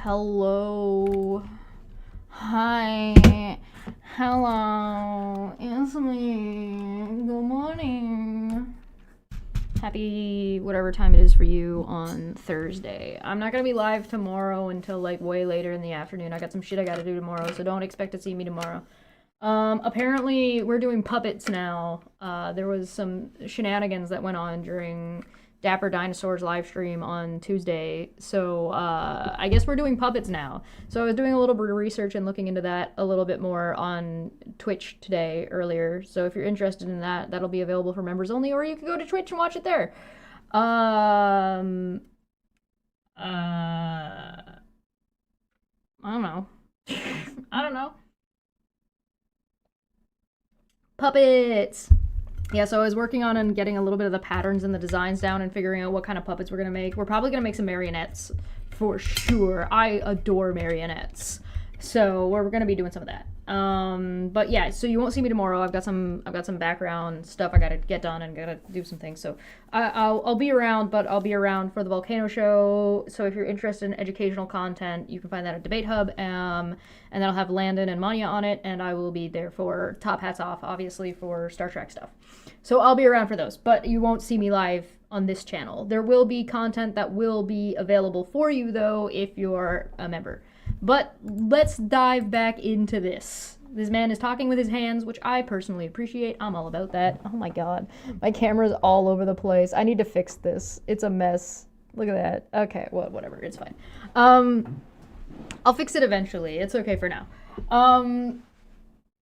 Hello. Hi. Hello. It's me. Good morning. Happy whatever time it is for you on Thursday. I'm not going to be live tomorrow until like way later in the afternoon. I got some shit I got to do tomorrow, so don't expect to see me tomorrow. Apparently we're doing puppets now. There was some shenanigans that went on during Dapper Dinosaur's live stream on Tuesday, so I guess we're doing puppets now. So I was doing a little bit of research and looking into that a little bit more on Twitch today earlier. So if you're interested in that, that'll be available for members only, or you can go to Twitch and watch it there. I don't know. I don't know. Puppets. Yeah, so I was working on and getting a little bit of the patterns and the designs down and figuring out what kind of puppets we're going to make. We're probably going to make some marionettes for sure. I adore marionettes. So we're going to be doing some of that. But yeah, so you won't see me tomorrow. I've got some background stuff I got to get done and got to do some things. So I'll be around, but I'll be around for the Volcano Show. So if you're interested in educational content, you can find that at Debate Hub. And that'll have Landon and Manya on it, and I will be there for Top Hats Off, obviously, for Star Trek stuff. So I'll be around for those, but you won't see me live on this channel. There will be content that will be available for you, though, if you're a member. But let's dive back into this. This man is talking with his hands, which I personally appreciate. I'm all about that. Oh my god. My camera's all over the place. I need to fix this. It's a mess. Look at that. Okay, well, whatever. It's fine. I'll fix it eventually. It's okay for now.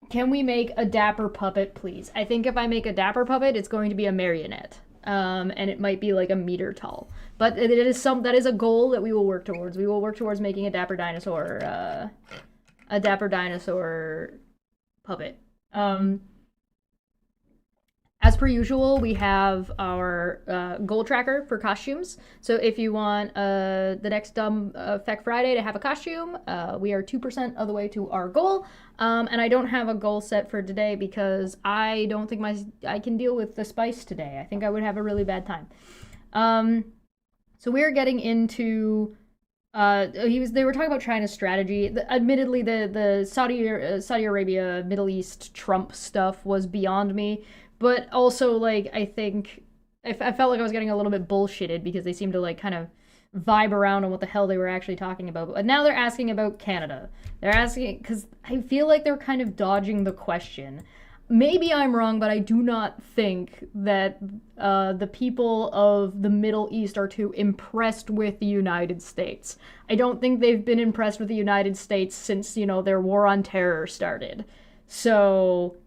Can we make a dapper puppet, please? I think if I make a dapper puppet, it's going to be a marionette. And it might be like a meter tall. But that is a goal that we will work towards. We will work towards making a dapper dinosaur puppet. As per usual, we have our goal tracker for costumes. So if you want the next Dumb Effect Friday to have a costume, we are 2% of the way to our goal. And I don't have a goal set for today because I don't think I can deal with the spice today. I think I would have a really bad time. So we're getting into they were talking about China's strategy. Admittedly, the Saudi Arabia, Middle East, Trump stuff was beyond me. But also, like, I think I felt like I was getting a little bit bullshitted because they seemed to, like, kind of vibe around on what the hell they were actually talking about. But now they're asking about Canada. They're asking, because I feel like they're kind of dodging the question. Maybe I'm wrong, but I do not think that the people of the Middle East are too impressed with the United States. I don't think they've been impressed with the United States since, their war on terror started. So,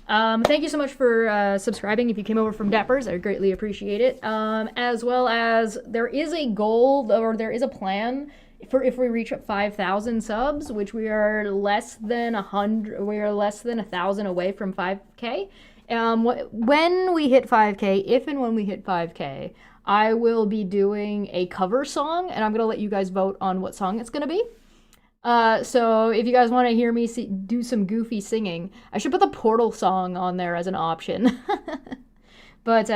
thank you so much for subscribing. If you came over from Dappers, I greatly appreciate it. As well as there is a goal, or there is a plan for if we reach 5,000 subs, which we are less than 100. We are less than 1,000 away from 5K. When we hit 5K, if and when we hit 5K, I will be doing a cover song, and I'm gonna let you guys vote on what song it's gonna be. So if you guys want to hear me do some goofy singing, I should put the Portal song on there as an option. But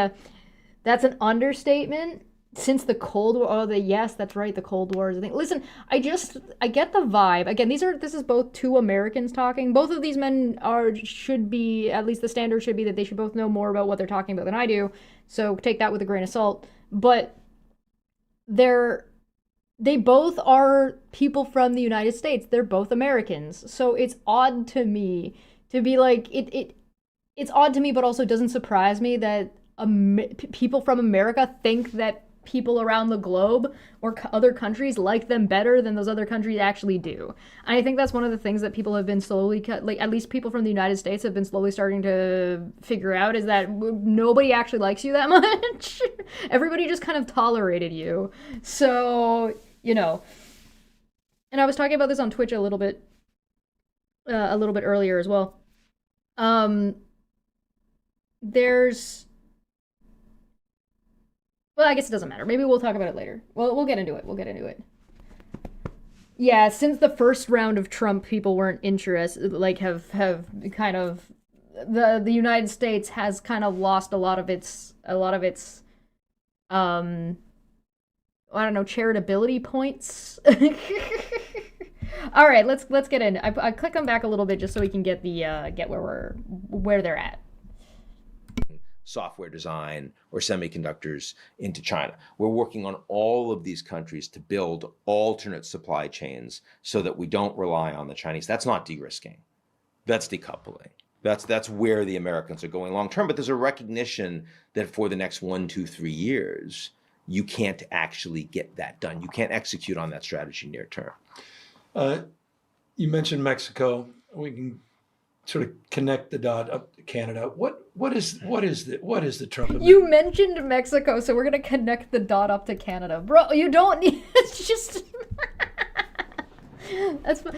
that's an understatement. Since the Cold War, yes, that's right, the Cold War is a thing. Listen, I get the vibe. Again, this is both two Americans talking. Both of these men should be, at least the standard should be that they should both know more about what they're talking about than I do. So take that with a grain of salt. But they both are people from the United States. They're both Americans. So it's odd to me to be like, it's odd to me, but also doesn't surprise me that people from America think that people around the globe or other countries like them better than those other countries actually do. And I think that's one of the things that people have been slowly, at least people from the United States have been slowly starting to figure out, is that nobody actually likes you that much. Everybody just kind of tolerated you. So, and I was talking about this on Twitch a little bit earlier as well. Well, I guess it doesn't matter. Maybe we'll talk about it later. Well, we'll get into it. Yeah, since the first round of Trump, people weren't interested, like, have kind of, the United States has kind of lost a lot of its I don't know, charitability points. All right, let's get in. I click them back a little bit just so we can get the get where they're at. Software design or semiconductors into China. We're working on all of these countries to build alternate supply chains so that we don't rely on the Chinese. That's not de-risking. That's decoupling. That's where the Americans are going long term. But there's a recognition that for the next 1, 2, 3 years, you can't actually get that done. You can't execute on that strategy near term. You mentioned Mexico. We can sort of connect the dot up to Canada. What is the Trump? You mentioned Mexico, so we're gonna connect the dot up to Canada, bro. You don't need. It's just.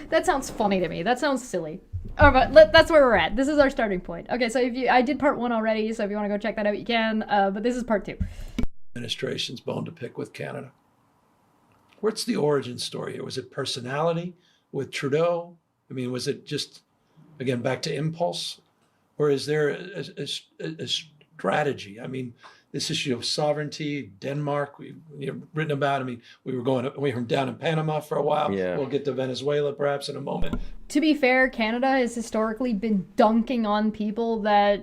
That sounds funny to me. That sounds silly. Oh, but that's where we're at. This is our starting point. Okay, so I did part 1 already, so if you want to go check that out, you can. But this is part 2. Administration's bone to pick with Canada. What's the origin story here? Was it personality with Trudeau? I mean, was it just, again, back to impulse? Or is there a strategy? I mean, this issue of sovereignty, Denmark, we've written about. I mean, we were down in Panama for a while. Yeah. We'll get to Venezuela perhaps in a moment. To be fair, Canada has historically been dunking on people that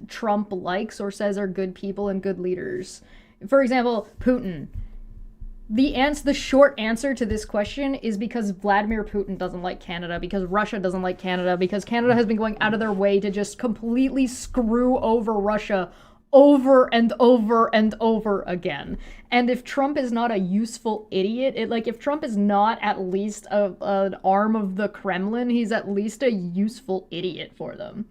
Trump likes or says are good people and good leaders. For example, Putin. The short answer to this question is because Vladimir Putin doesn't like Canada, because Russia doesn't like Canada, because Canada has been going out of their way to just completely screw over Russia over and over and over again. And if Trump is not a useful idiot, if Trump is not at least an arm of the Kremlin, he's at least a useful idiot for them.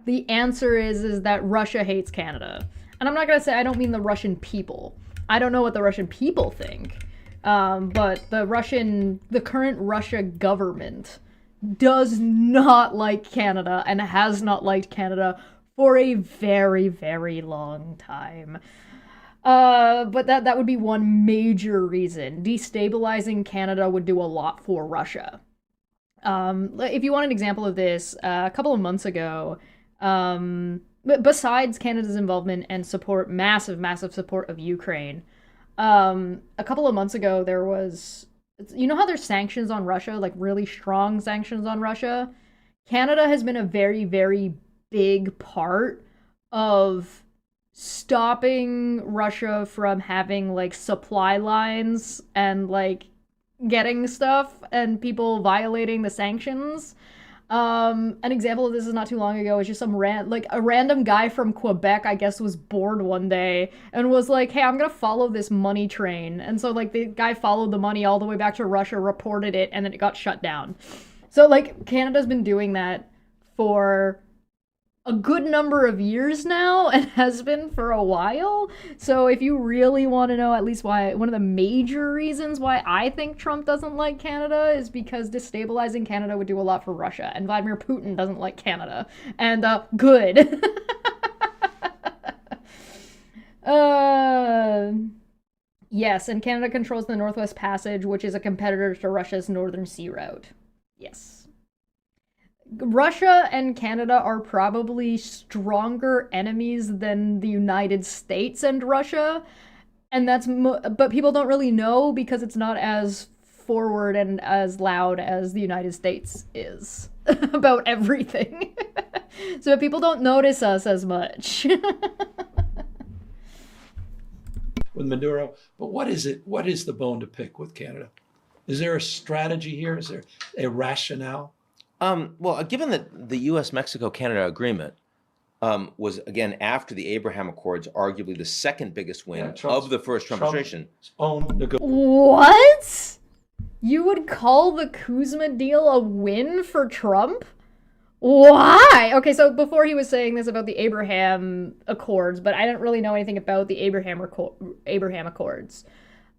The answer is that Russia hates Canada. And I'm not going to say I don't mean the Russian people. I don't know what the Russian people think. But the current Russia government does not like Canada and has not liked Canada for a very, very long time. But that would be one major reason. Destabilizing Canada would do a lot for Russia. If you want an example of this, a couple of months ago, besides Canada's involvement and support, massive support of Ukraine, a couple of months ago there was, you know how there's sanctions on Russia, like really strong sanctions on Russia? Canada has been a very, very big part of stopping Russia from having like supply lines and like getting stuff and people violating the sanctions. An example of this is not too long ago. It's just a random guy from Quebec, I guess, was bored one day and was like, hey, I'm gonna follow this money train. And so like the guy followed the money all the way back to Russia, reported it, and then it got shut down. So like Canada's been doing that for a good number of years now and has been for a while. So if you really want to know at least why, one of the major reasons why I think Trump doesn't like Canada is because destabilizing Canada would do a lot for Russia, and Vladimir Putin doesn't like Canada. And good. Yes, and Canada controls the Northwest Passage, which is a competitor to Russia's Northern Sea Route. Yes. Russia and Canada are probably stronger enemies than the United States and Russia, and but people don't really know because it's not as forward and as loud as the United States is about everything. So people don't notice us as much. With Maduro, but what is it? What is the bone to pick with Canada? Is there a strategy here? Is there a rationale? Well, given that the U.S.-Mexico-Canada agreement was, again, after the Abraham Accords, arguably the second biggest win of the first Trump administration. What? You would call the Kuzma deal a win for Trump? Why? Okay, so before he was saying this about the Abraham Accords, but I didn't really know anything about the Abraham Accords.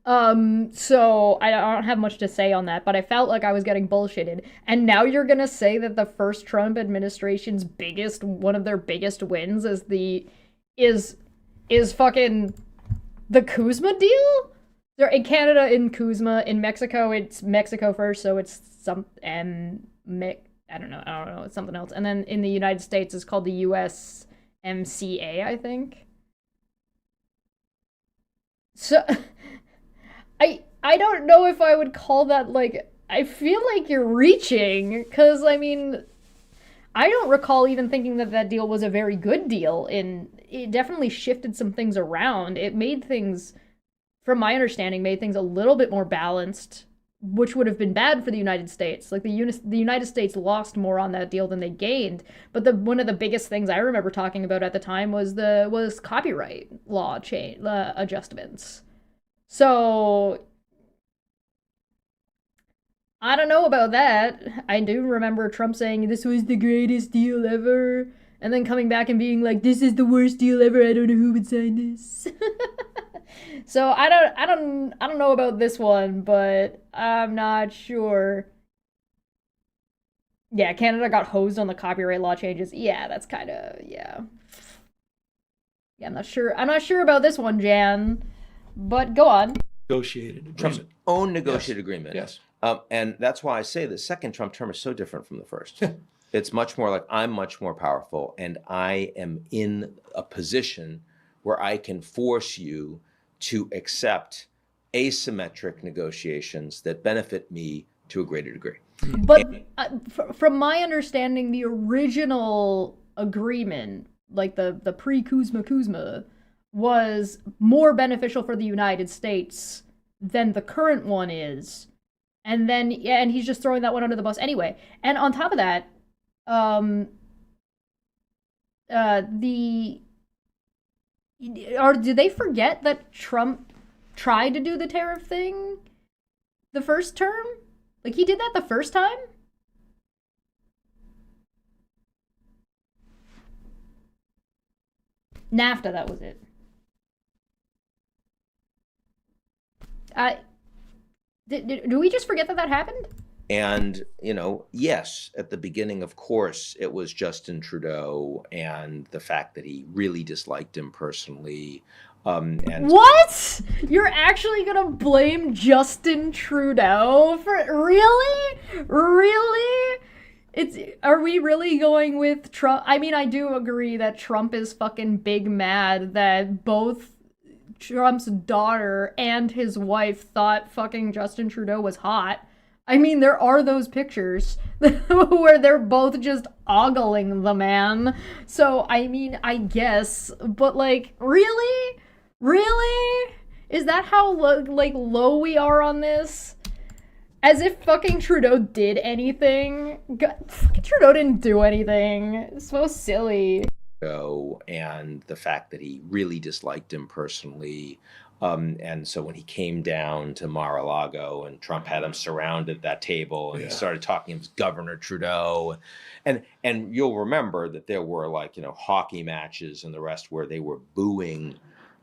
So I don't have much to say on that, but I felt like I was getting bullshitted. And now you're gonna say that the first Trump administration's one of their biggest wins is fucking the Kuzma deal? They're in Canada in Kuzma, in Mexico it's Mexico first, so it's I don't know, it's something else. And then in the United States it's called the USMCA, I think. So I don't know if I would call that like, I feel like you're reaching, cuz I mean, I don't recall even thinking that that deal was a very good deal. In it definitely shifted some things around. It made things, from my understanding, made things a little bit more balanced, which would have been bad for the United States. Like the United States lost more on that deal than they gained. But the one of the biggest things I remember talking about at the time was copyright law change adjustments. So I don't know about that. I do remember Trump saying this was the greatest deal ever, and then coming back and being like, "This is the worst deal ever. I don't know who would sign this." So I don't know about this one, but I'm not sure. Yeah, Canada got hosed on the copyright law changes. Yeah, that's kind of, yeah. Yeah, I'm not sure. I'm not sure about this one, Jan. But go on. Negotiated Trump's agreement. own negotiated agreement. Yes. And that's why I say the second Trump term is so different from the first. It's much more like I'm much more powerful, and I am in a position where I can force you to accept asymmetric negotiations that benefit me to a greater degree. But from my understanding, the original agreement, like the pre-Kuzma, was more beneficial for the United States than the current one is. And then, yeah, and he's just throwing that one under the bus anyway. And on top of that, did they forget that Trump tried to do the tariff thing the first term? Like, he did that the first time? NAFTA, that was it. Do we just forget that that happened? And, yes, at the beginning, of course, it was Justin Trudeau and the fact that he really disliked him personally. And What? You're actually gonna blame Justin Trudeau for really? Really? Are we really going with Trump? I mean, I do agree that Trump is fucking big mad that both Trump's daughter and his wife thought fucking Justin Trudeau was hot. I mean, there are those pictures where they're both just ogling the man. So, I mean, I guess, but like, really? Really? Is that how low we are on this? As if fucking Trudeau did anything. Fucking Trudeau didn't do anything. It's so silly. And the fact that he really disliked him personally. And so when he came down to Mar-a-Lago and Trump had him surrounded that table and he started talking to Governor Trudeau, and you'll remember that there were hockey matches and the rest where they were booing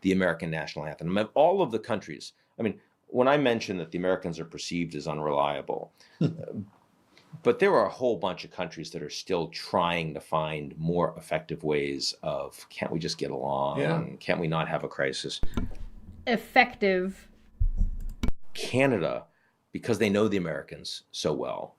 the American national anthem. Of all of the countries, I mean, when I mentioned that the Americans are perceived as unreliable, but there are a whole bunch of countries that are still trying to find more effective ways of, can't we just get along? Yeah. Can't we not have a crisis? Effective. Canada, because they know the Americans so well,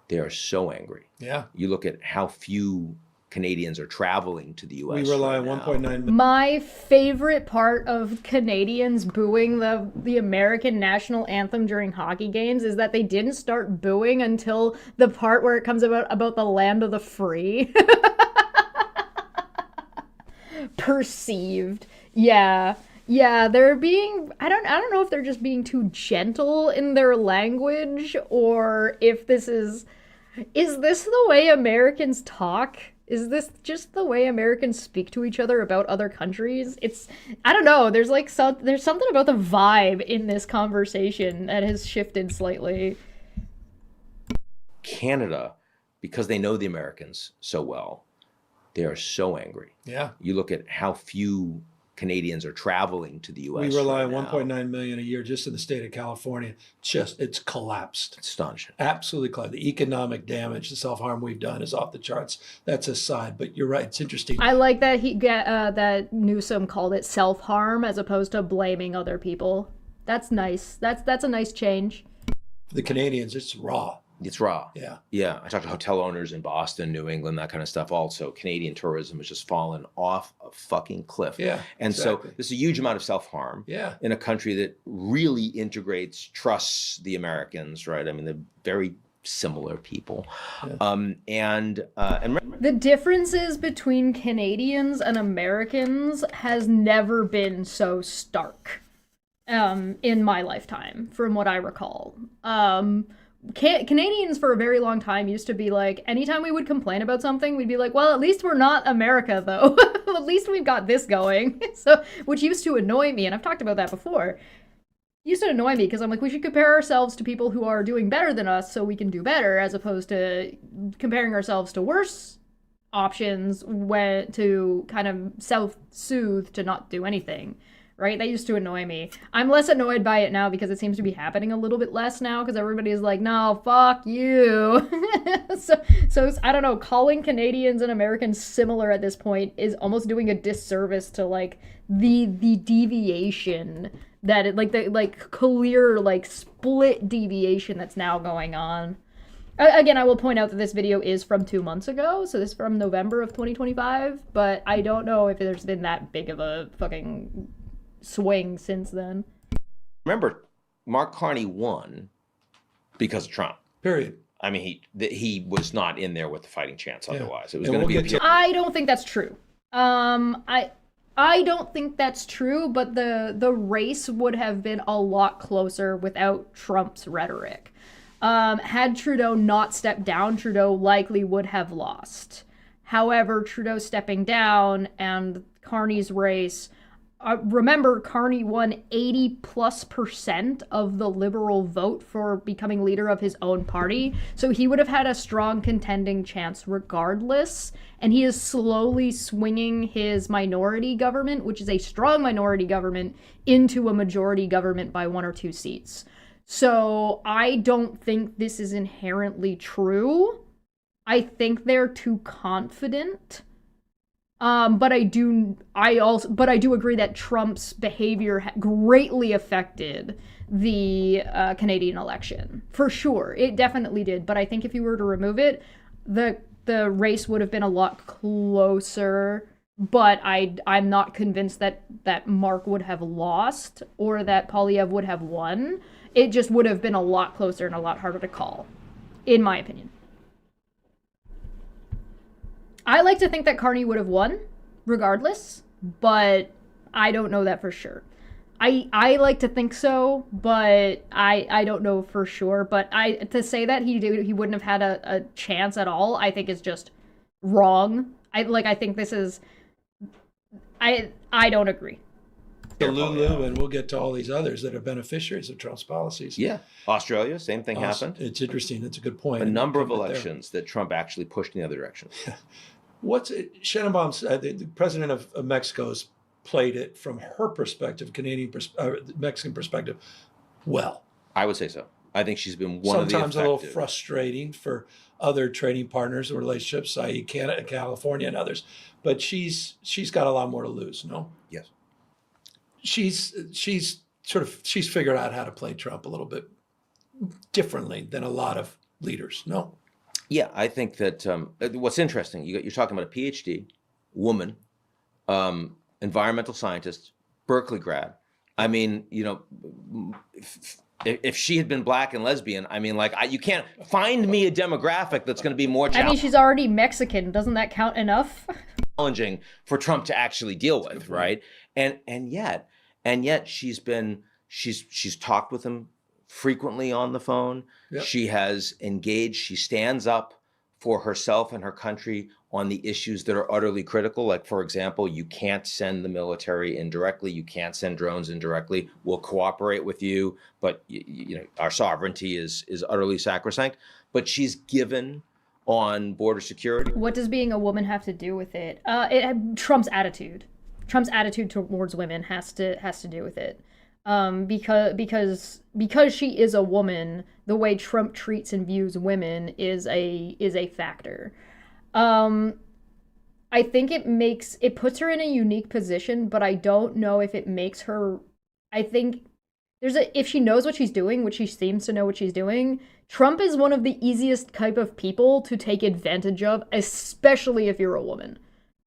they are so angry. Yeah. You look at how few Canadians are traveling to the U.S. We rely right on now. 1.9 million. My favorite part of Canadians booing the American national anthem during hockey games is that they didn't start booing until the part where it comes about the land of the free. Perceived. Yeah. Yeah, they're being, I don't know if they're just being too gentle in their language, or if this is this the way Americans talk? Is this just the way Americans speak to each other about other countries? I don't know, there's there's something about the vibe in this conversation that has shifted slightly. Canada, because they know the Americans so well, they are so angry. Yeah. You look at how few Canadians are traveling to the U.S. We rely on right now. 1.9 million a year just in the state of California. It's collapsed. It's astonishing. Absolutely collapsed. The economic damage, the self-harm we've done is off the charts. That's aside, but you're right. It's interesting. I like that that Newsom called it self-harm as opposed to blaming other people. That's nice. That's a nice change. For the Canadians, it's raw. It's raw. Yeah. Yeah. I talked to hotel owners in Boston, New England, that kind of stuff. Also, Canadian tourism has just fallen off a fucking cliff. Yeah. And exactly. so there's a huge amount of self-harm Yeah. in a country that really integrates, trusts the Americans, right? I mean, they're very similar people. Yeah. And The differences between Canadians and Americans has never been so stark in my lifetime, from what I recall. Canadians for a very long time used to be like, anytime we would complain about something, we'd be like, well, at least we're not America, though. At least we've got this going. So, which used to annoy me, and I've talked about that before. It used to annoy me because I'm like, we should compare ourselves to people who are doing better than us so we can do better, as opposed to comparing ourselves to worse options when to kind of self-soothe to not do anything. Right? That used to annoy me. I'm less annoyed by it now because it seems to be happening a little bit less now because everybody's like, no, fuck you. so I don't know, calling Canadians and Americans similar at this point is almost doing a disservice to like the deviation that it, like the like clear like split deviation that's now going on. Again, I will point out that this video is from 2 months ago, so this is from November of 2025, but I don't know if there's been that big of a fucking swing since then. remember, Mark Carney won because of Trump. Period. I mean, he was not in there with the fighting chance otherwise. It was And going to we'll be get to- I don't think that's true. I don't think that's true, but the race would have been a lot closer without Trump's rhetoric. Had Trudeau not stepped down, Trudeau likely would have lost. However, Trudeau stepping down and Carney's race, remember, Carney won 80+% of the Liberal vote for becoming leader of his own party. So he would have had a strong contending chance regardless. And he is slowly swinging his minority government, which is a strong minority government, into a majority government by 1 or 2 seats. So I don't think this is inherently true. I think they're too confident. But I do agree that Trump's behavior greatly affected the Canadian election. For sure. It definitely did. But I think if you were to remove it, the race would have been a lot closer. But I'm not convinced that Mark would have lost or that Poilievre would have won. It just would have been a lot closer and a lot harder to call, in my opinion. I like to think that Carney would have won, regardless, but I don't know that for sure. I like to think so, but I don't know for sure. But to say that he wouldn't have had a chance at all, I think is just wrong. I think this is I don't agree. Lulu, and we'll get to all these others that are beneficiaries of Trump's policies. Yeah. Australia, same thing happened. It's interesting. That's a good point. A number of elections that Trump actually pushed in the other direction. Sheinbaum, the president of Mexico, has played it from her perspective, Mexican perspective, well. I would say so. I think she's been one of the sometimes a little effective. frustrating for other trading partners and relationships, i.e. Canada, California, and others. But she's got a lot more to lose, no? Yes. She's figured out how to play Trump a little bit differently than a lot of leaders, no? Yeah, I think that what's interesting, you're talking about a PhD, woman, environmental scientist, Berkeley grad. I mean, if she had been black and lesbian, I mean, you can't find me a demographic that's going to be more she's already Mexican. Doesn't that count enough? challenging for Trump to actually deal with, right? And yet she's talked with him frequently on the phone. Yep. She has engaged. She stands up for herself and her country on the issues that are utterly critical. Like, for example, you can't send the military indirectly. You can't send drones indirectly. We'll cooperate with you, but our sovereignty is utterly sacrosanct. But she's given on border security. What does being a woman have to do with it? Trump's attitude. Trump's attitude towards women has to do with it. Because she is a woman, the way Trump treats and views women is a factor. I think it puts her in a unique position, but I don't know if it makes her. I think if she knows what she's doing, which she seems to know what she's doing, Trump is one of the easiest type of people to take advantage of, especially if you're a woman.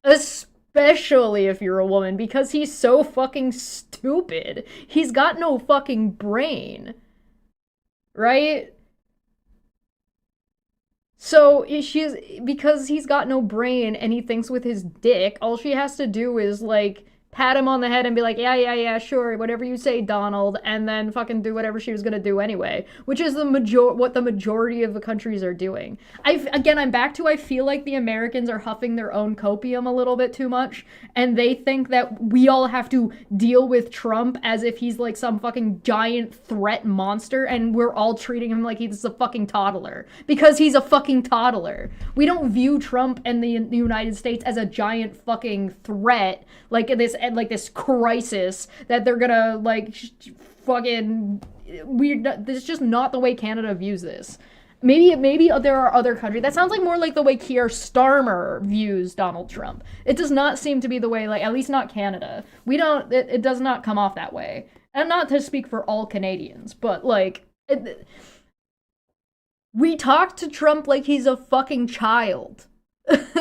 Especially if you're a woman, because he's so fucking stupid. He's got no fucking brain. Right? So because he's got no brain and he thinks with his dick, all she has to do is, like, pat him on the head and be like, yeah, sure, whatever you say, Donald, and then fucking do whatever she was gonna do anyway, which is what the majority of the countries are doing. I'm back to, I feel like the Americans are huffing their own copium a little bit too much, and they think that we all have to deal with Trump as if he's like some fucking giant threat monster, and we're all treating him like he's a fucking toddler, because he's a fucking toddler. We don't view Trump and the United States as a giant fucking threat, like this crisis that they're gonna, like, fucking this is just not the way Canada views this. Maybe there are other countries. That sounds like more like the way Keir Starmer views Donald Trump. It does not seem to be the way, like, at least not Canada. It does not come off that way. And not to speak for all Canadians, but, like, we talk to Trump like he's a fucking child.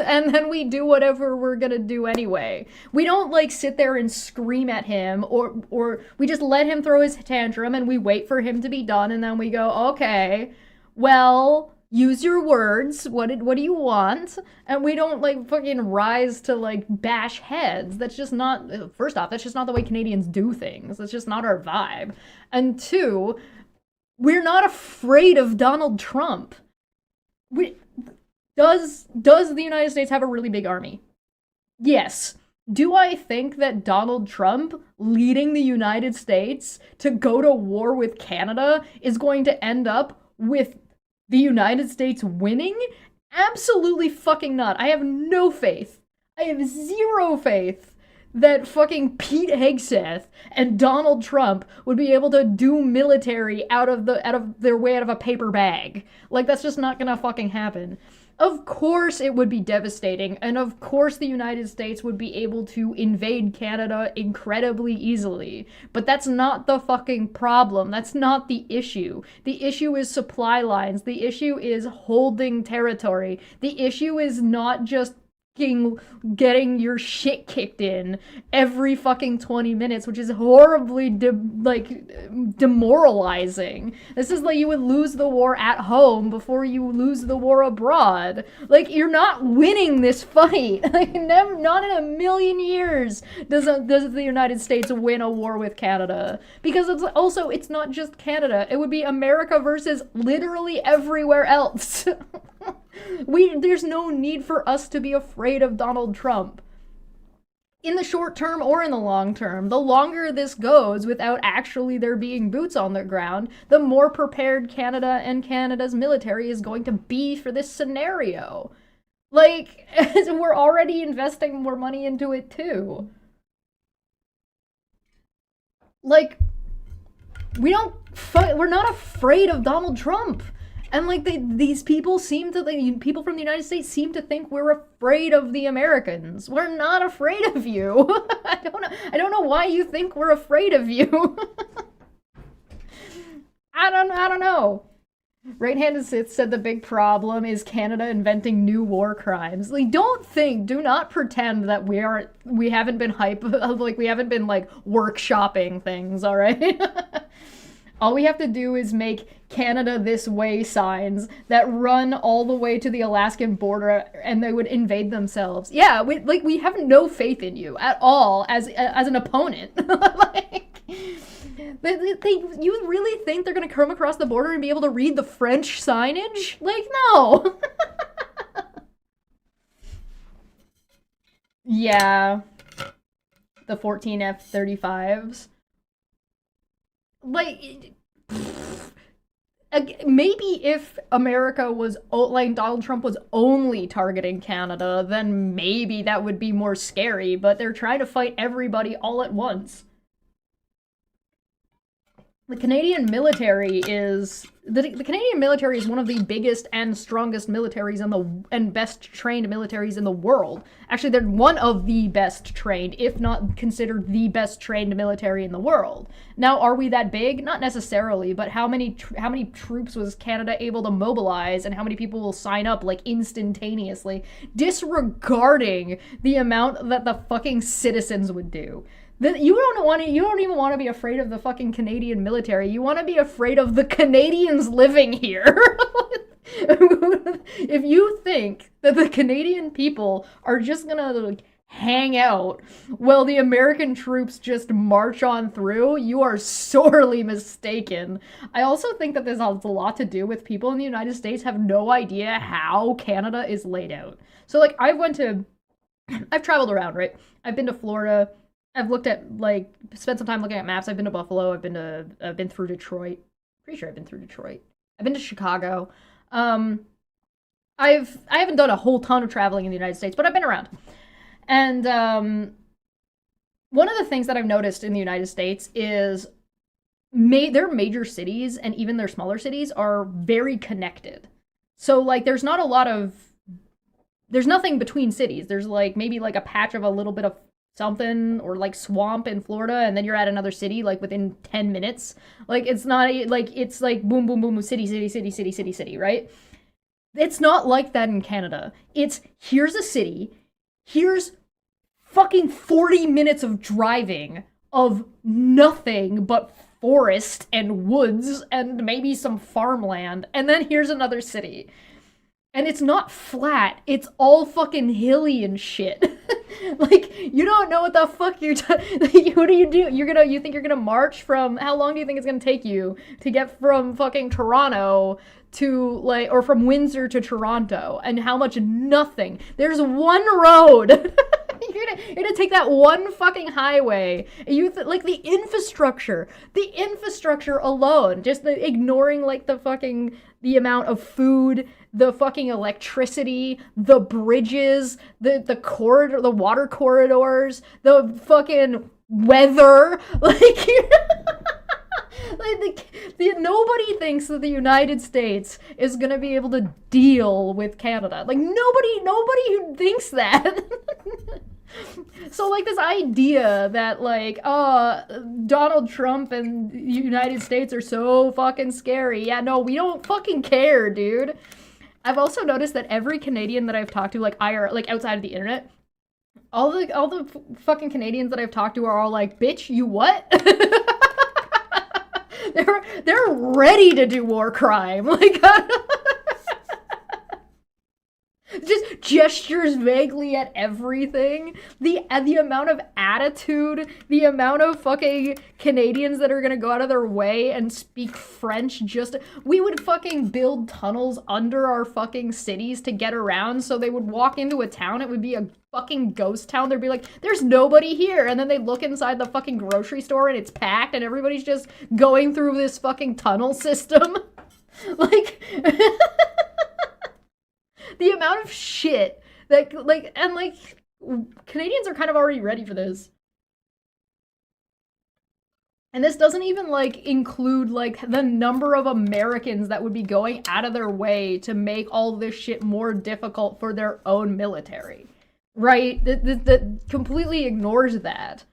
And then we do whatever we're gonna do anyway. We don't, like, sit there and scream at him, or we just let him throw his tantrum and we wait for him to be done, and then we go, okay, well, use your words, what do you want? And we don't, like, fucking rise to, like, bash heads. That's just not, first off, that's just not the way Canadians do things. That's just not our vibe. And two, we're not afraid of Donald Trump. Does the United States have a really big army? Yes. Do I think that Donald Trump leading the United States to go to war with Canada is going to end up with the United States winning? Absolutely fucking not. I have no faith. I have zero faith that fucking Pete Hegseth and Donald Trump would be able to do military out of their way out of a paper bag. Like, that's just not gonna fucking happen. Of course it would be devastating, and of course the United States would be able to invade Canada incredibly easily. But that's not the fucking problem. That's not the issue. The issue is supply lines. The issue is holding territory. The issue is not just getting your shit kicked in every fucking 20 minutes, which is horribly demoralizing. This is like you would lose the war at home before you lose the war abroad. Like, you're not winning this fight. Like, not in a million years does the United States win a war with Canada. Because it's not just Canada. It would be America versus literally everywhere else. There's no need for us to be afraid of Donald Trump. In the short term or in the long term, the longer this goes without actually there being boots on the ground, the more prepared Canada and Canada's military is going to be for this scenario. Like, we're already investing more money into it too. Like, we're not afraid of Donald Trump. And, like, these people people from the United States seem to think we're afraid of the Americans. We're not afraid of you. I don't know why you think we're afraid of you. I don't know. Right-handed Sith said the big problem is Canada inventing new war crimes. Like, do not pretend that we haven't been we haven't been, like, workshopping things, all right? All we have to do is make Canada this way signs that run all the way to the Alaskan border, and they would invade themselves. Yeah, we have no faith in you at all as an opponent. Like, you really think they're gonna come across the border and be able to read the French signage? Like, no. Yeah, the 14 F-35s. Like, maybe if America was, like, Donald Trump was only targeting Canada, then maybe that would be more scary, but they're trying to fight everybody all at once. the Canadian military is the Canadian military is one of the biggest and strongest militaries and best trained militaries in the world. Actually, they're one of the best trained, if not considered the best trained military in the world. Now, are we that big? Not necessarily, but how many troops was Canada able to mobilize, and how many people will sign up like instantaneously, disregarding the amount that the fucking citizens would do? You don't even want to be afraid of the fucking Canadian military. You want to be afraid of the Canadians living here. If you think that the Canadian people are just gonna like hang out while the American troops just march on through, you are sorely mistaken. I also think that this has a lot to do with people in the United States have no idea how Canada is laid out. So like I've traveled around, right? I've been to Florida. I've spent some time looking at maps. I've been to Buffalo. I've been through Detroit. Pretty sure I've been through Detroit. I've been to Chicago. I haven't done a whole ton of traveling in the United States, but I've been around. And one of the things that I've noticed in the United States is their major cities and even their smaller cities are very connected. So like there's nothing between cities. There's like maybe like a patch of a little bit of something or like swamp in Florida, and then you're at another city like within 10 minutes. Like it's not like it's like boom boom boom city city city city city city, right? It's not like that in Canada. It's here's a city, here's fucking 40 minutes of driving of nothing but forest and woods and maybe some farmland, and then here's another city. And it's not flat, it's all fucking hilly and shit. Like, you don't know what the fuck what do? You think you're gonna march from, how long do you think it's gonna take you to get from fucking Toronto to, like, or from Windsor to Toronto? And how much nothing. There's one road. You're gonna take that one fucking highway. Like, the infrastructure alone, just ignoring, like, the amount of food, the fucking electricity, the bridges, the water corridors, the fucking weather, like, nobody thinks that the United States is gonna be able to deal with Canada. Like, nobody who thinks that. So, like, this idea that, like, Donald Trump and the United States are so fucking scary. Yeah, no, we don't fucking care, dude. I've also noticed that every Canadian that I've talked to, like, outside of the internet, all the fucking Canadians that I've talked to are all like, bitch, you what? They're ready to do war crime. Like, just gestures vaguely at everything. The amount of attitude, the amount of fucking Canadians that are gonna go out of their way and speak French. We would fucking build tunnels under our fucking cities to get around, so they would walk into a town, it would be a fucking ghost town. They'd be like, there's nobody here, and then they look inside the fucking grocery store and it's packed and everybody's just going through this fucking tunnel system. Like, the amount of shit that, like, and, like, Canadians are kind of already ready for this. And this doesn't even, like, include, like, the number of Americans that would be going out of their way to make all this shit more difficult for their own military. Right? That completely ignores that.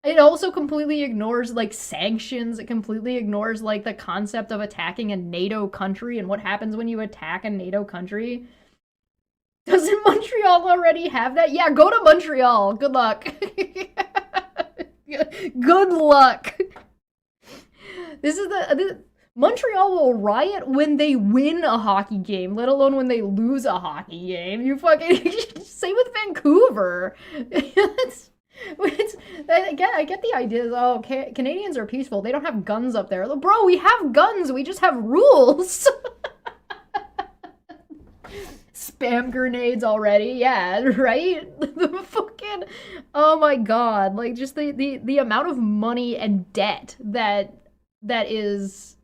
It also completely ignores, like, sanctions. It completely ignores, like, the concept of attacking a NATO country and what happens when you attack a NATO country. Doesn't Montreal already have that? Yeah, go to Montreal. Good luck. Good luck. Montreal will riot when they win a hockey game, let alone when they lose a hockey game. You fucking same with Vancouver. I get the idea. Oh, Canadians are peaceful. They don't have guns up there. Bro, we have guns. We just have rules. Spam grenades already, yeah, right? The fucking, oh my god, like, just the amount of money and debt that is,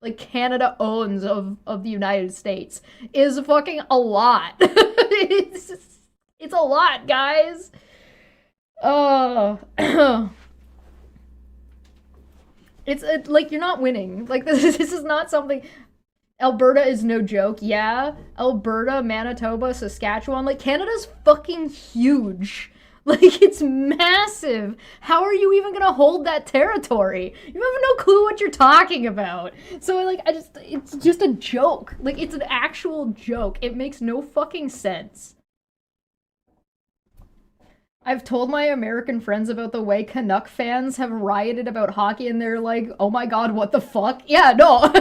like, Canada owns of the United States is fucking a lot. It's a lot, guys. It's like you're not winning. Like this is not something. Alberta is no joke. Yeah, Alberta, Manitoba, Saskatchewan. Like Canada's fucking huge. Like it's massive. How are you even gonna hold that territory? You have no clue what you're talking about. So like it's just a joke. Like it's an actual joke. It makes no fucking sense. I've told my American friends about the way Canuck fans have rioted about hockey and they're like, oh my god, what the fuck? Yeah, no.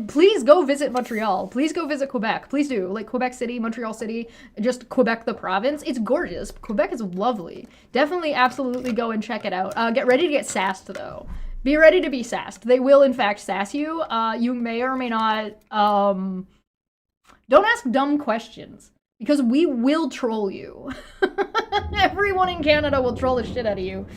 Please go visit Montreal. Please go visit Quebec. Please do. Like Quebec City, Montreal City, just Quebec the province. It's gorgeous. Quebec is lovely. Definitely, absolutely go and check it out. Get ready to get sassed though. Be ready to be sassed. They will in fact sass you. You may or may not. Don't ask dumb questions. Because we will troll you. Everyone in Canada will troll the shit out of you.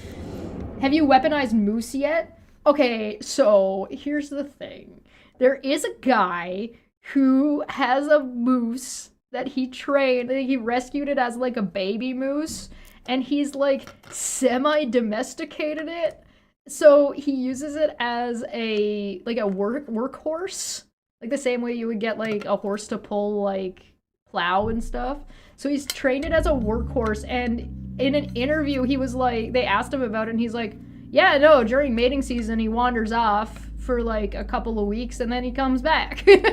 Have you weaponized moose yet? Okay, so here's the thing. There is a guy who has a moose that he trained. He rescued it as like a baby moose. And he's like semi-domesticated it. So he uses it as a workhorse. Like the same way you would get like a horse to pull like plow and stuff. So he's trained it as a workhorse, and in an interview he was like, they asked him about it and he's like, yeah, no, during mating season he wanders off for like a couple of weeks and then he comes back. And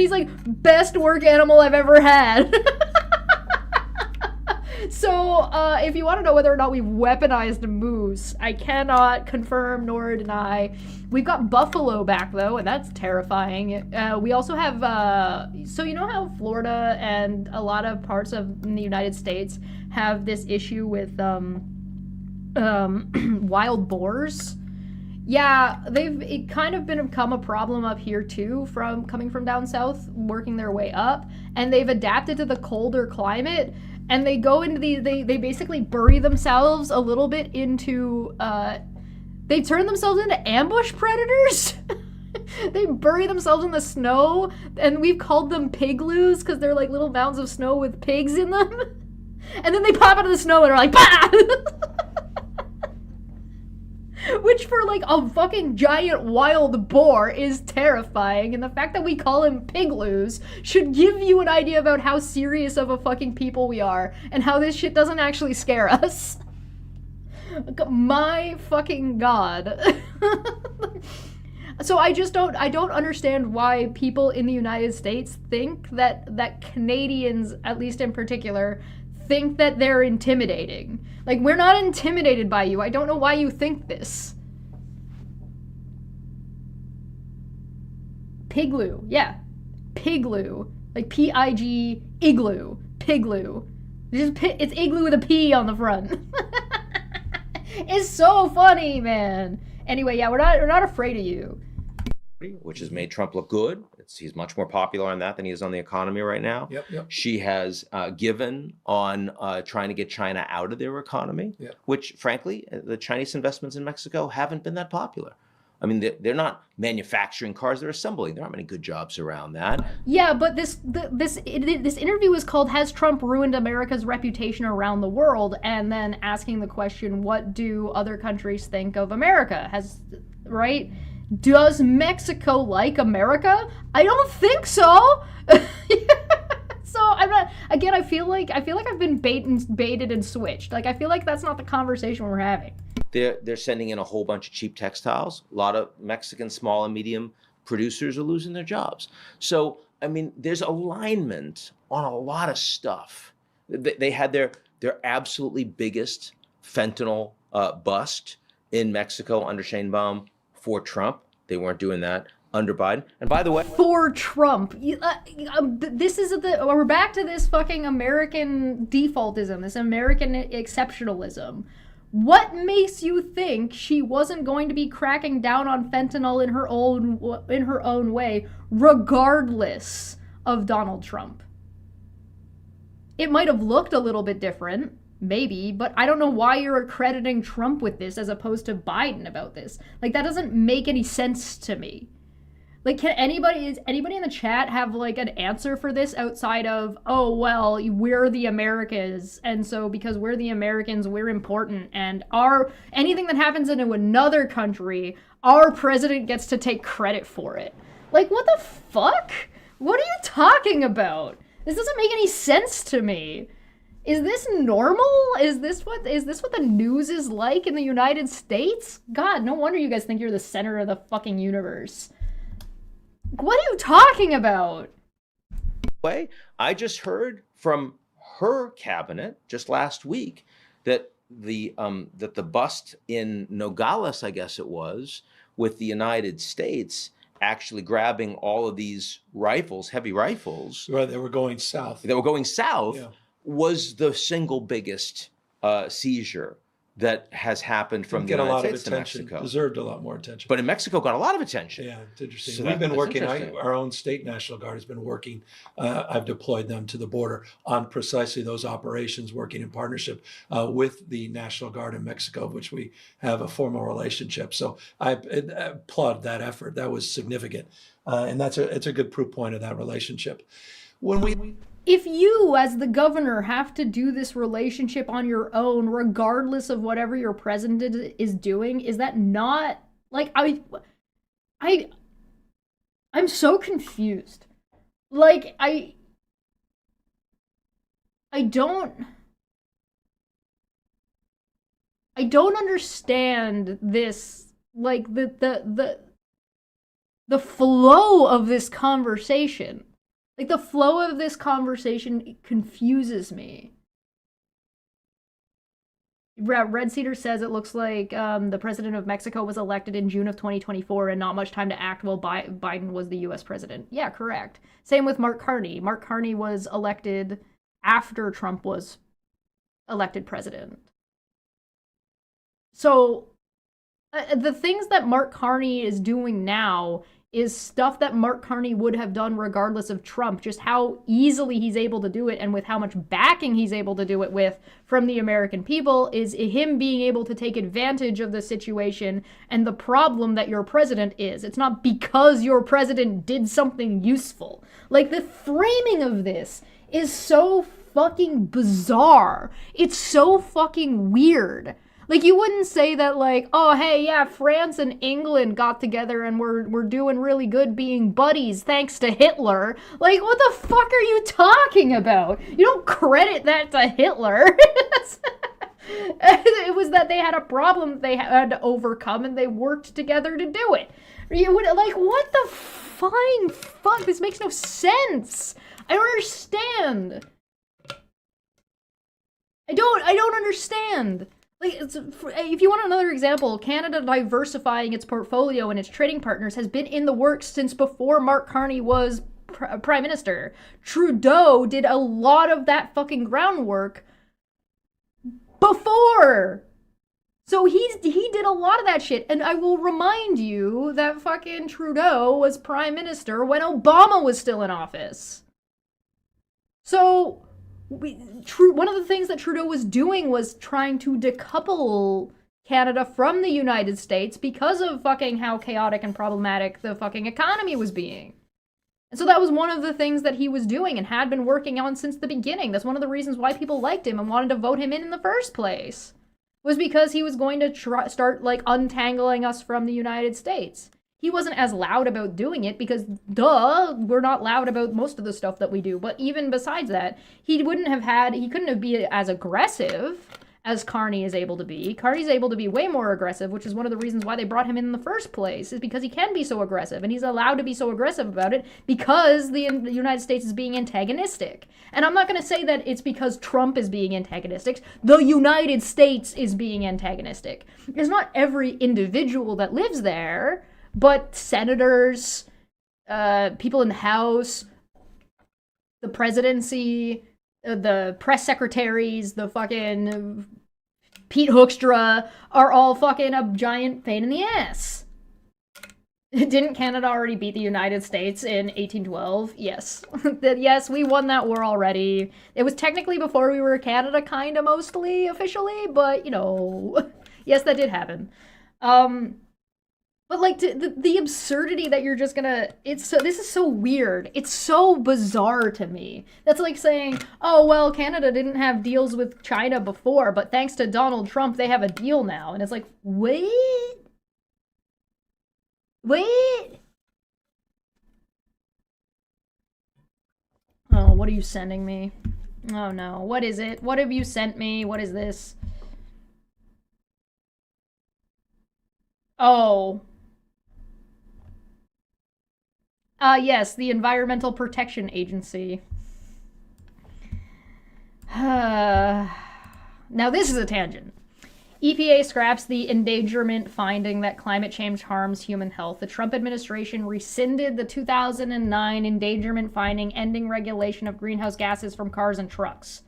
he's like, best work animal I've ever had. So, if you want to know whether or not we've weaponized a moose, I cannot confirm nor deny. We've got buffalo back, though, and that's terrifying. We also have, so you know how Florida and a lot of parts of the United States have this issue with wild boars? Yeah, it kind of become a problem up here too, from coming from down south, working their way up, and they've adapted to the colder climate, and they go into they basically bury themselves a little bit into, they turn themselves into ambush predators. They bury themselves in the snow, and we've called them pigloos because they're like little mounds of snow with pigs in them. And then they pop out of the snow and are like, bah! Which for like a fucking giant wild boar is terrifying, and the fact that we call him pigloos should give you an idea about how serious of a fucking people we are and how this shit doesn't actually scare us. My fucking god. So I don't understand why people in the United States think that Canadians, at least in particular, think that they're intimidating. Like, we're not intimidated by you. I don't know why you think this. Pigloo. Yeah. Pigloo. Like P-I-G, igloo. Pigloo. It's igloo with a P on the front. It's so funny, man. Anyway, yeah, we're not afraid of you. Which has made Trump look good. He's much more popular on that than he is on the economy right now. Yep. She has given on trying to get China out of their economy, which, frankly, the Chinese investments in Mexico haven't been that popular. I mean, they're not manufacturing cars; they're assembling. There aren't many good jobs around that. Yeah, but this interview is called "Has Trump Ruined America's Reputation Around the World?" and then asking the question, "What do other countries think of America?" Right? Does Mexico like America? I don't think so. So I'm not. Again, I feel like I've been baited and switched. Like I feel like that's not the conversation we're having. They're sending in a whole bunch of cheap textiles. A lot of Mexican small and medium producers are losing their jobs. So I mean, there's alignment on a lot of stuff. They had their absolutely biggest fentanyl bust in Mexico under Sheinbaum. For Trump, they weren't doing that under Biden. And by the way, for Trump, this is we're back to this fucking American defaultism, this American exceptionalism. What makes you think she wasn't going to be cracking down on fentanyl in her own way, regardless of Donald Trump? It might have looked a little bit different. Maybe, but I don't know why you're accrediting Trump with this as opposed to Biden about this. Like, that doesn't make any sense to me. Like, is anybody in the chat have like an answer for this outside of, oh well, we're the Americans, and so because we're the Americans, we're important, and anything that happens into another country, our president gets to take credit for it. Like, what the fuck? What are you talking about? This doesn't make any sense to me. Is this normal? Is this what the news is like in the United States? God, no wonder you guys think you're the center of the fucking universe. What are you talking about? I just heard from her cabinet just last week that the bust in Nogales, I guess it was, with the United States actually grabbing all of these rifles, heavy rifles. Right, they were going south. Yeah. Was the single biggest seizure that has happened from the United States to Mexico. Deserved a lot more attention. But in Mexico, got a lot of attention. Yeah, it's interesting. So We've been working, our own state National Guard has been working. I've deployed them to the border on precisely those operations, working in partnership with the National Guard in Mexico, which we have a formal relationship. So I applaud that effort. That was significant. And it's a good proof point of that relationship. If you, as the governor, have to do this relationship on your own, regardless of whatever your president is doing, is that not, like, I'm so confused. Like, I don't understand this, like, the flow of this conversation. Like, the flow of this conversation confuses me. Red Cedar says it looks like the president of Mexico was elected in June of 2024 and not much time to act while Biden was the U.S. president. Yeah, correct. Same with Mark Carney. Mark Carney was elected after Trump was elected president. So, the things that Mark Carney is doing now is stuff that Mark Carney would have done regardless of Trump. Just how easily he's able to do it and with how much backing he's able to do it with from the American people is him being able to take advantage of the situation and the problem that your president is. It's not because your president did something useful. Like, the framing of this is so fucking bizarre. It's so fucking weird. Like, you wouldn't say that, like, oh, hey, yeah, France and England got together and we're doing really good being buddies thanks to Hitler. Like, what the fuck are you talking about? You don't credit that to Hitler. It was that they had a problem they had to overcome and they worked together to do it. You would, like, what the fine fuck? This makes no sense. I don't understand. I don't understand. Like, if you want another example, Canada diversifying its portfolio and its trading partners has been in the works since before Mark Carney was prime minister. Trudeau did a lot of that fucking groundwork before. So he did a lot of that shit. And I will remind you that fucking Trudeau was prime minister when Obama was still in office. So one of the things that Trudeau was doing was trying to decouple Canada from the United States because of fucking how chaotic and problematic the fucking economy was being. And so that was one of the things that he was doing and had been working on since the beginning. That's one of the reasons why people liked him and wanted to vote him in the first place. Was because he was going to start, like, untangling us from the United States. He wasn't as loud about doing it because, duh, we're not loud about most of the stuff that we do. But even besides that, he couldn't have been as aggressive as Carney is able to be. Carney's able to be way more aggressive, which is one of the reasons why they brought him in the first place, is because he can be so aggressive, and he's allowed to be so aggressive about it because the United States is being antagonistic. And I'm not going to say that it's because Trump is being antagonistic. The United States is being antagonistic. It's not every individual that lives there, but senators, people in the House, the presidency, the press secretaries, the fucking Pete Hoekstra are all fucking a giant pain in the ass. Didn't Canada already beat the United States in 1812? Yes. Yes, we won that war already. It was technically before we were Canada, kind of, mostly, officially, but, you know, yes, that did happen. But like the absurdity that you're just gonna, this is so weird. It's so bizarre to me. That's like saying, oh well, Canada didn't have deals with China before, but thanks to Donald Trump, they have a deal now. And it's like, wait, wait. Oh, what are you sending me? Oh no, what is it? What have you sent me? What is this? Oh. Yes, the Environmental Protection Agency. Now, this is a tangent. EPA scraps the endangerment finding that climate change harms human health. The Trump administration rescinded the 2009 endangerment finding ending regulation of greenhouse gases from cars and trucks.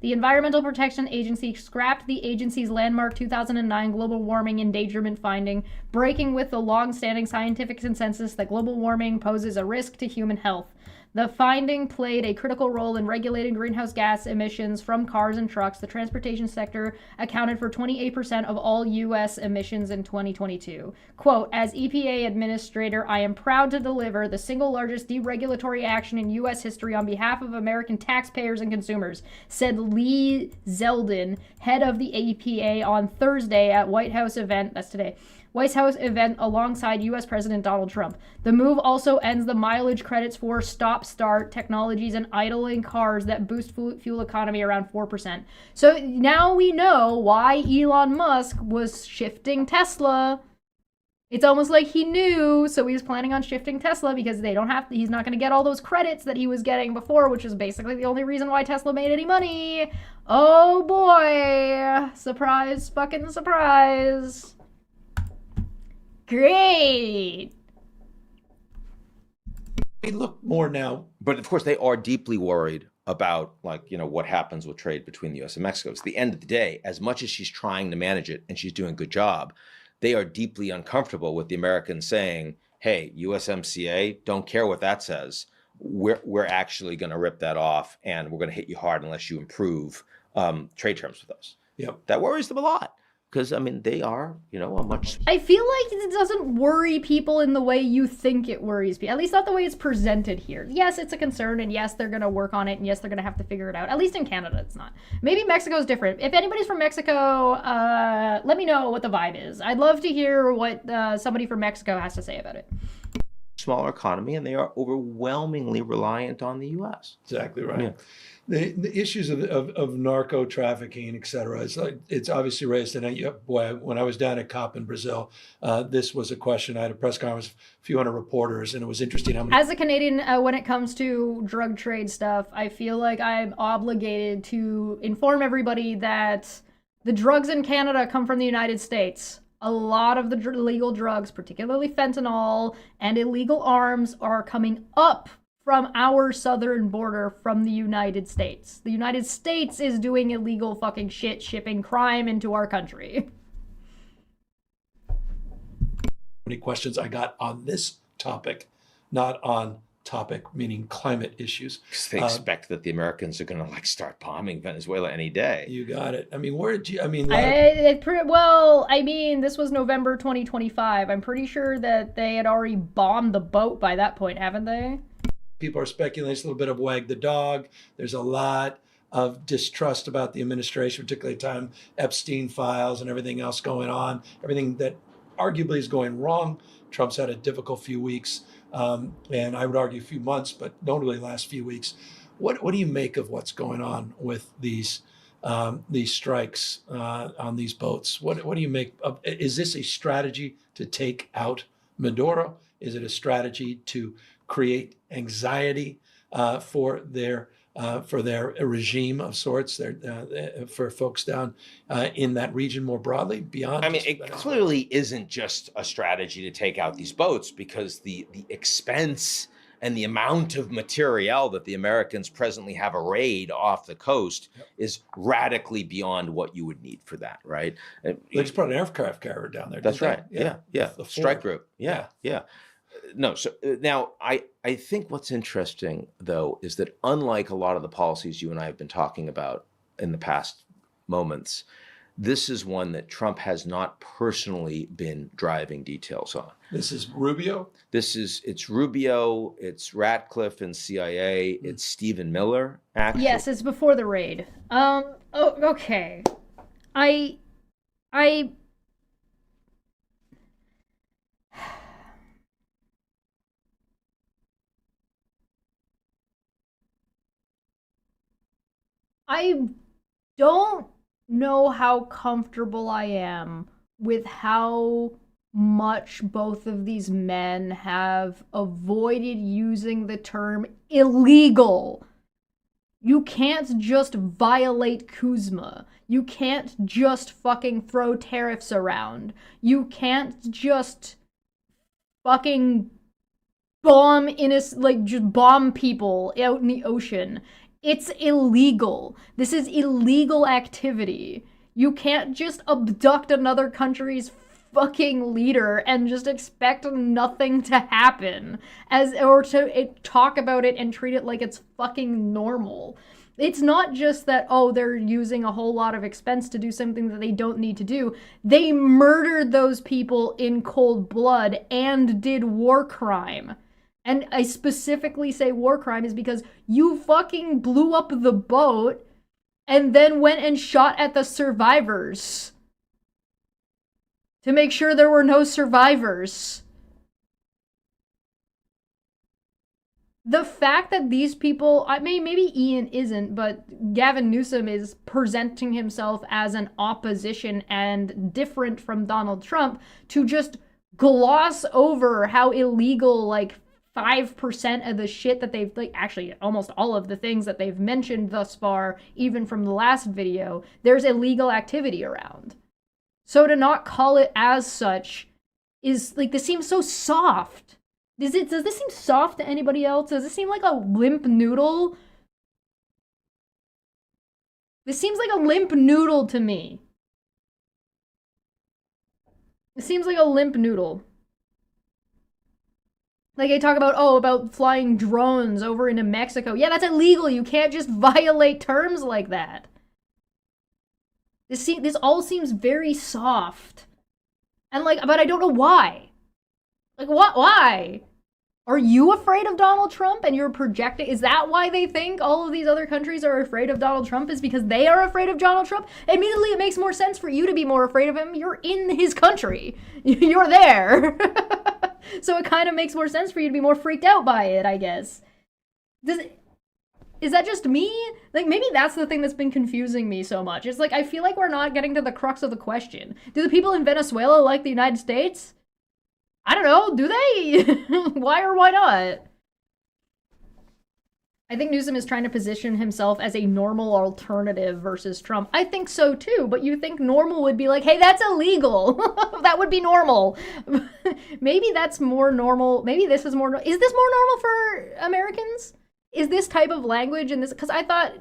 The Environmental Protection Agency scrapped the agency's landmark 2009 global warming endangerment finding, breaking with the long-standing scientific consensus that global warming poses a risk to human health. The finding played a critical role in regulating greenhouse gas emissions from cars and trucks. The transportation sector accounted for 28% of all U.S. emissions in 2022. Quote, as EPA administrator, I am proud to deliver the single largest deregulatory action in U.S. history on behalf of American taxpayers and consumers, said Lee Zeldin, head of the EPA, on Thursday at White House event, that's today, White House event alongside U.S. President Donald Trump. The move also ends the mileage credits for stop-start technologies and idling cars that boost fuel economy around 4%. So now we know why Elon Musk was shifting Tesla. It's almost like he knew, so he was planning on shifting Tesla because they don't have to, he's not going to get all those credits that he was getting before, which is basically the only reason why Tesla made any money. Oh boy. Surprise, fucking surprise. Great. We look more now. But of course, they are deeply worried about, like, what happens with trade between the U.S. and Mexico. It's the end of the day, as much as she's trying to manage it and she's doing a good job, they are deeply uncomfortable with the Americans saying, hey, USMCA, don't care what that says. We're actually going to rip that off and we're going to hit you hard unless you improve trade terms with us. Yep. That worries them a lot. Because, they are, a much... I feel like it doesn't worry people in the way you think it worries people. At least not the way it's presented here. Yes, it's a concern, and yes, they're going to work on it, and yes, they're going to have to figure it out. At least in Canada, it's not. Maybe Mexico's different. If anybody's from Mexico, let me know what the vibe is. I'd love to hear what somebody from Mexico has to say about it. Smaller economy, and they are overwhelmingly reliant on the U.S. Exactly right. Yeah. The issues of narco trafficking, et cetera, it's obviously raised. And when I was down at COP in Brazil, this was a question. I had a press conference, a few hundred reporters, and it was interesting how many. As a Canadian, when it comes to drug trade stuff, I feel like I'm obligated to inform everybody that the drugs in Canada come from the United States. A lot of the illegal drugs, particularly fentanyl and illegal arms, are coming up from our southern border from the United States. The United States is doing illegal fucking shit, shipping crime into our country. Many questions I got on this topic, not on topic meaning climate issues. Because they expect that the Americans are going to start bombing Venezuela any day. You got it. I mean, where did you? I mean, this was November 2025. I'm pretty sure that they had already bombed the boat by that point, haven't they? People are speculating. It's a little bit of wag the dog. There's a lot of distrust about the administration, particularly at the time Epstein files and everything else going on, everything that arguably is going wrong. Trump's had a difficult few weeks, and I would argue a few months, but notably the last few weeks. What do you make of what's going on with these strikes on these boats? What do you make of? Is this a strategy to take out Maduro? Is it a strategy to create anxiety for their regime of sorts, for folks down in that region more broadly, beyond? It clearly isn't just a strategy to take out these boats, because the expense and the amount of material that the Americans presently have arrayed off the coast is radically beyond what you would need for that, right? They just put an aircraft carrier down there. That's right. Yeah. The strike group. Yeah. No, so now I think what's interesting, though, is that unlike a lot of the policies you and I have been talking about in the past moments, this is one that Trump has not personally been driving details on. This is Rubio? It's Rubio, it's Ratcliffe and CIA, it's Stephen Miller, actually. Yes, it's before the raid. Oh, okay. I don't know how comfortable I am with how much both of these men have avoided using the term illegal. You can't just violate Kuzma. You can't just fucking throw tariffs around. You can't just fucking bomb just bomb people out in the ocean. It's illegal. This is illegal activity. You can't just abduct another country's fucking leader and just expect nothing to happen or to talk about it and treat it like it's fucking normal. It's not just that, oh, they're using a whole lot of expense to do something that they don't need to do. They murdered those people in cold blood and did war crime. And I specifically say war crime is because you fucking blew up the boat and then went and shot at the survivors to make sure there were no survivors. The fact that these people, maybe Ian isn't, but Gavin Newsom is presenting himself as an opposition and different from Donald Trump to just gloss over how illegal, 5% of the shit that they've, actually almost all of the things that they've mentioned thus far, even from the last video, there's illegal activity around. So to not call it as such is, this seems so soft. Does this seem soft to anybody else? Does it seem like a limp noodle? This seems like a limp noodle to me. It seems like a limp noodle. They talk about flying drones over into Mexico. Yeah, that's illegal. You can't just violate terms like that. This all seems very soft. And but I don't know why. Why? Are you afraid of Donald Trump and you're projecting? Is that why they think all of these other countries are afraid of Donald Trump? Is because they are afraid of Donald Trump? Immediately, it makes more sense for you to be more afraid of him. You're in his country. You're there. So it kind of makes more sense for you to be more freaked out by it, I guess. Is that just me? Maybe that's the thing that's been confusing me so much. It's I feel like we're not getting to the crux of the question. Do the people in Venezuela like the United States? I don't know, do they? Why or why not? I think Newsom is trying to position himself as a normal alternative versus Trump. I think so too, but you think normal would be hey, that's illegal. That would be normal. Maybe that's more normal. Maybe this is more. Is this more normal for Americans? Is this type of language and this? Because I thought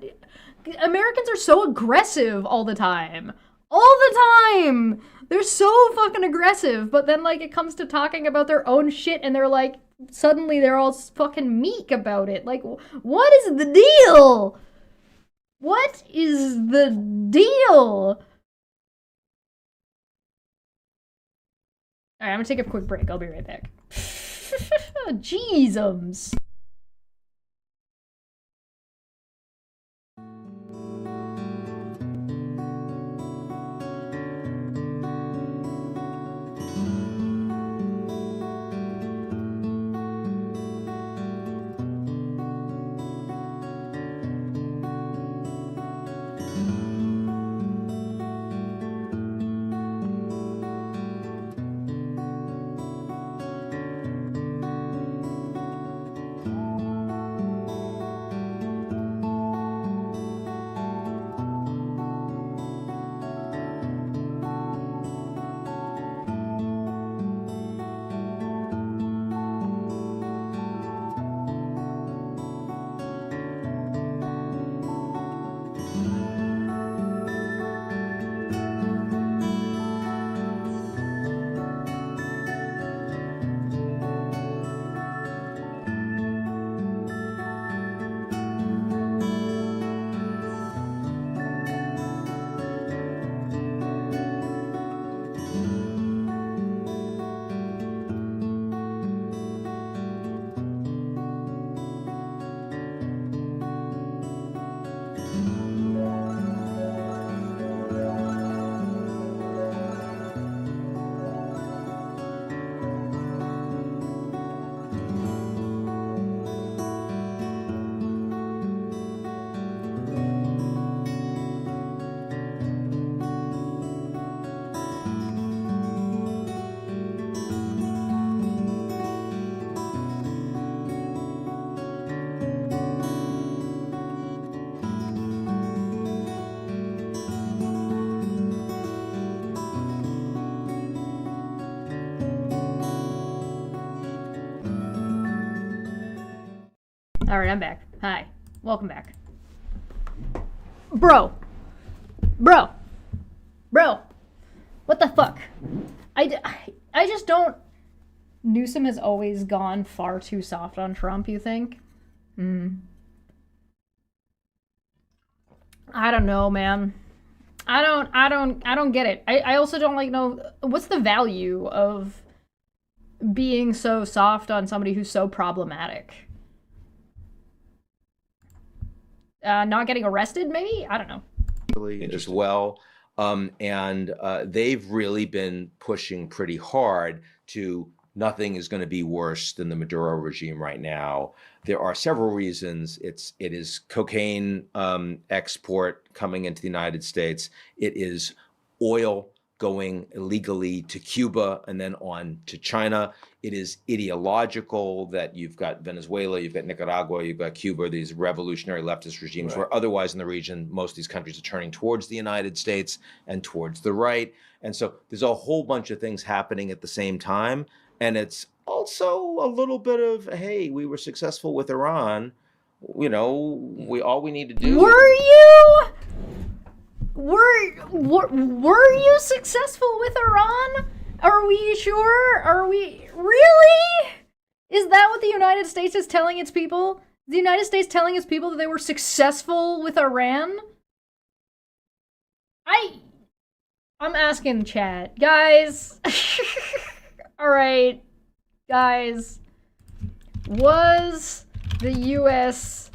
Americans are so aggressive all the time. All the time! They're so fucking aggressive, but then, it comes to talking about their own shit, and they're suddenly they're all fucking meek about it. What is the deal? What is the deal? Alright, I'm gonna take a quick break. I'll be right back. Jeezums. All right, I'm back. Hi. Welcome back. Bro. What the fuck? I just don't... Newsom has always gone far too soft on Trump, you think? I don't know, man. I don't get it. I also don't know what's the value of being so soft on somebody who's so problematic. Not getting arrested, maybe? I don't know. As well. And they've really been pushing pretty hard to nothing is going to be worse than the Maduro regime right now. There are several reasons. It is cocaine export coming into the United States. It is oil going illegally to Cuba and then on to China. It is ideological that you've got Venezuela, you've got Nicaragua, you've got Cuba, these revolutionary leftist regimes, where otherwise in the region, most of these countries are turning towards the United States and towards the right. And so there's a whole bunch of things happening at the same time. And it's also a little bit of, hey, we were successful with Iran. You know, all we need to do. Were you successful with Iran? Are we sure? Are we really? Is that what the United States is telling its people? The United States telling its people that they were successful with Iran? I'm asking chat. Guys. Alright. Guys. Was the US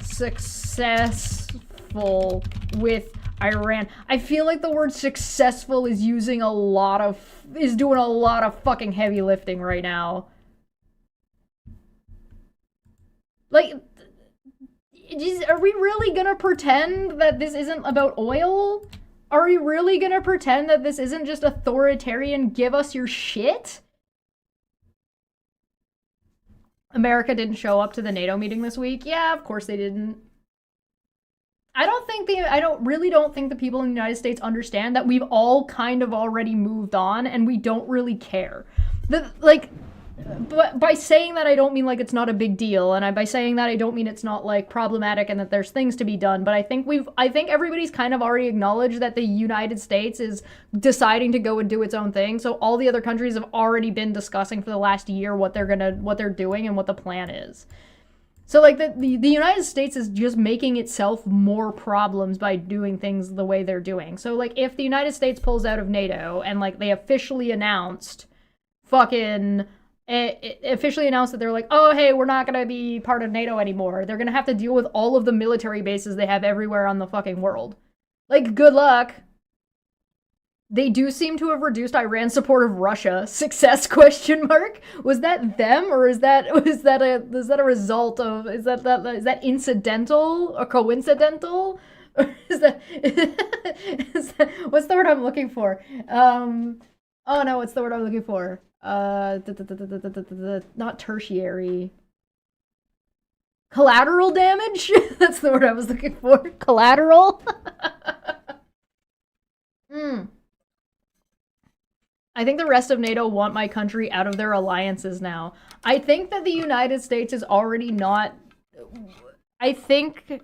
successful with Iran? I feel like the word successful is doing a lot of fucking heavy lifting right now. Like, are we really gonna pretend that this isn't about oil? Are we really gonna pretend that this isn't just authoritarian, give us your shit? America didn't show up to the NATO meeting this week. Yeah, of course they didn't. I really don't think the people in the United States understand that we've all kind of already moved on and we don't really care. But by saying that, I don't mean like it's not a big deal, and by saying that, I don't mean it's not like problematic and that there's things to be done. But I think everybody's kind of already acknowledged that the United States is deciding to go and do its own thing. So all the other countries have already been discussing for the last year what they're doing and what the plan is. So like the United States is just making itself more problems by doing things the way they're doing. So like if the United States pulls out of NATO and like they officially announced that they're like, oh, hey, we're not going to be part of NATO anymore. They're going to have to deal with all of the military bases they have everywhere on the fucking world. Like, good luck. They do seem to have reduced Iran's support of Russia. Success, question mark? Was that them, or is that a result of, is that incidental or coincidental? Or is that what's the word I'm looking for? Oh no, what's the word I'm looking for? Not tertiary. Collateral damage? That's the word I was looking for. Collateral? I think the rest of NATO want my country out of their alliances now. I think that the United States is already not... I think...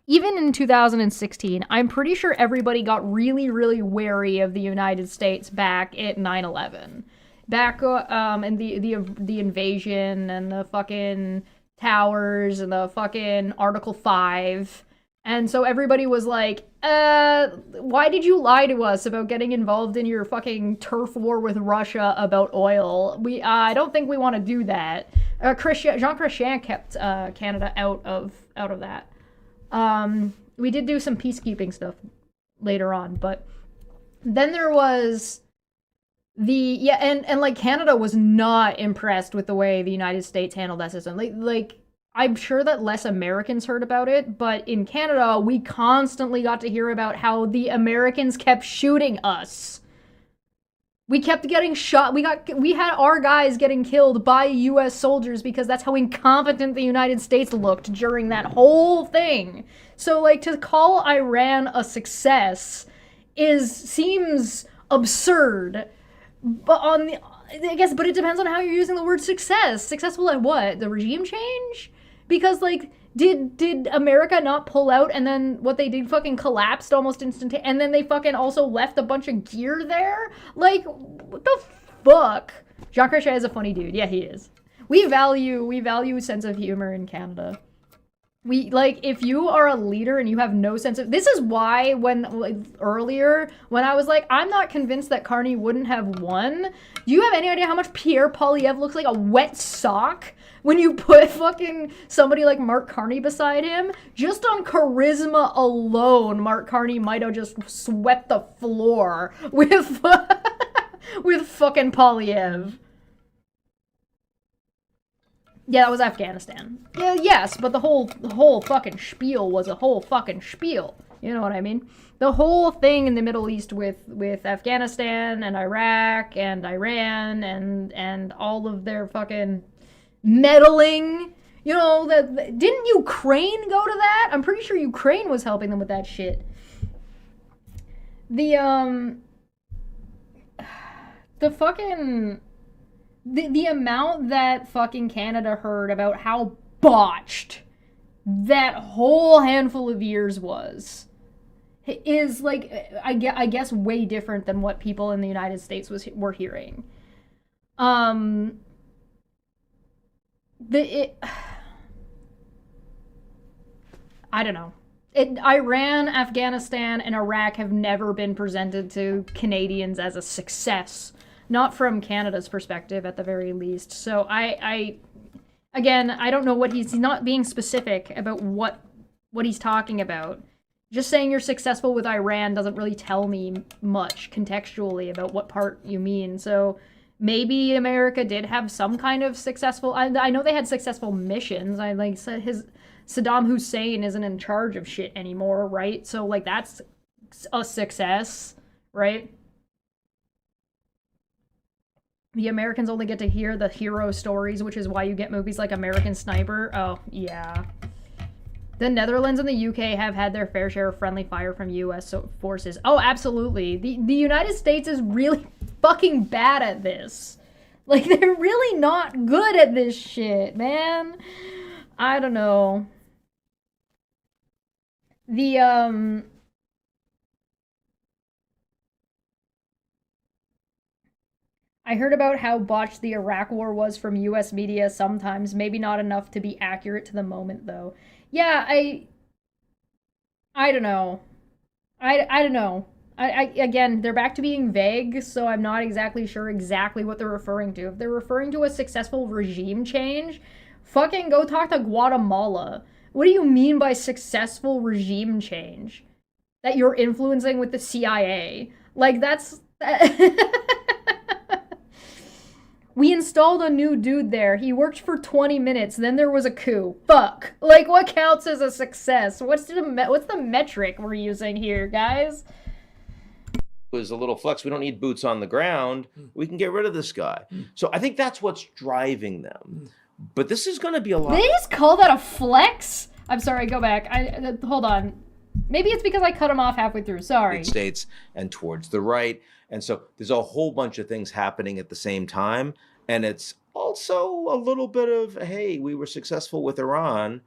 Even in 2016, I'm pretty sure everybody got really, really wary of the United States back at 9/11. Back in the invasion and the fucking towers and the fucking Article 5. And so everybody was like, why did you lie to us about getting involved in your fucking turf war with Russia about oil? I don't think we want to do that. Jean Chrétien kept Canada out of that. We did do some peacekeeping stuff later on, but then there was and like Canada was not impressed with the way the United States handled that system. Like I'm sure that less Americans heard about it, but in Canada, we constantly got to hear about how the Americans kept shooting us. We kept getting shot. We had our guys getting killed by US soldiers because that's how incompetent the United States looked during that whole thing. So like to call Iran a success seems absurd. But it depends on how you're using the word success. Successful at what? The regime change? Because, like, did America not pull out and then what they did fucking collapsed almost instantaneously, and then they fucking also left a bunch of gear there? Like, what the fuck? Jean Crochet is a funny dude. Yeah, he is. We value sense of humor in Canada. We, like, if you are a leader and you have no sense of... This is why when, like, earlier, when I was like, I'm not convinced that Carney wouldn't have won. Do you have any idea how much Pierre Poilievre looks like a wet sock when you put fucking somebody like Mark Carney beside him? Just on charisma alone, Mark Carney might have just swept the floor with, with fucking Poilievre. Yeah, that was Afghanistan. Yeah, yes, but the whole fucking spiel was a whole fucking spiel. You know what I mean? The whole thing in the Middle East with Afghanistan and Iraq and Iran and all of their fucking meddling. You know, didn't Ukraine go to that? I'm pretty sure Ukraine was helping them with that shit. The fucking... The amount that fucking Canada heard about how botched that whole handful of years was is, like, I guess way different than what people in the United States were hearing. I don't know. Iran, Afghanistan, and Iraq have never been presented to Canadians as a success. Not from Canada's perspective, at the very least. So again, I don't know what he's not being specific about what he's talking about. Just saying you're successful with Iran doesn't really tell me much contextually about what part you mean. So maybe America did have some kind of successful... I know they had successful missions. I like said Saddam Hussein isn't in charge of shit anymore, right? So, like, that's a success, right? The Americans only get to hear the hero stories, which is why you get movies like American Sniper. Oh, yeah. The Netherlands and the UK have had their fair share of friendly fire from US forces. Oh, absolutely. The United States is really fucking bad at this. Like, they're really not good at this shit, man. I don't know. I heard about how botched the Iraq war was from US media sometimes, maybe not enough to be accurate to the moment, though. Yeah, I don't know. I don't know. Again, they're back to being vague, so I'm not exactly sure exactly what they're referring to. If they're referring to a successful regime change, fucking go talk to Guatemala. What do you mean by successful regime change? That you're influencing with the CIA? Like, that's... We installed a new dude there. He worked for 20 minutes. Then there was a coup. Fuck. Like, what counts as a success? What's the metric we're using here, guys? Was a little flex. We don't need boots on the ground. We can get rid of this guy. So I think that's what's driving them. But this is going to be a lot. They just call that a flex? I'm sorry, go back. Hold on. Maybe it's because I cut him off halfway through. Sorry. States and towards the right. And so there's a whole bunch of things happening at the same time. And it's also a little bit of, hey, we were successful with Iran.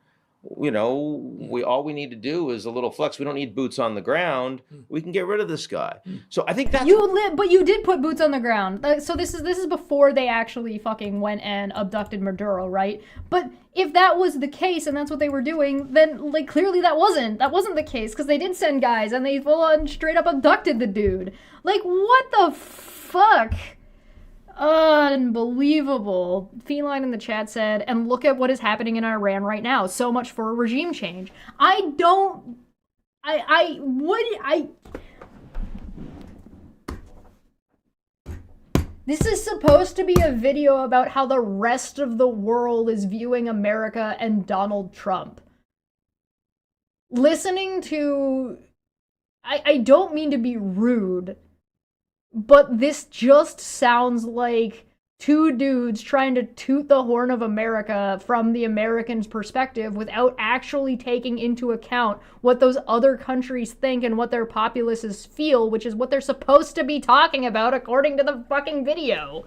You know, all we need to do is a little flex. We don't need boots on the ground. We can get rid of this guy. So I think that's but you did put boots on the ground. So this is before they actually fucking went and abducted Maduro, right? But if that was the case and that's what they were doing, then like clearly that wasn't the case, because they did send guys and they full on straight up abducted the dude. Like, what the fuck? Unbelievable. Feline in the chat said, and look at what is happening in Iran right now. So much for a regime change. This is supposed to be a video about how the rest of the world is viewing America and Donald Trump. Listening to... I don't mean to be rude, but this just sounds like two dudes trying to toot the horn of America from the Americans' perspective without actually taking into account what those other countries think and what their populaces feel, which is what they're supposed to be talking about according to the fucking video.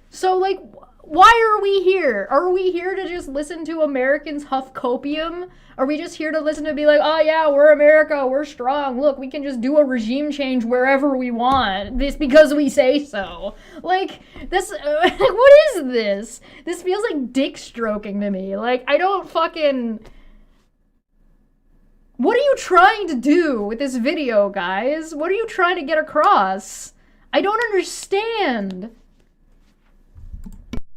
So, like, Why are we here? Are we here to just listen to Americans huff copium? Are we just here to listen to be like, oh yeah, we're America, we're strong, look, we can just do a regime change wherever we want, this because we say so. Like, this, what is this? This feels like dick stroking to me. Like, I don't fucking... What are you trying to do with this video, guys? What are you trying to get across? I don't understand.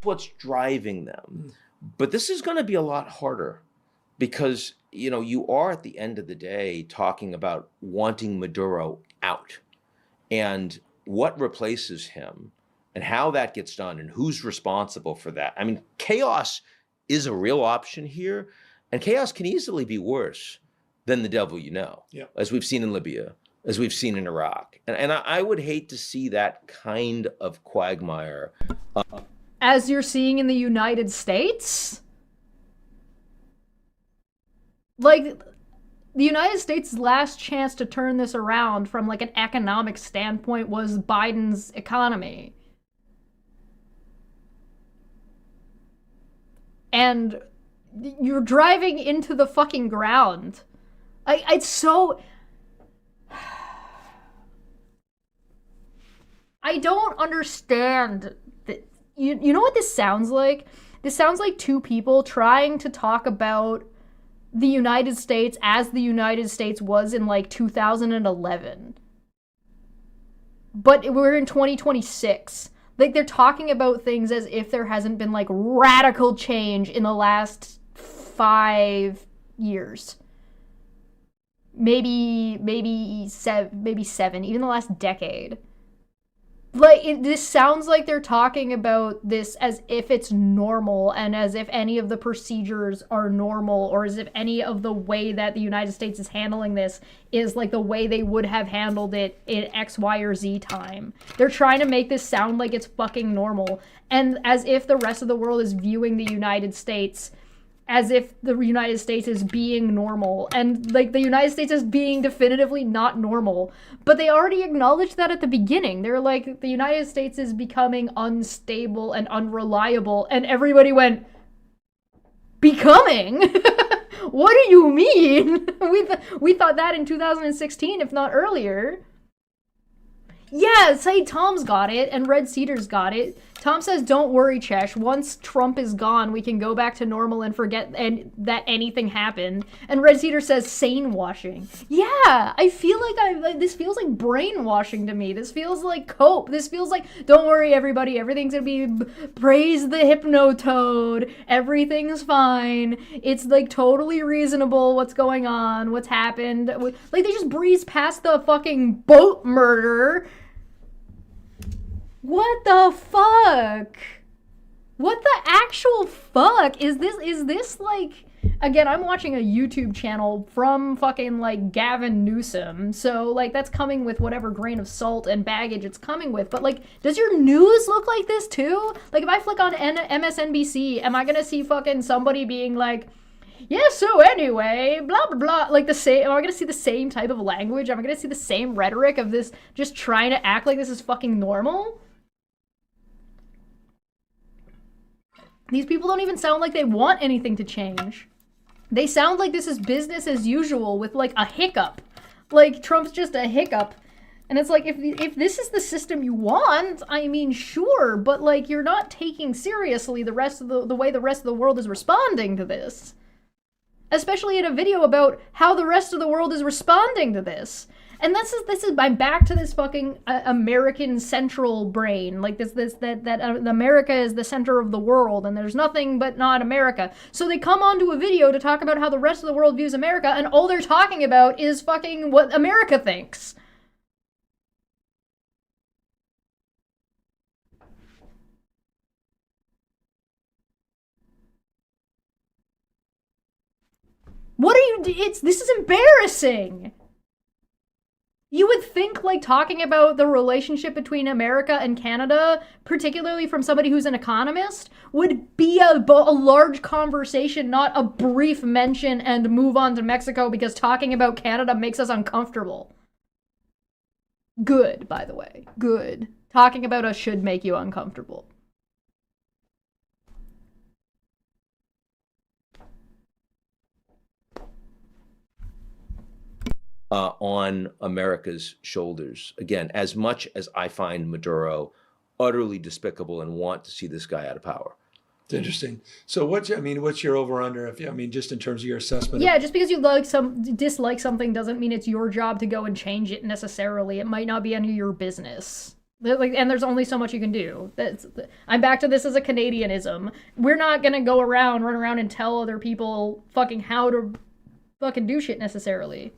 What's driving them. But this is going to be a lot harder because, you know, you are at the end of the day talking about wanting Maduro out and what replaces him and how that gets done and who's responsible for that. I mean, chaos is a real option here, and chaos can easily be worse than the devil you know, as we've seen in Libya, as we've seen in Iraq. And I would hate to see that kind of quagmire. As you're seeing in the United States? Like, the United States' last chance to turn this around from, like, an economic standpoint was Biden's economy. And you're driving into the fucking ground. It's so... I don't understand... You know what this sounds like? This sounds like two people trying to talk about the United States as the United States was in, like, 2011. But we're in 2026. Like, they're talking about things as if there hasn't been, like, radical change in the last 5 years. Maybe seven, even the last decade. Like, this sounds like they're talking about this as if it's normal and as if any of the procedures are normal or as if any of the way that the United States is handling this is like the way they would have handled it in X, Y, or Z time. They're trying to make this sound like it's fucking normal, and as if the rest of the world is viewing the United States as if the United States is being normal, and, like, the United States is being definitively not normal. But they already acknowledged that at the beginning. They're like, the United States is becoming unstable and unreliable, and everybody went, becoming? What do you mean? We thought that in 2016, if not earlier. Yeah, say Tom's got it, and Red Cedar's got it. Tom says, don't worry, Chesh. Once Trump is gone, we can go back to normal and forget that anything happened. And Red Cedar says, sane washing. Yeah, I feel like this feels like brainwashing to me. This feels like cope. This feels like, don't worry, everybody. Everything's gonna be, praise the hypnotoad. Everything's fine. It's, like, totally reasonable what's going on, what's happened. Like, they just breezed past the fucking boat murder. What the fuck? What the actual fuck? Is this like... Again, I'm watching a YouTube channel from fucking, like, Gavin Newsom, so, like, that's coming with whatever grain of salt and baggage it's coming with, but, like, does your news look like this too? Like, if I flick on MSNBC, am I gonna see fucking somebody being like, yeah, so anyway, blah, blah, blah, like the same, am I gonna see the same type of language? Am I gonna see the same rhetoric of this just trying to act like this is fucking normal? These people don't even sound like they want anything to change. They sound like this is business as usual with, like, a hiccup. Like, Trump's just a hiccup. And it's like, if this is the system you want, I mean, sure, but, like, you're not taking seriously the rest of the way the rest of the world is responding to this. Especially in a video about how the rest of the world is responding to this. And this is I'm back to this fucking American central brain, like that America is the center of the world and there's nothing but not America. So they come onto a video to talk about how the rest of the world views America, and all they're talking about is fucking what America thinks. What are you? This is embarrassing. You would think, like, talking about the relationship between America and Canada, particularly from somebody who's an economist, would be a large conversation, not a brief mention and move on to Mexico because talking about Canada makes us uncomfortable. Good, by the way. Good. Talking about us should make you uncomfortable. on America's shoulders. Again, as much as I find Maduro utterly despicable and want to see this guy out of power. It's interesting. So what's your over under? Just in terms of your assessment. Yeah, just because you dislike something doesn't mean it's your job to go and change it necessarily. It might not be any of your business. And there's only so much you can do. I'm back to this as a Canadianism. We're not gonna run around and tell other people fucking how to fucking do shit necessarily.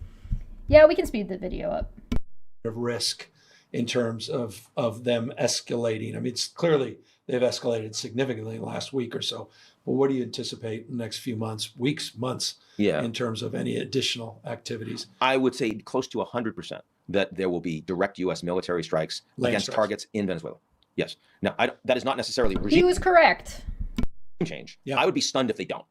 Yeah, we can speed the video up. Of risk in terms of them escalating. It's clearly they've escalated significantly in the last week or so. But what do you anticipate in the next few months, in terms of any additional activities? I would say close to 100% that there will be direct U.S. military strikes against targets in Venezuela. Yes. Now, that is not necessarily regime. He was correct. Change. Yeah. I would be stunned if they don't.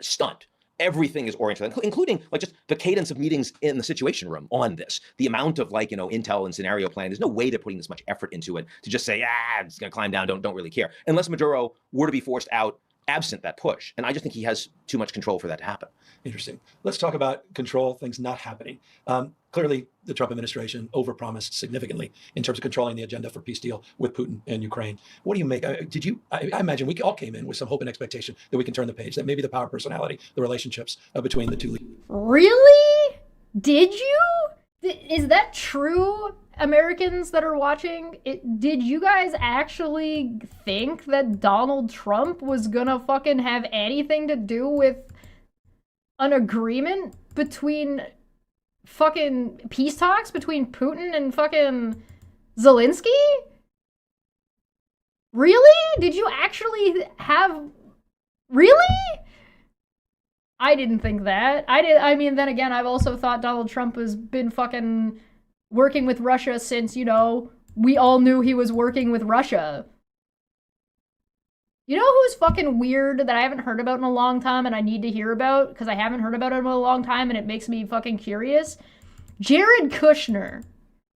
Stunned. Everything is oriented, including just the cadence of meetings in the Situation Room on this. The amount of intel and scenario planning. There's no way they're putting this much effort into it to just say, it's going to climb down. Don't really care. Unless Maduro were to be forced out absent that push. And I just think he has too much control for that to happen. Interesting. Let's talk about control, things not happening. Clearly, the Trump administration overpromised significantly in terms of controlling the agenda for peace deal with Putin and Ukraine. What do you make? I imagine we all came in with some hope and expectation that we can turn the page, that maybe the power personality, the relationships between the two leaders. Really? Did you? Is that true, Americans that are watching? Did you guys actually think that Donald Trump was gonna fucking have anything to do with an agreement between fucking peace talks between Putin and fucking Zelensky? Really? Did you actually have... Really? I didn't think that. Then again, I've also thought Donald Trump has been fucking working with Russia since, we all knew he was working with Russia. You know who's fucking weird that I haven't heard about in a long time and I need to hear about? Because I haven't heard about him in a long time and it makes me fucking curious. Jared Kushner.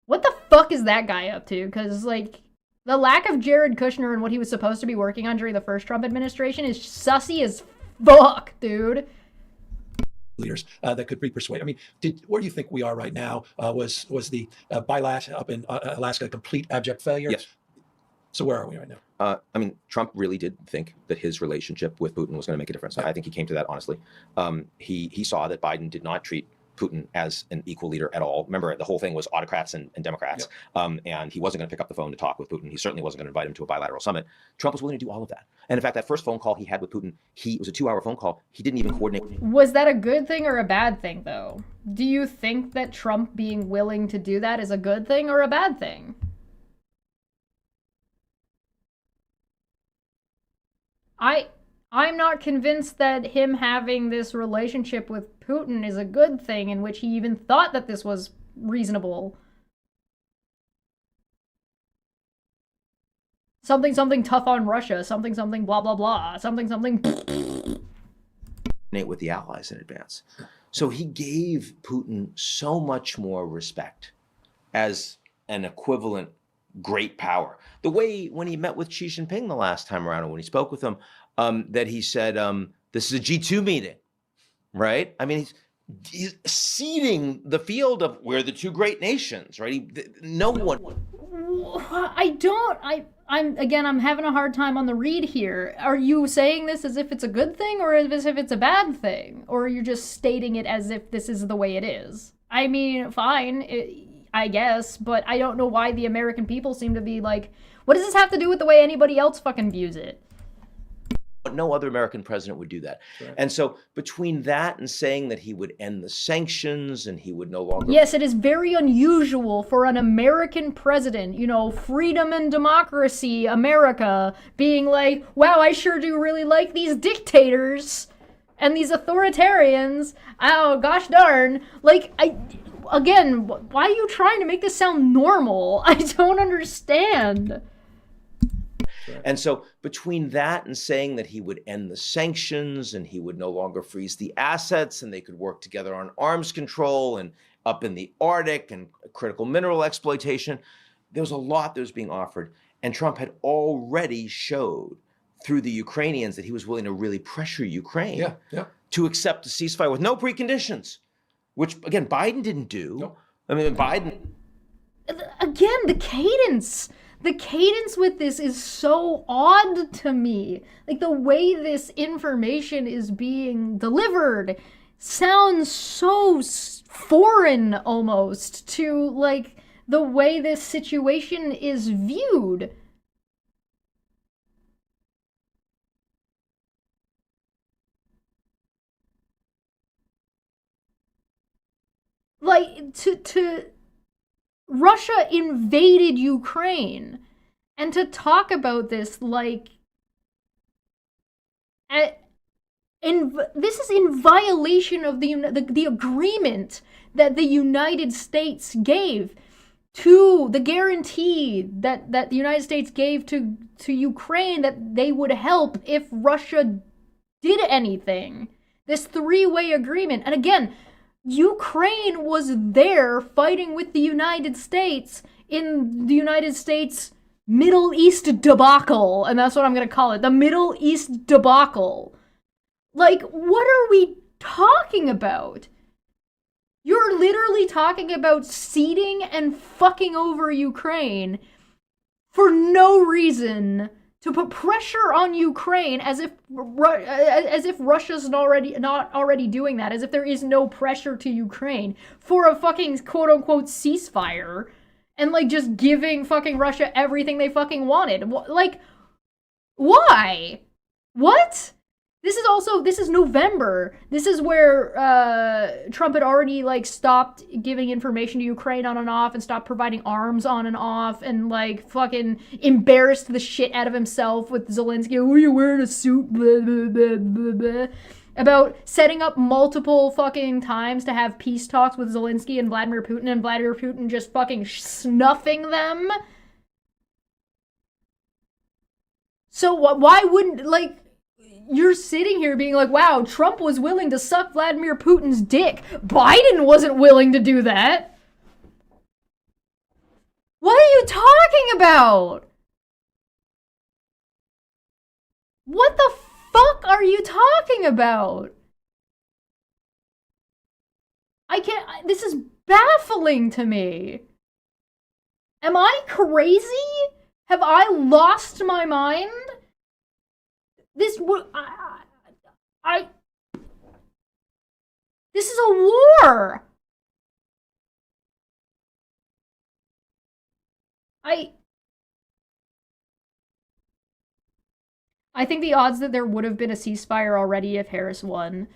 What the fuck is that guy up to? Because, the lack of Jared Kushner and what he was supposed to be working on during the first Trump administration is sussy as fuck, dude. Leaders that could be persuaded. Where do you think we are right now? Was the bilat up in Alaska a complete abject failure? Yes. So where are we right now? Trump really did think that his relationship with Putin was going to make a difference. I think he came to that honestly. He saw that Biden did not treat Putin as an equal leader at all. Remember, the whole thing was autocrats and Democrats, and he wasn't going to pick up the phone to talk with Putin. He certainly wasn't going to invite him to a bilateral summit. Trump was willing to do all of that. And in fact, that first phone call he had with Putin, it was a 2-hour phone call. He didn't even coordinate. Was that a good thing or a bad thing, though? Do you think that Trump being willing to do that is a good thing or a bad thing? I'm not convinced that him having this relationship with Putin is a good thing, in which he even thought that this was reasonable. Something tough on Russia, something blah blah blah, something with the allies in advance. So he gave Putin so much more respect as an equivalent great power. The way when he met with Xi Jinping the last time around, and when he spoke with him, that he said, this is a G2 meeting, right? He's seeding the field of we're the two great nations, right? No one. I'm having a hard time on the read here. Are you saying this as if it's a good thing or as if it's a bad thing? Or are you just stating it as if this is the way it is? Fine, I guess, but I don't know why the American people seem to be like, what does this have to do with the way anybody else fucking views it? No other American president would do that. Right. And so between that and saying that he would end the sanctions and he would no longer... Yes, it is very unusual for an American president, freedom and democracy, America, being like, wow, I sure do really like these dictators and these authoritarians. Oh, gosh darn. Again, why are you trying to make this sound normal? I don't understand. And so between that and saying that he would end the sanctions and he would no longer freeze the assets and they could work together on arms control and up in the Arctic and critical mineral exploitation, there was a lot that was being offered. And Trump had already showed through the Ukrainians that he was willing to really pressure Ukraine to accept a ceasefire with no preconditions. which again Biden didn't do. Nope. I mean, Biden. Again, the cadence with this is so odd to me. Like, the way this information is being delivered sounds so foreign almost to, like, the way this situation is viewed. Like, to Russia invaded Ukraine, and to talk about this like, this is in violation of the agreement that the United States gave to the guarantee that the United States gave to Ukraine that they would help if Russia did anything. This three-way agreement, and again, Ukraine was there fighting with the United States in the United States Middle East debacle, and that's what I'm going to call it, the Middle East debacle. Like, what are we talking about? You're literally talking about ceding and fucking over Ukraine for no reason, to put pressure on Ukraine as if Russia's not already doing that, as if there is no pressure to Ukraine for a fucking quote-unquote ceasefire, and, like, just giving fucking Russia everything they fucking wanted. Like, why? What? This is November. This is where Trump had already, like, stopped giving information to Ukraine on and off, and stopped providing arms on and off, and, like, fucking embarrassed the shit out of himself with Zelensky. Oh, you're wearing a suit, blah, blah, blah, blah, blah. About setting up multiple fucking times to have peace talks with Zelensky and Vladimir Putin just fucking snuffing them. So why wouldn't, like, you're sitting here being like, wow, Trump was willing to suck Vladimir Putin's dick. Biden wasn't willing to do that. What are you talking about? What the fuck are you talking about? I can't, this is baffling to me. Am I crazy? Have I lost my mind? This is a war. I think the odds that there would have been a ceasefire already if Harris won,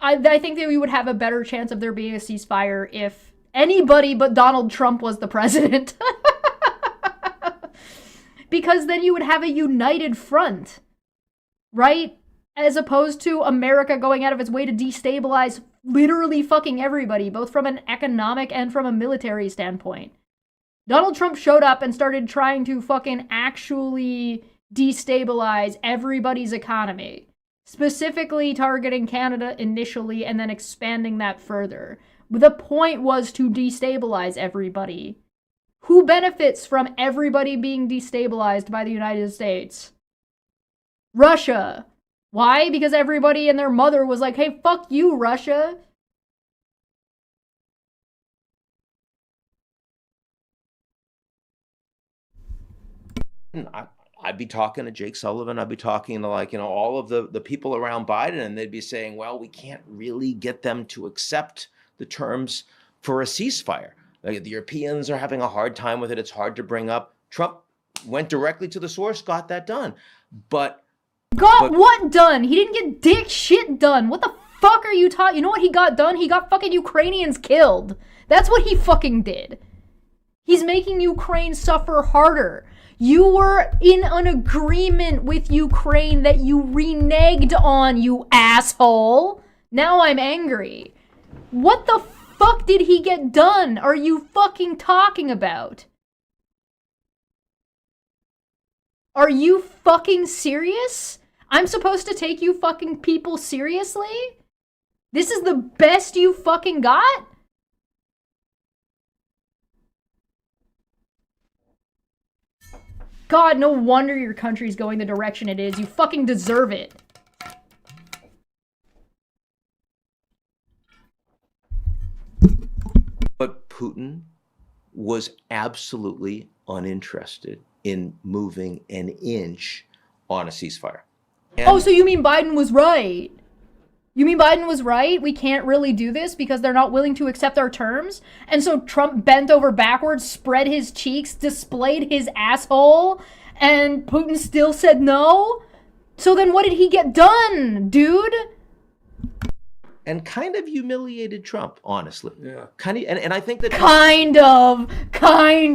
I think that we would have a better chance of there being a ceasefire if anybody but Donald Trump was the president. Because then you would have a united front. Right? As opposed to America going out of its way to destabilize literally fucking everybody, both from an economic and from a military standpoint. Donald Trump showed up and started trying to fucking actually destabilize everybody's economy. Specifically targeting Canada initially and then expanding that further. The point was to destabilize everybody. Who benefits from everybody being destabilized by the United States? Russia. Why? Because everybody and their mother was like, hey, fuck you, Russia. I'd be talking to Jake Sullivan. I'd be talking to, like, all of the people around Biden, and they'd be saying, well, we can't really get them to accept the terms for a ceasefire. Like, the Europeans are having a hard time with it. It's hard to bring up. Trump went directly to the source, got that done. But what done? He didn't get dick shit done. What the fuck are you talking? You know what he got done? He got fucking Ukrainians killed. That's what he fucking did. He's making Ukraine suffer harder. You were in an agreement with Ukraine that you reneged on, you asshole. Now I'm angry. What the fuck did he get done? Are you fucking talking about? Are you fucking serious? I'm supposed to take you fucking people seriously? This is the best you fucking got? God, no wonder your country's going the direction it is. You fucking deserve it. Putin was absolutely uninterested in moving an inch on a ceasefire. Oh, so you mean Biden was right? You mean Biden was right? We can't really do this because they're not willing to accept our terms? And so Trump bent over backwards, spread his cheeks, displayed his asshole, and Putin still said no? So then what did he get done, dude? And kind of humiliated Trump, honestly. Yeah. Kind of, and I think that Kind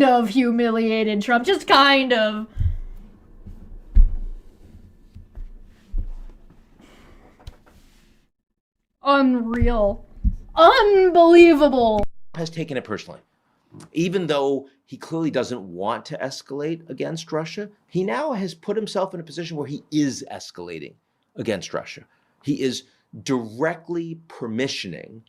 of humiliated Trump. Just kind of. Unreal. Unbelievable. has taken it personally. Even though he clearly doesn't want to escalate against Russia, he now has put himself in a position where he is escalating against Russia. He is directly permissioning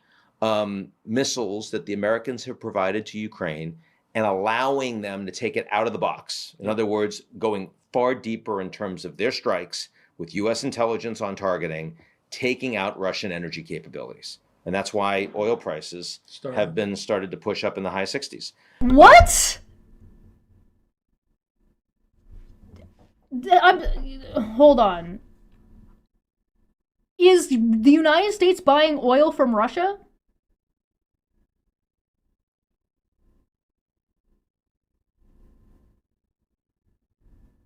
missiles that the Americans have provided to Ukraine and allowing them to take it out of the box. In other words, going far deeper in terms of their strikes with U.S. intelligence on targeting, taking out Russian energy capabilities. And that's why oil prices have been started to push up in the high 60s. What? Hold on. Is the United States buying oil from Russia?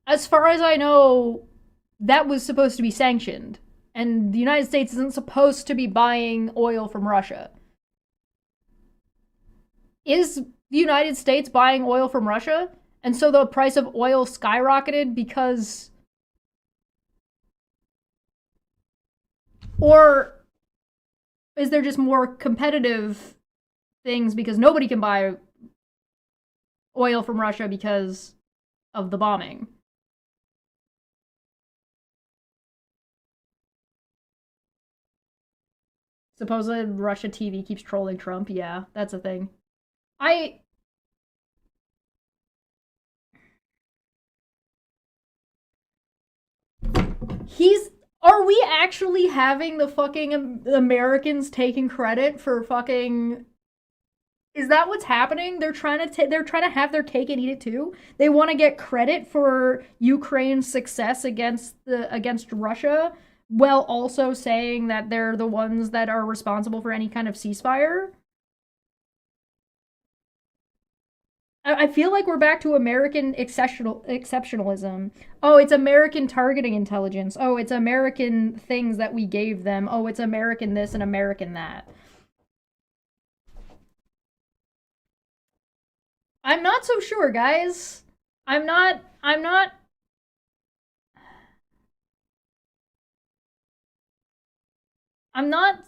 As far as I know, that was supposed to be sanctioned. And the United States isn't supposed to be buying oil from Russia. Is the United States buying oil from Russia? And so the price of oil skyrocketed because... Or is there just more competitive things because nobody can buy oil from Russia because of the bombing? Supposedly Russia TV keeps trolling Trump. Yeah, that's a thing. Are we actually having the fucking Americans taking credit for fucking... Is that what's happening? They're trying to have their cake and eat it too? They want to get credit for Ukraine's success against Russia, while also saying that they're the ones that are responsible for any kind of ceasefire? I feel like we're back to American exceptionalism. Oh, it's American targeting intelligence. Oh, it's American things that we gave them. Oh, it's American this and American that. I'm not so sure, guys. I'm not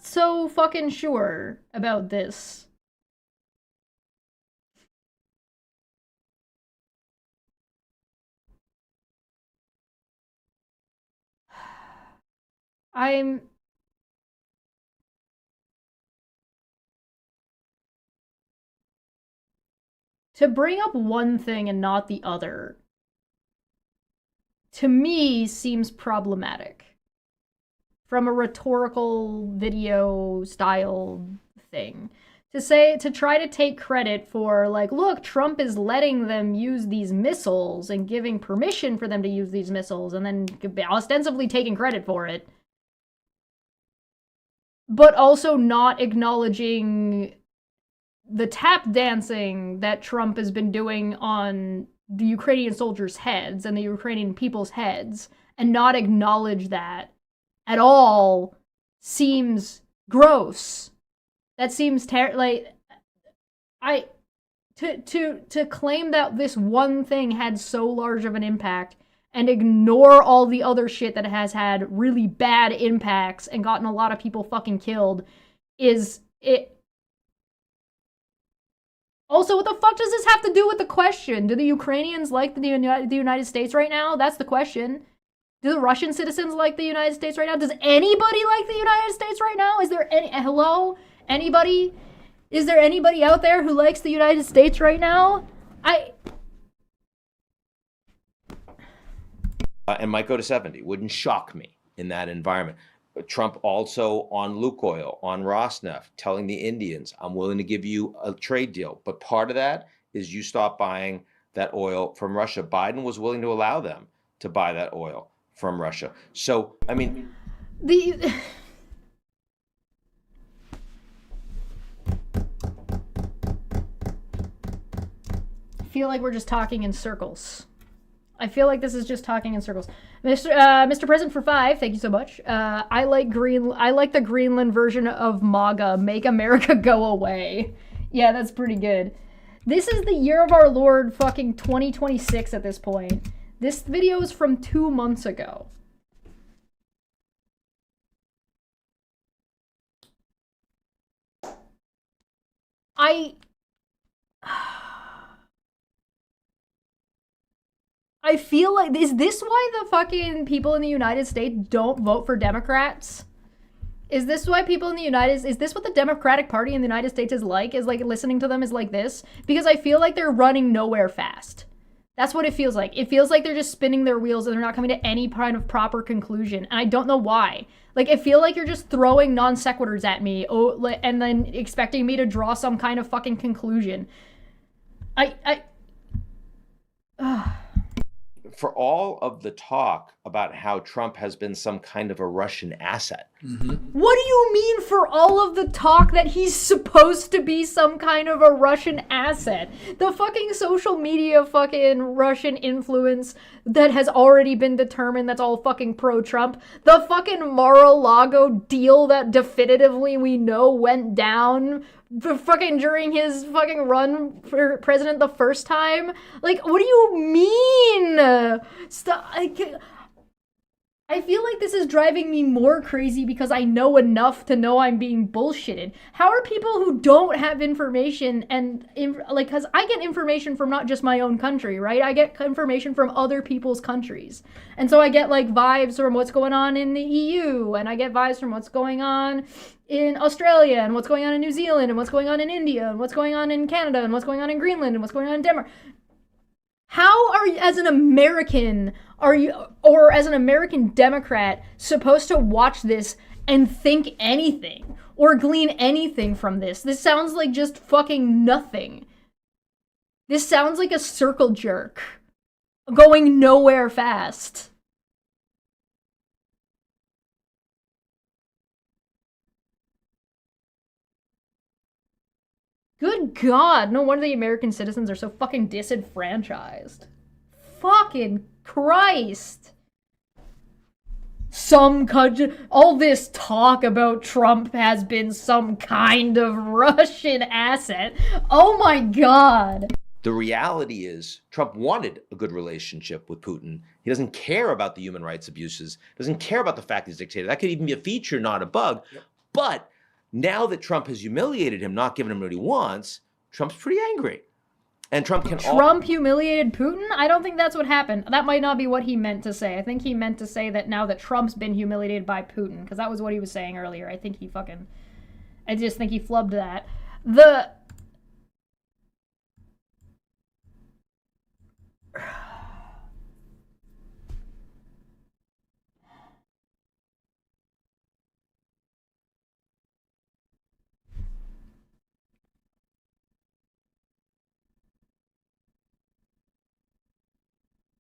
so fucking sure about this. To bring up one thing and not the other, to me, seems problematic. From a rhetorical video style thing. To try to take credit for, like, look, Trump is letting them use these missiles and giving permission for them to use these missiles and then ostensibly taking credit for it. But also not acknowledging the tap dancing that Trump has been doing on the Ukrainian soldiers' heads and the Ukrainian people's heads, and not acknowledge that at all seems gross. That seems to claim that this one thing had so large of an impact and ignore all the other shit that has had really bad impacts and gotten a lot of people fucking killed is it. Also, what the fuck does this have to do with the question? Do the Ukrainians like the United States right now? That's the question. Do the Russian citizens like the United States right now? Does anybody like the United States right now? Is there any... Hello? Anybody? Is there anybody out there who likes the United States right now? And might go to 70. Wouldn't shock me in that environment. Trump also on Lukoil, on Rosneft, telling the Indians, I'm willing to give you a trade deal. But part of that is you stop buying that oil from Russia. Biden was willing to allow them to buy that oil from Russia. So, I mean, I feel like we're just talking in circles. I feel like this is just talking in circles. Mr. President for 5, thank you so much. I like the Greenland version of MAGA, Make America Go Away. Yeah, that's pretty good. This is the year of our Lord fucking 2026 at this point. This video is from 2 months ago. I feel like, is this why the fucking people in the United States don't vote for Democrats? Is this why people in the is this what the Democratic Party in the United States is like? Is like listening to them is like this? Because I feel like they're running nowhere fast. That's what it feels like. It feels like they're just spinning their wheels and they're not coming to any kind of proper conclusion. And I don't know why. Like, I feel like you're just throwing non sequiturs at me and then expecting me to draw some kind of fucking conclusion. For all of the talk about how Trump has been some kind of a Russian asset. Mm-hmm. What do you mean for all of the talk that he's supposed to be some kind of a Russian asset? The fucking social media fucking Russian influence that has already been determined that's all fucking pro-Trump. The fucking Mar-a-Lago deal that definitively we know went down during his fucking run for president the first time. Like, what do you mean? Stop. I feel like this is driving me more crazy because I know enough to know I'm being bullshitted. How are people who don't have information because I get information from not just my own country, right? I get information from other people's countries. And so I get like vibes from what's going on in the EU, and I get vibes from what's going on in Australia, and what's going on in New Zealand, and what's going on in India, and what's going on in Canada, and what's going on in Greenland, and what's going on in Denmark. How are you, as an American, or as an American Democrat, supposed to watch this and think anything or glean anything from this? This sounds like just fucking nothing. This sounds like a circle jerk going nowhere fast. Good God, no wonder the American citizens are so fucking disenfranchised. Fucking Christ. All this talk about Trump has been some kind of Russian asset. Oh my God. The reality is Trump wanted a good relationship with Putin. He doesn't care about the human rights abuses, doesn't care about the fact he's a dictator. That could even be a feature, not a bug. Yep. But now that Trump has humiliated him, not given him what he wants, Trump's pretty angry. And Trump humiliated Putin? I don't think that's what happened. That might not be what he meant to say. I think he meant to say that now that Trump's been humiliated by Putin, because that was what he was saying earlier. I just think he flubbed that.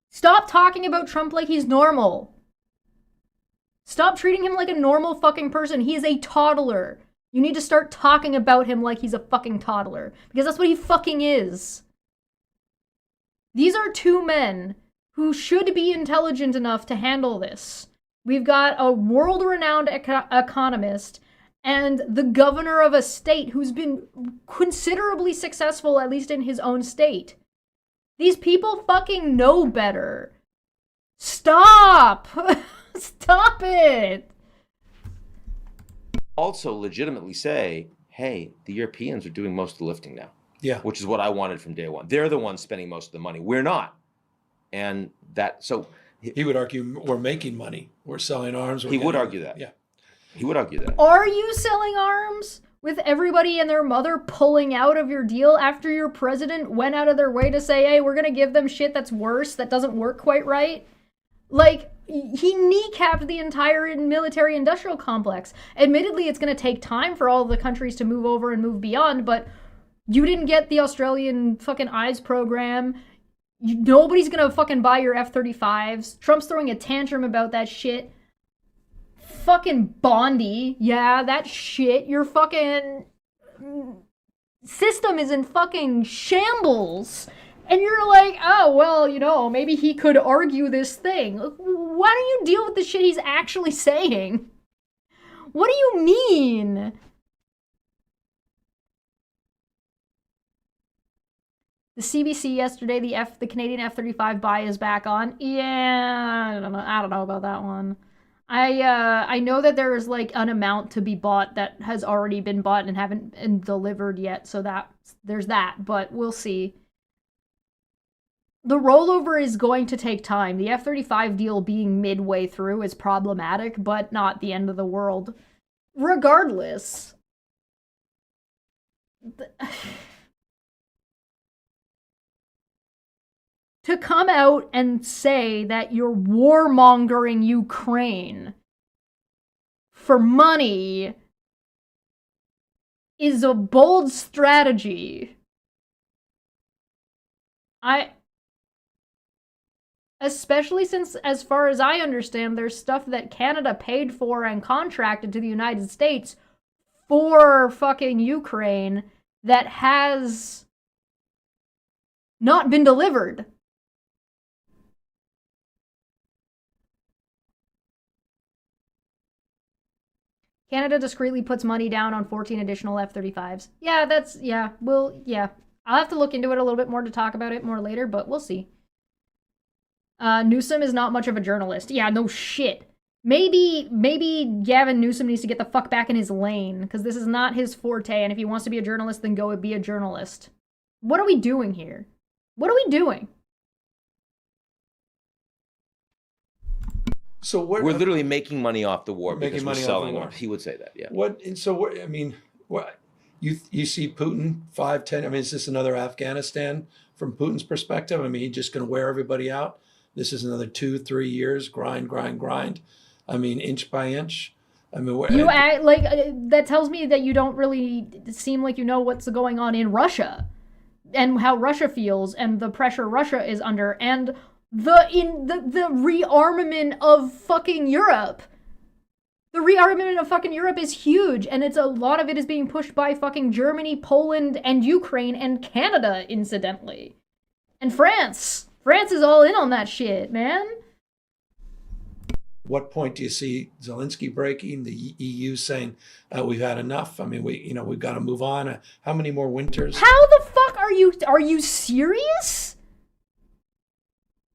Stop talking about Trump like he's normal. Stop treating him like a normal fucking person. He is a toddler. You need to start talking about him like he's a fucking toddler. Because that's what he fucking is. These are two men who should be intelligent enough to handle this. We've got a world-renowned economist and the governor of a state who's been considerably successful, at least in his own state. These people fucking know better. Stop! Stop it! Also legitimately say, hey, the Europeans are doing most of the lifting now. Yeah. Which is what I wanted from day one. They're the ones spending most of the money. We're not. And he would argue we're making money. We're selling arms. He would argue that. Yeah. He would argue that. Are you selling arms? With everybody and their mother pulling out of your deal after your president went out of their way to say, hey, we're going to give them shit that's worse, that doesn't work quite right? Like, he kneecapped the entire military industrial complex. Admittedly, it's going to take time for all the countries to move over and move beyond, but you didn't get the Australian fucking eyes program. Nobody's going to fucking buy your F-35s. Trump's throwing a tantrum about that shit. Fucking Bondi. Yeah, that shit. Your fucking system is in fucking shambles. And you're like, oh, well, you know, maybe he could argue this thing. Why don't you deal with the shit he's actually saying? What do you mean? The CBC yesterday, the Canadian F-35 buy is back on. Yeah, I don't know about that one. I know that there is like an amount to be bought that has already been bought and haven't been delivered yet, so there's that, but we'll see. The rollover is going to take time. The F-35 deal being midway through is problematic, but not the end of the world. Regardless, to come out and say that you're warmongering Ukraine for money is a bold strategy. Especially since, as far as I understand, there's stuff that Canada paid for and contracted to the United States for fucking Ukraine that has not been delivered. Canada discreetly puts money down on 14 additional F-35s. Yeah, I'll have to look into it a little bit more to talk about it more later, but we'll see. Newsom is not much of a journalist. Yeah, no shit. Maybe Gavin Newsom needs to get the fuck back in his lane, because this is not his forte, and if he wants to be a journalist, then go and be a journalist. What are we doing here? What are we doing? So we're literally making money off the war because we're selling war. war. He would say that, yeah. What you see Putin 5, 10. I mean, is this another Afghanistan from Putin's perspective? I mean, he's just going to wear everybody out. This is another 2-3 years, grind. I mean, inch by inch. I mean, you act like that tells me that you don't really seem like you know what's going on in Russia and how Russia feels and the pressure Russia is under and the rearmament of fucking Europe. The rearmament of fucking Europe is huge, and a lot of it is being pushed by fucking Germany, Poland, and Ukraine, and Canada, incidentally. And France. France is all in on that shit, man. What point do you see Zelensky breaking, the EU saying, we've had enough? I mean, we've got to move on. How many more winters? How the fuck are you serious?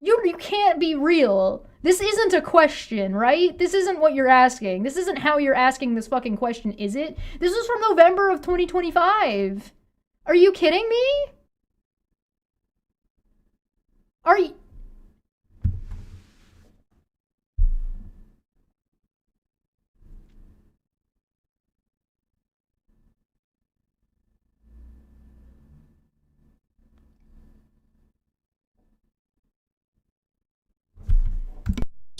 You can't be real. This isn't a question, right? This isn't what you're asking. This isn't how you're asking this fucking question, is it? This is from November of 2025. Are you kidding me? Are you...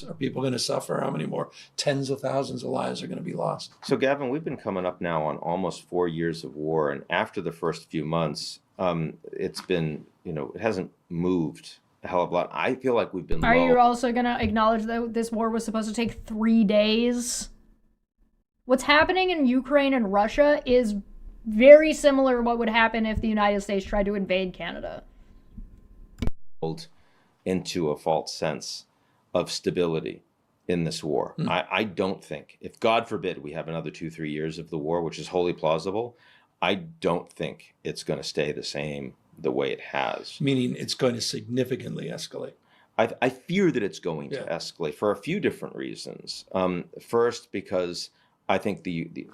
Are people going to suffer? How many more tens of thousands of lives are going to be lost? So, Gavin, we've been coming up now on almost 4 years of war, and after the first few months, it's been, it hasn't moved a hell of a lot. I feel like we've been Are you also going to acknowledge that this war was supposed to take 3 days? What's happening in Ukraine and Russia is very similar to what would happen if the United States tried to invade Canada. Into a false sense of stability in this war. I don't think, if God forbid we have another 2-3 years of the war, which is wholly plausible, I don't think it's going to stay the same the way it has. Meaning it's going to significantly escalate. I fear that it's going to escalate for a few different reasons. First, because I think the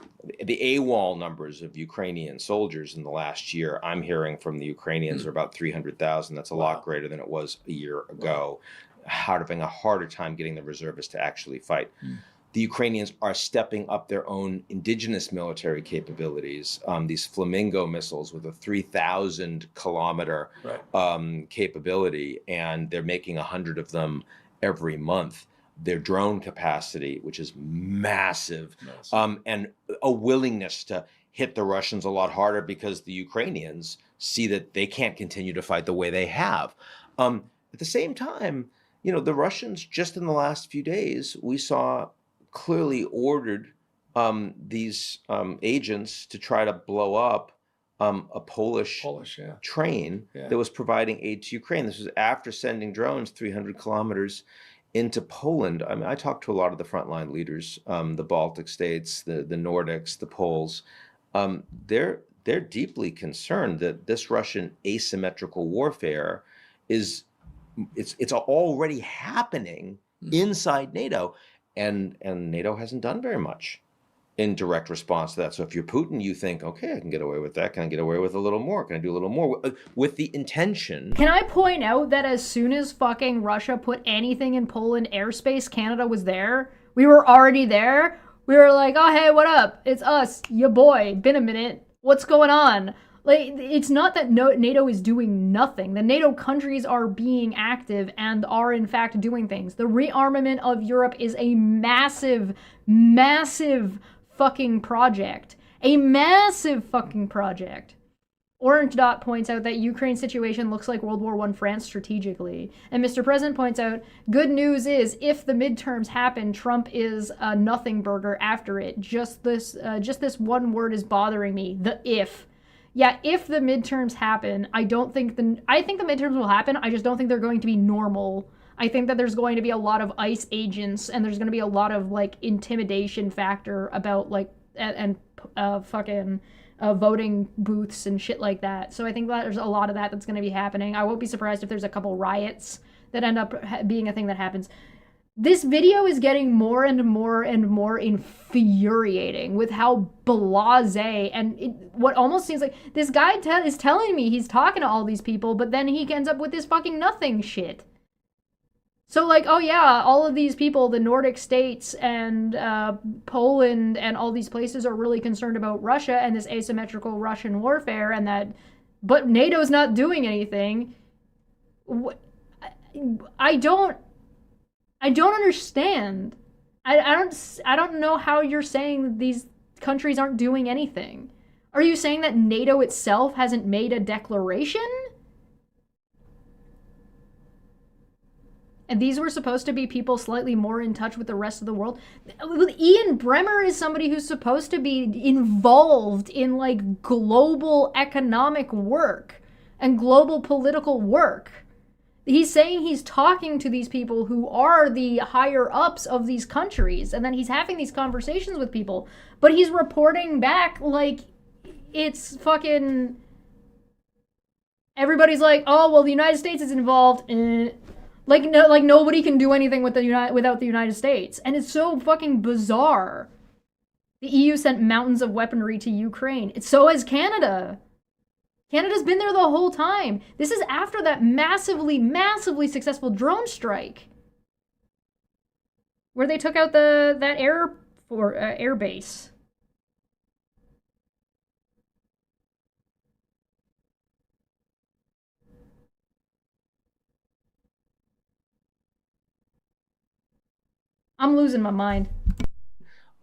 AWOL numbers of Ukrainian soldiers in the last year, I'm hearing from the Ukrainians are about 300,000. That's a lot greater than it was a year ago. Having a harder time getting the reservists to actually fight. The Ukrainians are stepping up their own indigenous military capabilities. These Flamingo missiles with a 3,000 kilometer capability, and they're making 100 of them every month. their drone capacity, which is massive, and a willingness to hit the Russians a lot harder because the Ukrainians see that they can't continue to fight the way they have. At the same time, the Russians, just in the last few days, we saw clearly ordered these agents to try to blow up a Polish train that was providing aid to Ukraine. This was after sending drones 300 kilometers into Poland. I mean, I talked to a lot of the frontline leaders, the Baltic states, the Nordics, the Poles. They're deeply concerned that this Russian asymmetrical warfare it's already happening inside NATO, and NATO hasn't done very much in direct response to that. So if you're Putin, you think, okay, I can get away with that. Can I get away with a little more? Can I do a little more? With the intention. Can I point out that as soon as fucking Russia put anything in Poland airspace, Canada was there? We were already there. We were like, oh, hey, what up? It's us, your boy. Been a minute. What's going on? Like, it's not that NATO is doing nothing. The NATO countries are being active and are, in fact, doing things. The rearmament of Europe is a massive, massive fucking project. A massive fucking project. Orange Dot points out that Ukraine's situation looks like World War I France strategically. And Mr. President points out, good news is, if the midterms happen, Trump is a nothing burger after it. Just this one word is bothering me. The if. Yeah, if the midterms happen, I think the midterms will happen. I just don't think they're going to be normal. I think that there's going to be a lot of ICE agents, and there's going to be a lot of like intimidation factor about like fucking voting booths and shit like that. So I think that there's a lot of that's going to be happening. I won't be surprised if there's a couple riots that end up being a thing that happens. This video is getting more and more and more infuriating with how blasé and what almost seems like this guy is telling me he's talking to all these people, but then he ends up with this fucking nothing shit. So like, oh yeah, all of these people, the Nordic states and Poland and all these places are really concerned about Russia and this asymmetrical Russian warfare, and that, but NATO's not doing anything. I don't understand. I don't know how you're saying that these countries aren't doing anything. Are you saying that NATO itself hasn't made a declaration? And these were supposed to be people slightly more in touch with the rest of the world. Ian Bremmer is somebody who's supposed to be involved in like global economic work and global political work. He's saying he's talking to these people who are the higher ups of these countries, and then he's having these conversations with people, but he's reporting back like it's fucking, everybody's like, oh, well, the United States is involved. Like nobody can do anything without the United States. And it's so fucking bizarre. The EU sent mountains of weaponry to Ukraine. So has Canada. Canada's been there the whole time. This is after that massively, massively successful drone strike, where they took out that air base. I'm losing my mind.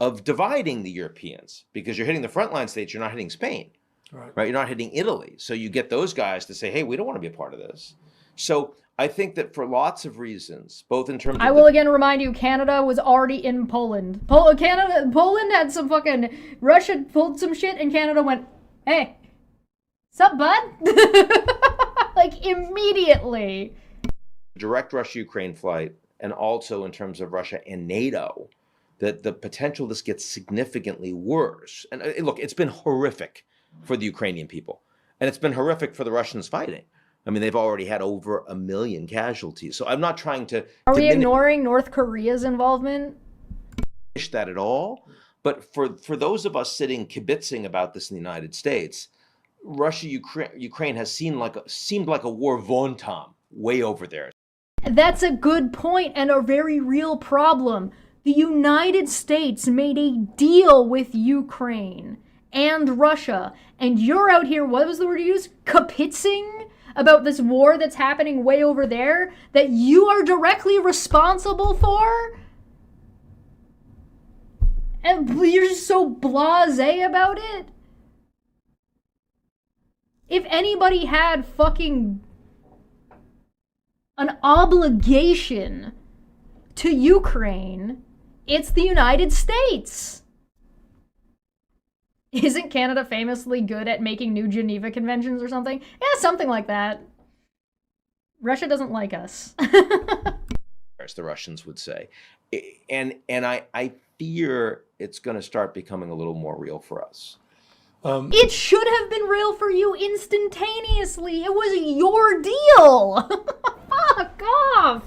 Of dividing the Europeans, because you're hitting the frontline states, you're not hitting Spain. Right? You're not hitting Italy. So you get those guys to say, hey, we don't want to be a part of this. So I think that for lots of reasons, both in terms of... I will again remind you, Canada was already in Poland. Poland had some fucking... Russia pulled some shit and Canada went, hey, sup, bud? Like, immediately. Direct Russia-Ukraine flight, and also in terms of Russia and NATO, that the potential this gets significantly worse. And look, it's been horrific for the Ukrainian people. And it's been horrific for the Russians fighting. I mean, they've already had over 1 million casualties. So I'm not trying to... Are we ignoring North Korea's involvement? ...that at all. But for those of us sitting kibitzing about this in the United States, Russia-Ukraine has seemed like a war von Tom way over there. That's a good point and a very real problem. The United States made a deal with Ukraine and Russia, and you're out here, what was the word you used? Kapitzing about this war that's happening way over there that you are directly responsible for? And you're just so blasé about it. If anybody had fucking an obligation to Ukraine, it's the United States. Isn't Canada famously good at making new Geneva Conventions or something? Yeah, something like that. Russia doesn't like us. As the Russians would say. And I fear it's going to start becoming a little more real for us. It should have been real for you instantaneously. It was your deal. Fuck off.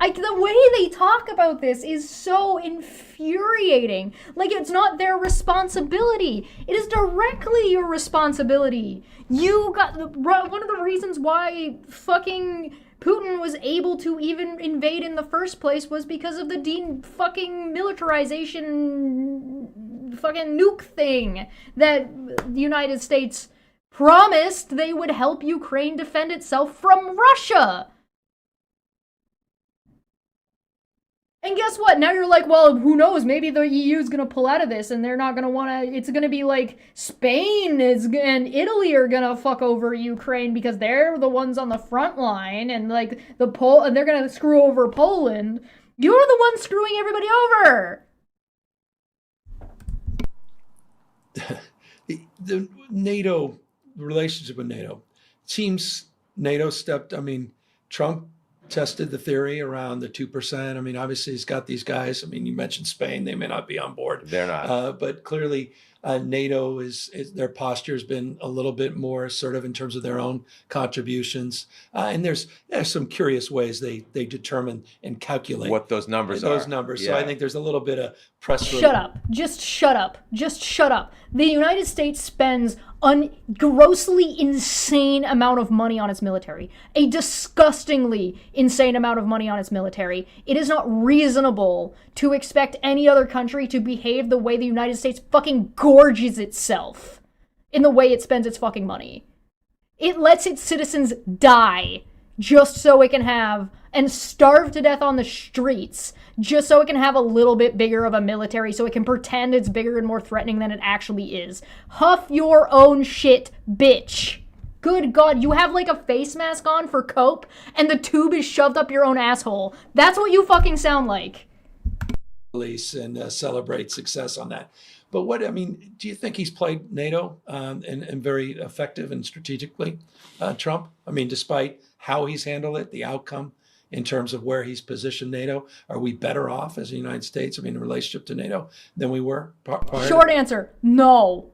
The way they talk about this is so infuriating. Like, it's not their responsibility. It is directly your responsibility. You got one of the reasons why fucking Putin was able to even invade in the first place was because of the fucking militarization fucking nuke thing that the United States promised they would help Ukraine defend itself from Russia. And guess what? Now you're like, well, who knows? Maybe the EU's gonna pull out of this and they're not gonna wanna, it's gonna be like Spain and Italy are gonna fuck over Ukraine because they're the ones on the front line and like and they're gonna screw over Poland. You're the one screwing everybody over! The NATO, relationship with NATO, it seems NATO Trump tested the theory around the 2%. I mean, obviously he's got these guys. I mean, you mentioned Spain, they may not be on board. They're not. But clearly NATO is their posture has been a little bit more assertive in terms of their own contributions. And there's some curious ways they determine and calculate what those numbers are. Yeah. So I think there's a little bit of press. Shut up. Just shut up. Just shut up. The United States spends a grossly insane amount of money on its military. A disgustingly insane amount of money on its military. It is not reasonable to expect any other country to behave the way the United States fucking gorges itself in the way it spends its fucking money. It lets its citizens die just so it can have, and starve to death on the streets, just so it can have a little bit bigger of a military, so it can pretend it's bigger and more threatening than it actually is. Huff your own shit, bitch. Good God, you have like a face mask on for cope, and the tube is shoved up your own asshole. That's what you fucking sound like. And celebrate success on that. But do you think he's played NATO and very effective and strategically, Trump? I mean, despite how he's handled it, the outcome in terms of where he's positioned NATO, are we better off as the United States, in relationship to NATO than we were prior? Short answer, no.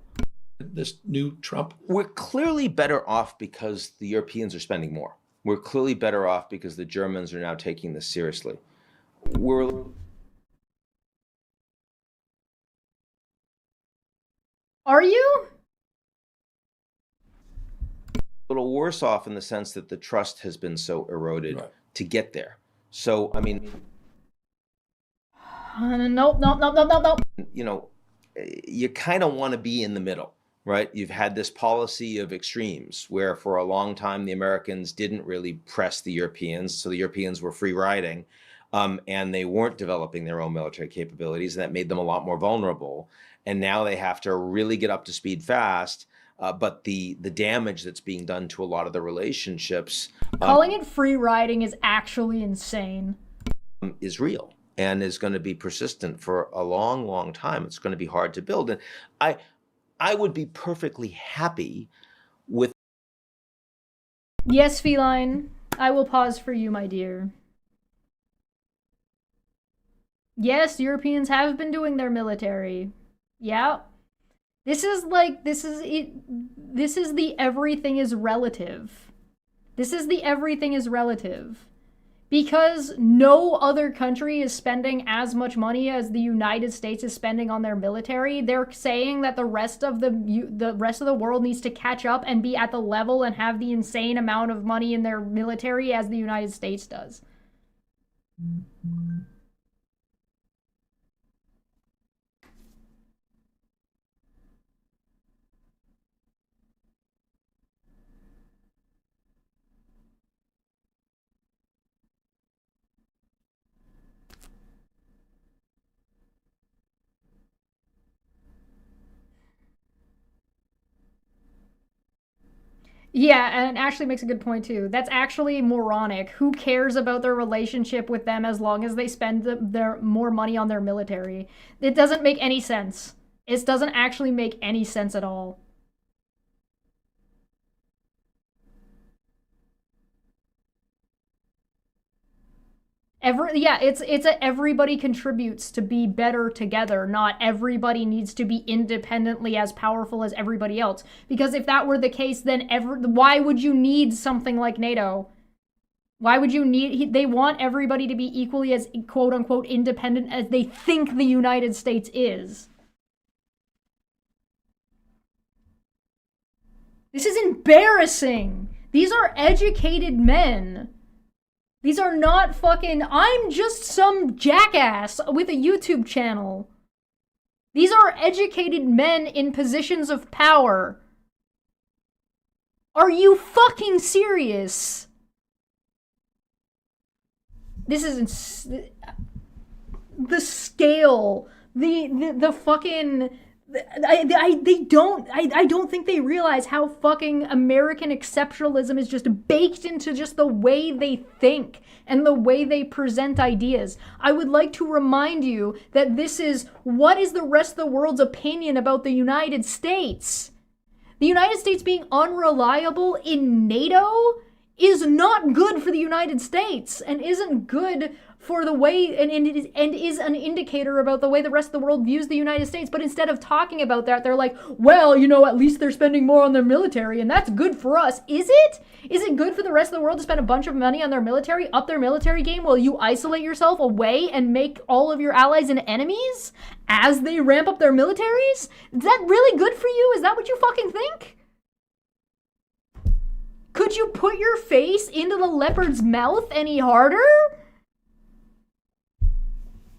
This new Trump? We're clearly better off because the Europeans are spending more. We're clearly better off because the Germans are now taking this seriously. Are you? A little worse off in the sense that the trust has been so eroded to get there. So, Nope. You kind of want to be in the middle, right? You've had this policy of extremes where for a long time the Americans didn't really press the Europeans, so the Europeans were free riding, and they weren't developing their own military capabilities, and that made them a lot more vulnerable. And now they have to really get up to speed fast. But the damage that's being done to a lot of the relationships, calling it free riding is actually insane, is real and is going to be persistent for a long, long time. It's going to be hard to build. And I would be perfectly happy with. Yes, Feline, I will pause for you, my dear. Yes, Europeans have been doing their military. Yeah. This is the everything is relative. This is the everything is relative. Because no other country is spending as much money as the United States is spending on their military, they're saying that the rest of the world needs to catch up and be at the level and have the insane amount of money in their military as the United States does. Yeah, and Ashley makes a good point too. That's actually moronic. Who cares about their relationship with them as long as they spend their more money on their military? It doesn't make any sense. It doesn't actually make any sense at all. Everybody contributes to be better together. Not everybody needs to be independently as powerful as everybody else. Because if that were the case, then why would you need something like NATO? Why would you need? They want everybody to be equally as quote unquote independent as they think the United States is. This is embarrassing. These are educated men. These are not fucking, I'm just some jackass with a YouTube channel. These are educated men in positions of power. Are you fucking serious? This is the scale, the fucking, I don't think they realize how fucking American exceptionalism is just baked into just the way they think and the way they present ideas. I would like to remind you that this is what is the rest of the world's opinion about the United States. The United States being unreliable in NATO is not good for the United States and isn't good for the way, and is an indicator about the way the rest of the world views the United States. But instead of talking about that, they're like, well, you know, at least they're spending more on their military, and that's good for us. Is it? Is it good for the rest of the world to spend a bunch of money on their military, up their military game, while you isolate yourself away and make all of your allies and enemies as they ramp up their militaries? Is that really good for you? Is that what you fucking think? Could you put your face into the leopard's mouth any harder?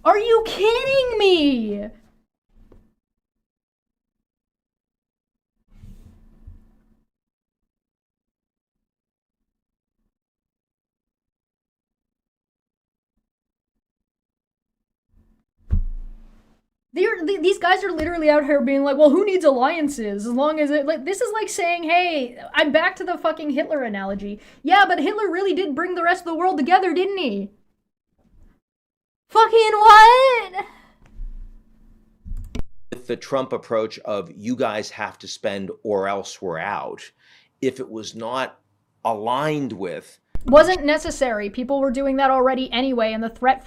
Are you kidding me? These guys are literally out here being like, well, who needs alliances as long as it, like, this is like saying, hey, I'm back to the fucking Hitler analogy. Yeah, but Hitler really did bring the rest of the world together, didn't he? Fucking what? With the Trump approach of you guys have to spend or else we're out, if it was not aligned with, wasn't necessary. People were doing that already anyway, and the threat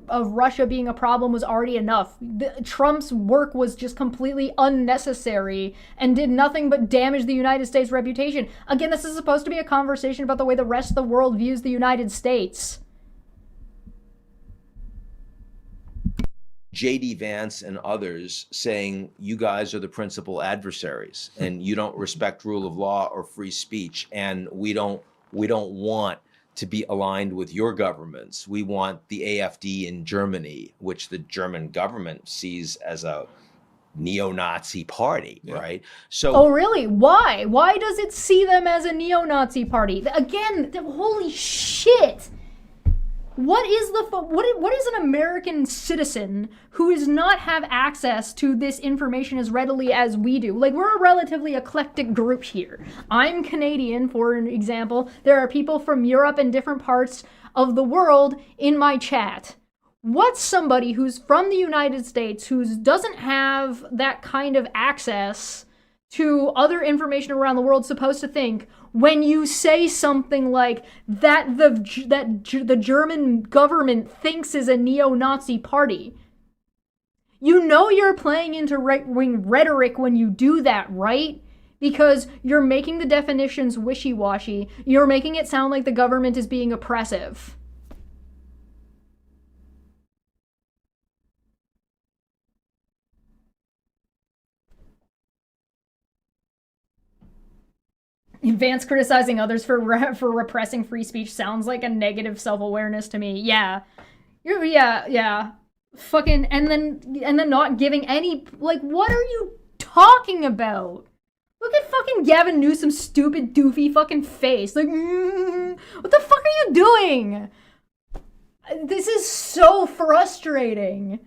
of Russia being a problem was already enough. Trump's work was just completely unnecessary and did nothing but damage the United States' reputation. Again, this is supposed to be a conversation about the way the rest of the world views the United States. J.D. Vance and others saying you guys are the principal adversaries and you don't respect rule of law or free speech, and we don't want to be aligned with your governments. We want the AfD in Germany, which the German government sees as a neo-Nazi party, right? So, oh, really? Why? Why does it see them as a neo-Nazi party? Again, holy shit! What is an American citizen who does not have access to this information as readily as we do? Like, we're a relatively eclectic group here. I'm Canadian, for an example. There are people from Europe and different parts of the world in my chat. What's somebody who's from the United States who doesn't have that kind of access to other information around the world supposed to think when you say something like that the German government thinks is a neo-Nazi party? You know you're playing into right-wing rhetoric when you do that, right? Because you're making the definitions wishy-washy. You're making it sound like the government is being oppressive. Vance criticizing others for repressing free speech sounds like a negative self-awareness to me. Yeah. Yeah. Fucking, and then not giving any, like, what are you talking about? Look at fucking Gavin Newsom's stupid, doofy fucking face. Like, what the fuck are you doing? This is so frustrating.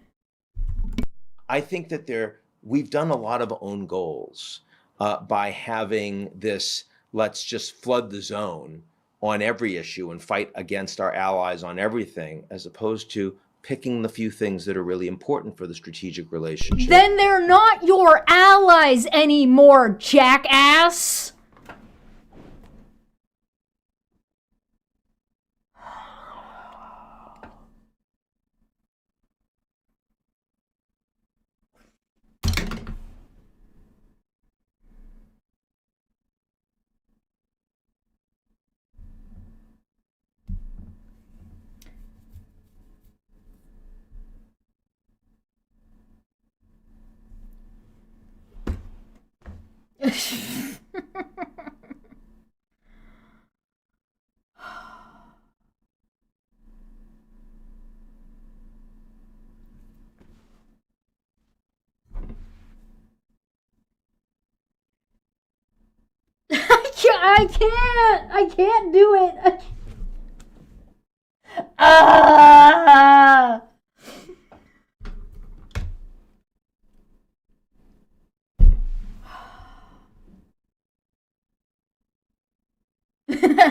I think that we've done a lot of own goals by having this let's just flood the zone on every issue and fight against our allies on everything, as opposed to picking the few things that are really important for the strategic relationship. Then they're not your allies anymore, jackass! I can't do it. Ah!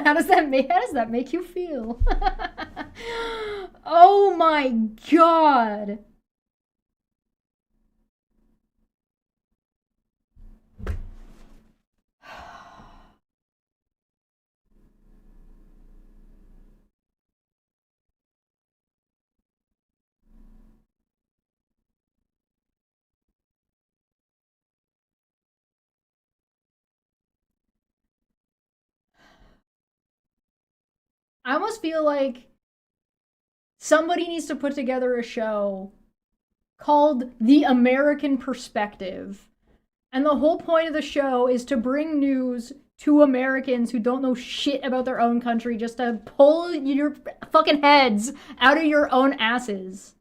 How does that make you feel? Oh my god. I almost feel like somebody needs to put together a show called The American Perspective. And the whole point of the show is to bring news to Americans who don't know shit about their own country, just to pull your fucking heads out of your own asses.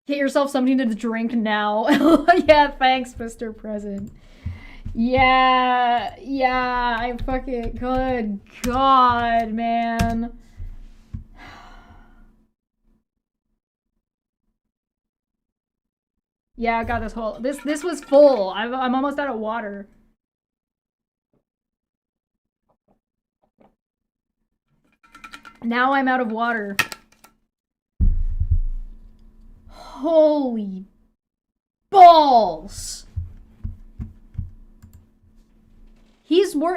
Get yourself something to drink now. Yeah, thanks, Mr. President. Yeah, I fucking, good God, man. Yeah, I got this whole, this was full. I'm almost out of water. Now I'm out of water. Holy balls.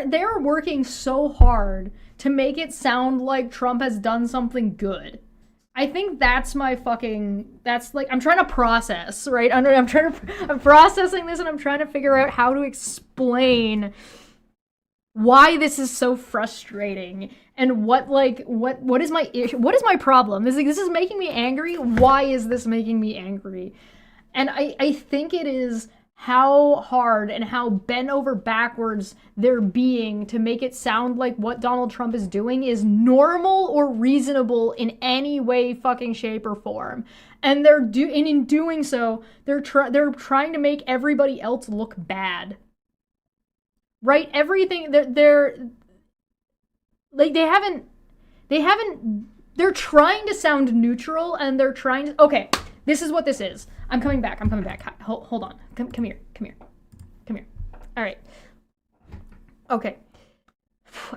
They're working so hard to make it sound like Trump has done something good. I think that's my fucking, that's like, I'm trying to process, right? I'm processing this and I'm trying to figure out how to explain why this is so frustrating and what is my issue, what is my problem? This is making me angry. Why is this making me angry? And I think it is how hard and how bent over backwards they're being to make it sound like what Donald Trump is doing is normal or reasonable in any way, fucking shape or form. And in doing so, they're trying to make everybody else look bad. Right? Everything they're trying to sound neutral, and they're trying to, okay, this is what this is. I'm coming back. Hold on. Come here. All right. Okay.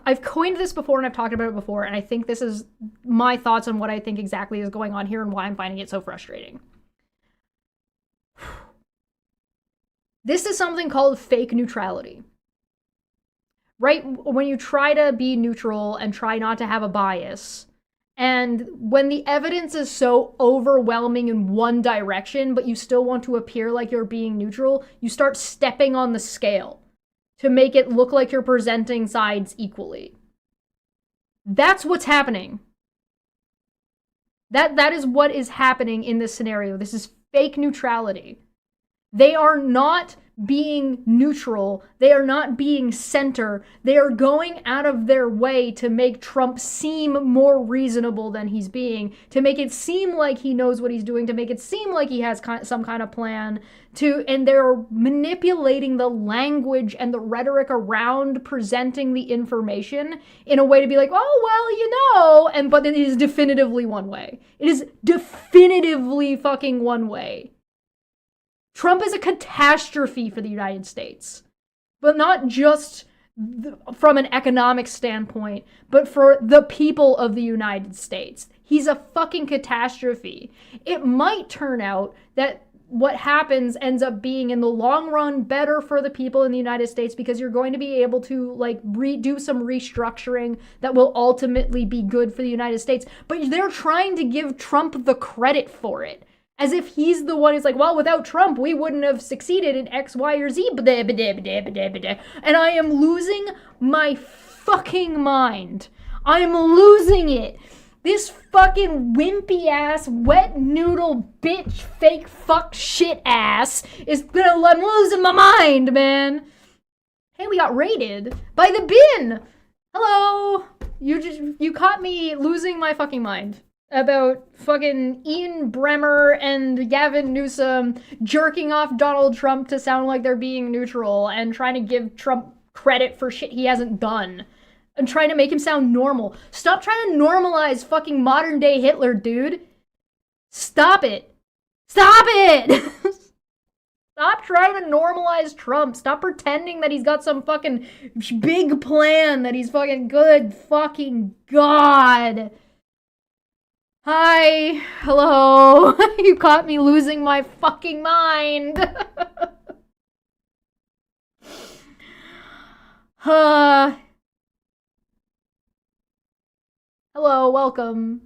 I've coined this before and I've talked about it before, and I think this is my thoughts on what I think exactly is going on here and why I'm finding it so frustrating. This is something called fake neutrality. Right? When you try to be neutral and try not to have a bias, and when the evidence is so overwhelming in one direction, but you still want to appear like you're being neutral, you start stepping on the scale to make it look like you're presenting sides equally. That's what's happening. That is what is happening in this scenario. This is fake neutrality. They are not being neutral. They are not being center. They are going out of their way to make Trump seem more reasonable than he's being, to make it seem like he knows what he's doing, to make it seem like he has some kind of plan, and they're manipulating the language and the rhetoric around presenting the information in a way to be like, oh, well, but it is definitively one way. It is definitively fucking one way. Trump is a catastrophe for the United States. but not just from an economic standpoint, but for the people of the United States. He's a fucking catastrophe. It might turn out that what happens ends up being in the long run better for the people in the United States, because you're going to be able to like do some restructuring that will ultimately be good for the United States. But they're trying to give Trump the credit for it, as if he's the one who's like, well, without Trump, we wouldn't have succeeded in X, Y, or Z. And I am losing my fucking mind. I am losing it. This fucking wimpy ass, wet noodle bitch, fake fuck shit ass I'm losing my mind, man. Hey, we got raided by the bin. Hello. You caught me losing my fucking mind about fucking Ian Bremmer and Gavin Newsom jerking off Donald Trump to sound like they're being neutral and trying to give Trump credit for shit he hasn't done and trying to make him sound normal. Stop trying to normalize fucking modern day Hitler, dude. Stop it. Stop it. Stop trying to normalize Trump. Stop pretending that he's got some fucking big plan, that he's fucking good fucking God. Hi. Hello. You caught me losing my fucking mind. Hello, welcome.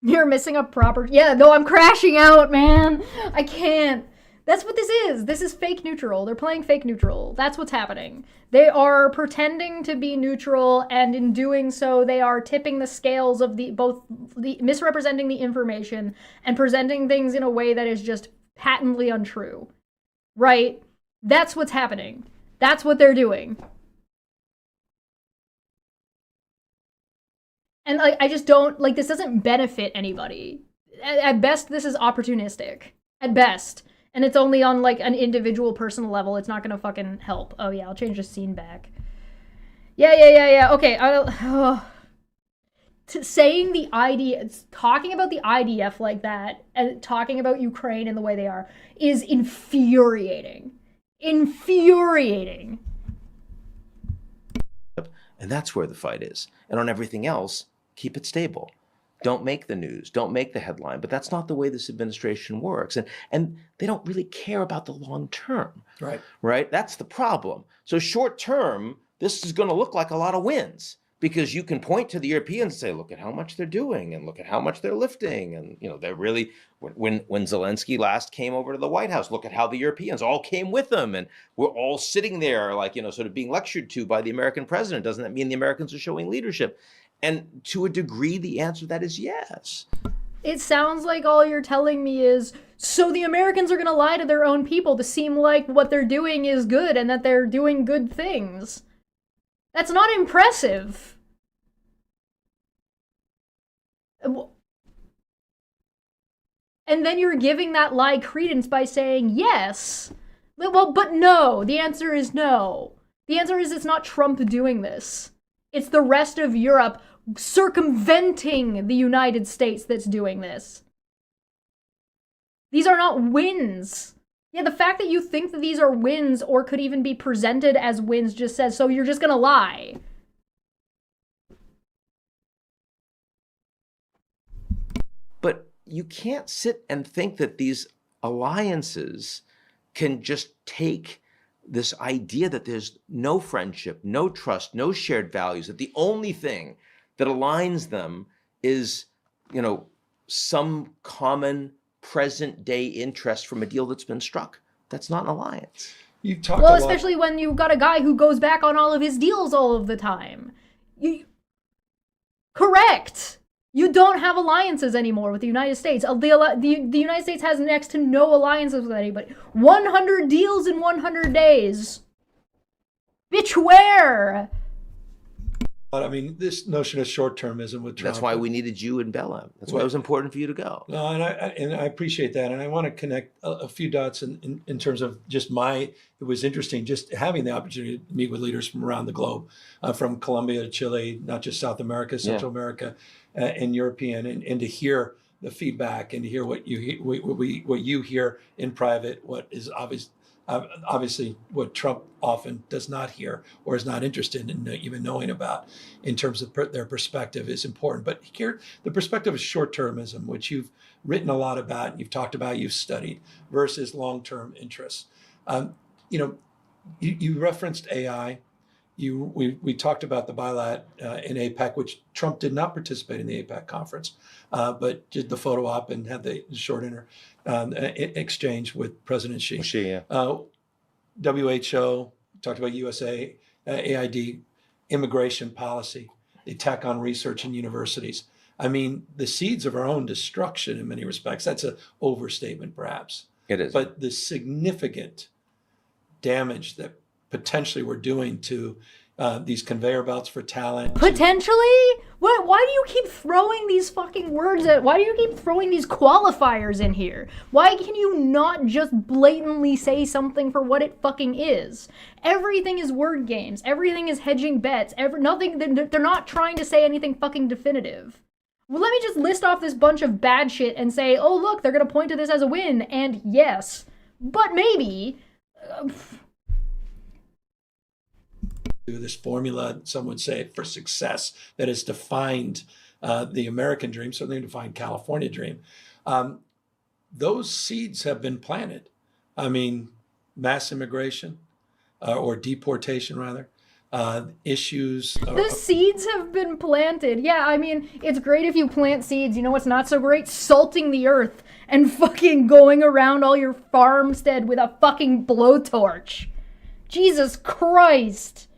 You're missing a proper... Yeah, no, I'm crashing out, man. I can't. That's what this is. This is fake neutral. They're playing fake neutral. That's what's happening. They are pretending to be neutral, and in doing so, they are tipping the scales of both misrepresenting the information and presenting things in a way that is just patently untrue. Right? That's what's happening. That's what they're doing. And I just don't, this doesn't benefit anybody. At best, this is opportunistic. At best. And it's only on, an individual personal level. It's not gonna fucking help. Oh, yeah, I'll change the scene back. Yeah. Okay, saying the talking about the IDF like that, and talking about Ukraine and the way they are, is infuriating. Infuriating. And that's where the fight is. And on everything else, keep it stable. Don't make the news, don't make the headline. But that's not the way this administration works. And they don't really care about the long term. Right? That's the problem. So short term, this is going to look like a lot of wins, because you can point to the Europeans and say, look at how much they're doing and look at how much they're lifting. And, they're really, when Zelensky last came over to the White House, look at how the Europeans all came with them. And we're all sitting there sort of being lectured to by the American president. Doesn't that mean the Americans are showing leadership? And to a degree, the answer to that is yes. It sounds like all you're telling me is, so the Americans are going to lie to their own people to seem like what they're doing is good and that they're doing good things. That's not impressive. And then you're giving that lie credence by saying yes. Well, but no. The answer is no. The answer is it's not Trump doing this. It's the rest of Europe circumventing the United States that's doing this. These are not wins. Yeah, the fact that you think that these are wins or could even be presented as wins just says, so you're just gonna lie. But you can't sit and think that these alliances can just take this idea that there's no friendship, no trust, no shared values, that the only thing that aligns them is, some common present day interest from a deal that's been struck. That's not an alliance. You talk a lot. Especially when you've got a guy who goes back on all of his deals all of the time. Correct. You don't have alliances anymore with the United States. The United States has next to no alliances with anybody. 100 deals in 100 days. Bitch, where? I mean, this notion of short-termism with Trump. That's why we needed you and Bella. That's why it was important for you to go. No, and I appreciate that, and I want to connect a few dots in terms of just it was interesting just having the opportunity to meet with leaders from around the globe, from Colombia to Chile, not just South America, Central America, and European, and to hear the feedback and to hear what you hear in private, what is obvious Obviously, what Trump often does not hear or is not interested in even knowing about in terms of their perspective is important. But here, the perspective of short-termism, which you've written a lot about, you've talked about, you've studied, versus long-term interests. You know, you referenced AI. We talked about the bilat in APEC, which Trump did not participate in the APEC conference, but did the photo op and had the short exchange with President Xi. WHO talked about USA, AID, immigration policy, the attack on research and universities. I mean, the seeds of our own destruction in many respects. That's an overstatement, perhaps. It is. But the significant damage that potentially we're doing to these conveyor belts for talent. Potentially? Why do you keep throwing these fucking words at? Why do you keep throwing these qualifiers in here? Why can you not just blatantly say something for what it fucking is? Everything is word games. Everything is hedging bets. Nothing. They're not trying to say anything fucking definitive. Well, let me just list off this bunch of bad shit and say, oh look, they're gonna point to this as a win, and yes, but maybe. This formula, some would say, for success that has defined the American dream, certainly defined California dream. Those seeds have been planted. I mean, mass immigration or deportation, rather. Issues. The seeds have been planted. Yeah, I mean, it's great if you plant seeds. You know what's not so great? Salting the earth and fucking going around all your farmstead with a fucking blowtorch. Jesus Christ.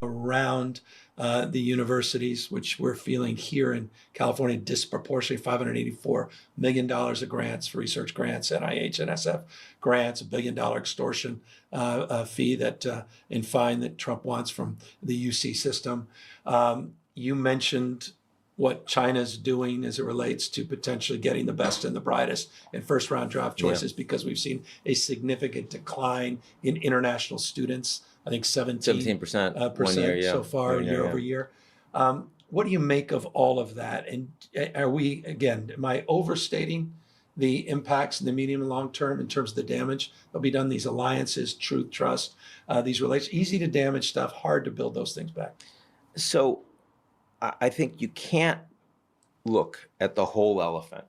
Around the universities, which we're feeling here in California, disproportionately $584 million of grants, for research grants, NIH, NSF grants, $1 billion extortion fee and fine that Trump wants from the UC system. You mentioned what China's doing as it relates to potentially getting the best and the brightest in first round draft choices, because we've seen a significant decline in international students. I think 17% 1 year, so far, year over year. What do you make of all of that? And are we, again, am I overstating the impacts in the medium and long term in terms of the damage that'll be done? These alliances, truth, trust, these relations, easy to damage stuff, hard to build those things back. So I think you can't look at the whole elephant.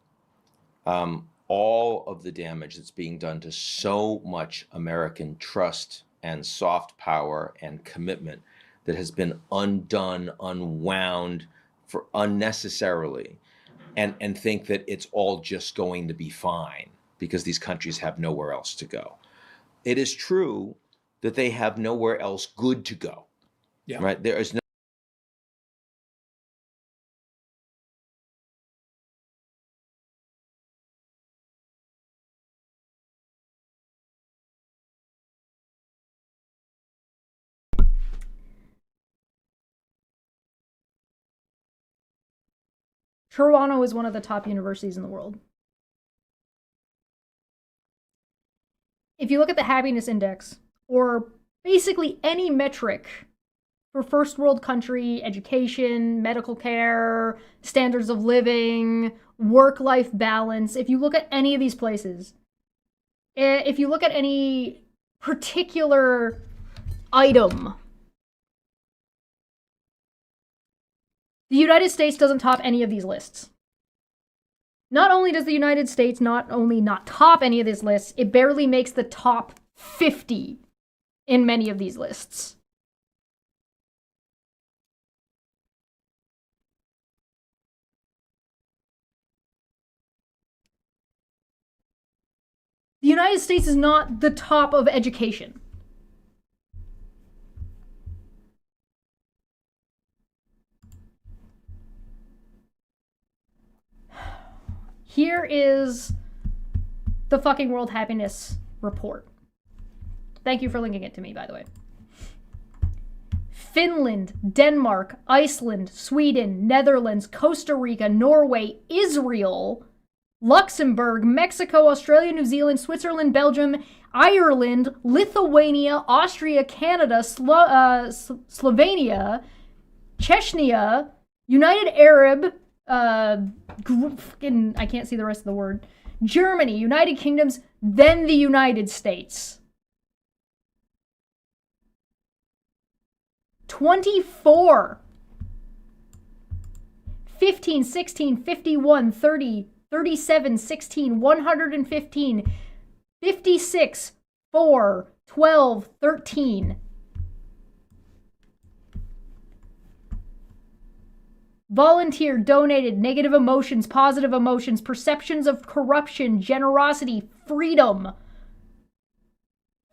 All of the damage that's being done to so much American trust and soft power and commitment that has been undone, unwound for unnecessarily, and think that it's all just going to be fine because these countries have nowhere else to go. It is true that they have nowhere else good to go. Yeah. Right? There is no Toronto is one of the top universities in the world. If you look at the happiness index, or basically any metric for first world country, education, medical care, standards of living, work-life balance, if you look at any of these places, if you look at any particular item, the United States doesn't top any of these lists. Not only does the United States not top any of these lists, it barely makes the top 50 in many of these lists. The United States is not the top of education. Here is the fucking World Happiness Report. Thank you for linking it to me, by the way. Finland, Denmark, Iceland, Sweden, Netherlands, Costa Rica, Norway, Israel, Luxembourg, Mexico, Australia, New Zealand, Switzerland, Belgium, Ireland, Lithuania, Austria, Canada, Slovenia, Chechnya, United Arab, I can't see the rest of the word, Germany, United Kingdoms, then the United States. 24, 15, 16, 51, 30, 37, 16, 115, 56, 4, 12, 13. Volunteer, donated, negative emotions, positive emotions, perceptions of corruption, generosity, freedom.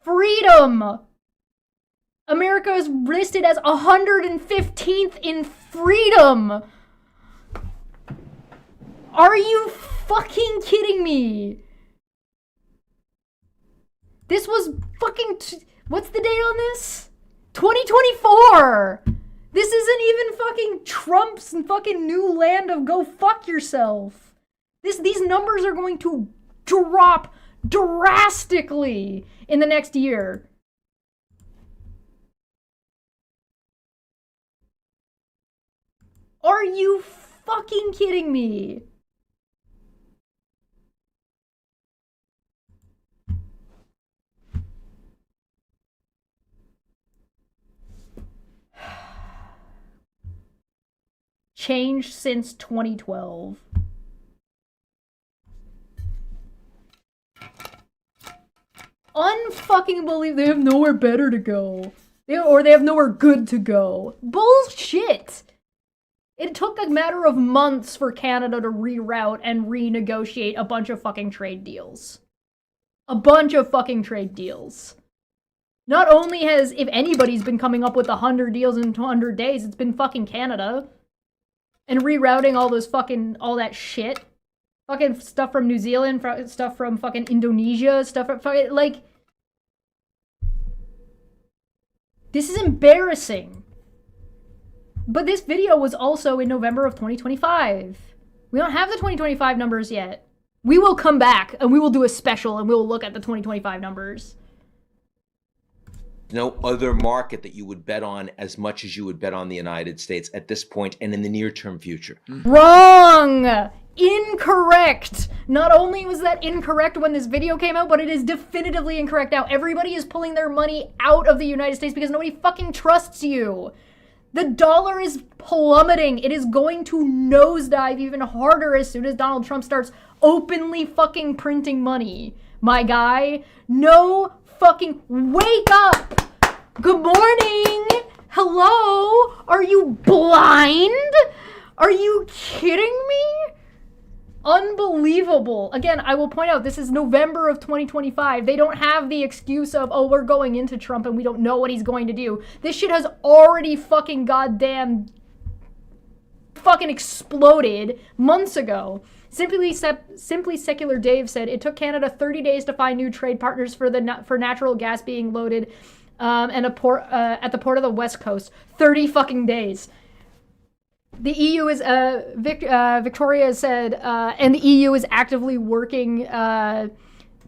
Freedom! America is listed as 115th in freedom! Are you fucking kidding me? This was fucking... what's the date on this? 2024! This isn't even fucking Trump's fucking new land of go fuck yourself. These numbers are going to drop drastically in the next year. Are you fucking kidding me? Changed since 2012. Unfucking believe they have nowhere better to go. They have nowhere good to go. Bullshit! It took a matter of months for Canada to reroute and renegotiate a bunch of fucking trade deals. A bunch of fucking trade deals. Not only has, if anybody's been coming up with 100 deals in 100 days, it's been fucking Canada. And rerouting all that shit. Fucking stuff from New Zealand, stuff from fucking Indonesia, stuff from fucking, like... This is embarrassing. But this video was also in November of 2025. We don't have the 2025 numbers yet. We will come back and we will do a special and we will look at the 2025 numbers. No other market that you would bet on as much as you would bet on the United States at this point and in the near-term future. Wrong! Incorrect! Not only was that incorrect when this video came out, but it is definitively incorrect now. Everybody is pulling their money out of the United States because nobody fucking trusts you. The dollar is plummeting. It is going to nosedive even harder as soon as Donald Trump starts openly fucking printing money. My guy, no fucking wake up! Good morning! Hello? Are you blind? Are you kidding me? Unbelievable. Again, I will point out, this is November of 2025. They don't have the excuse of, oh, we're going into Trump and we don't know what he's going to do. This shit has already fucking goddamn fucking exploded months ago. Simply Secular Dave said, it took Canada 30 days to find new trade partners for natural gas being loaded at the port of the West Coast. 30 fucking days. The EU is, Victoria said, and the EU is actively working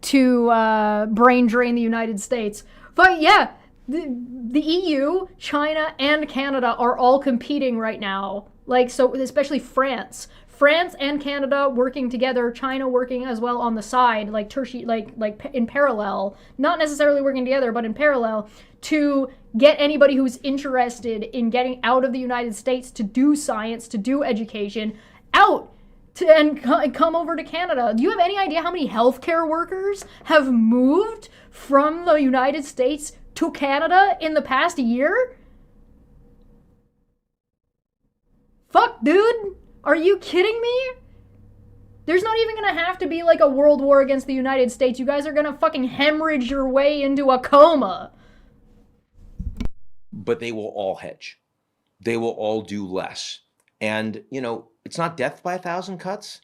to brain drain the United States. But yeah, the EU, China, and Canada are all competing right now. Like, so especially France. France and Canada working together, China working as well on the side, like in parallel, not necessarily working together, but in parallel, to get anybody who's interested in getting out of the United States to do science, to do education, out and come over to Canada. Do you have any idea how many healthcare workers have moved from the United States to Canada in the past year? Fuck, dude. Are you kidding me? There's not even gonna have to be like a world war against the United States. You guys are gonna fucking hemorrhage your way into a coma. But they will all hedge. They will all do less. And, you know, it's not death by 1,000 cuts,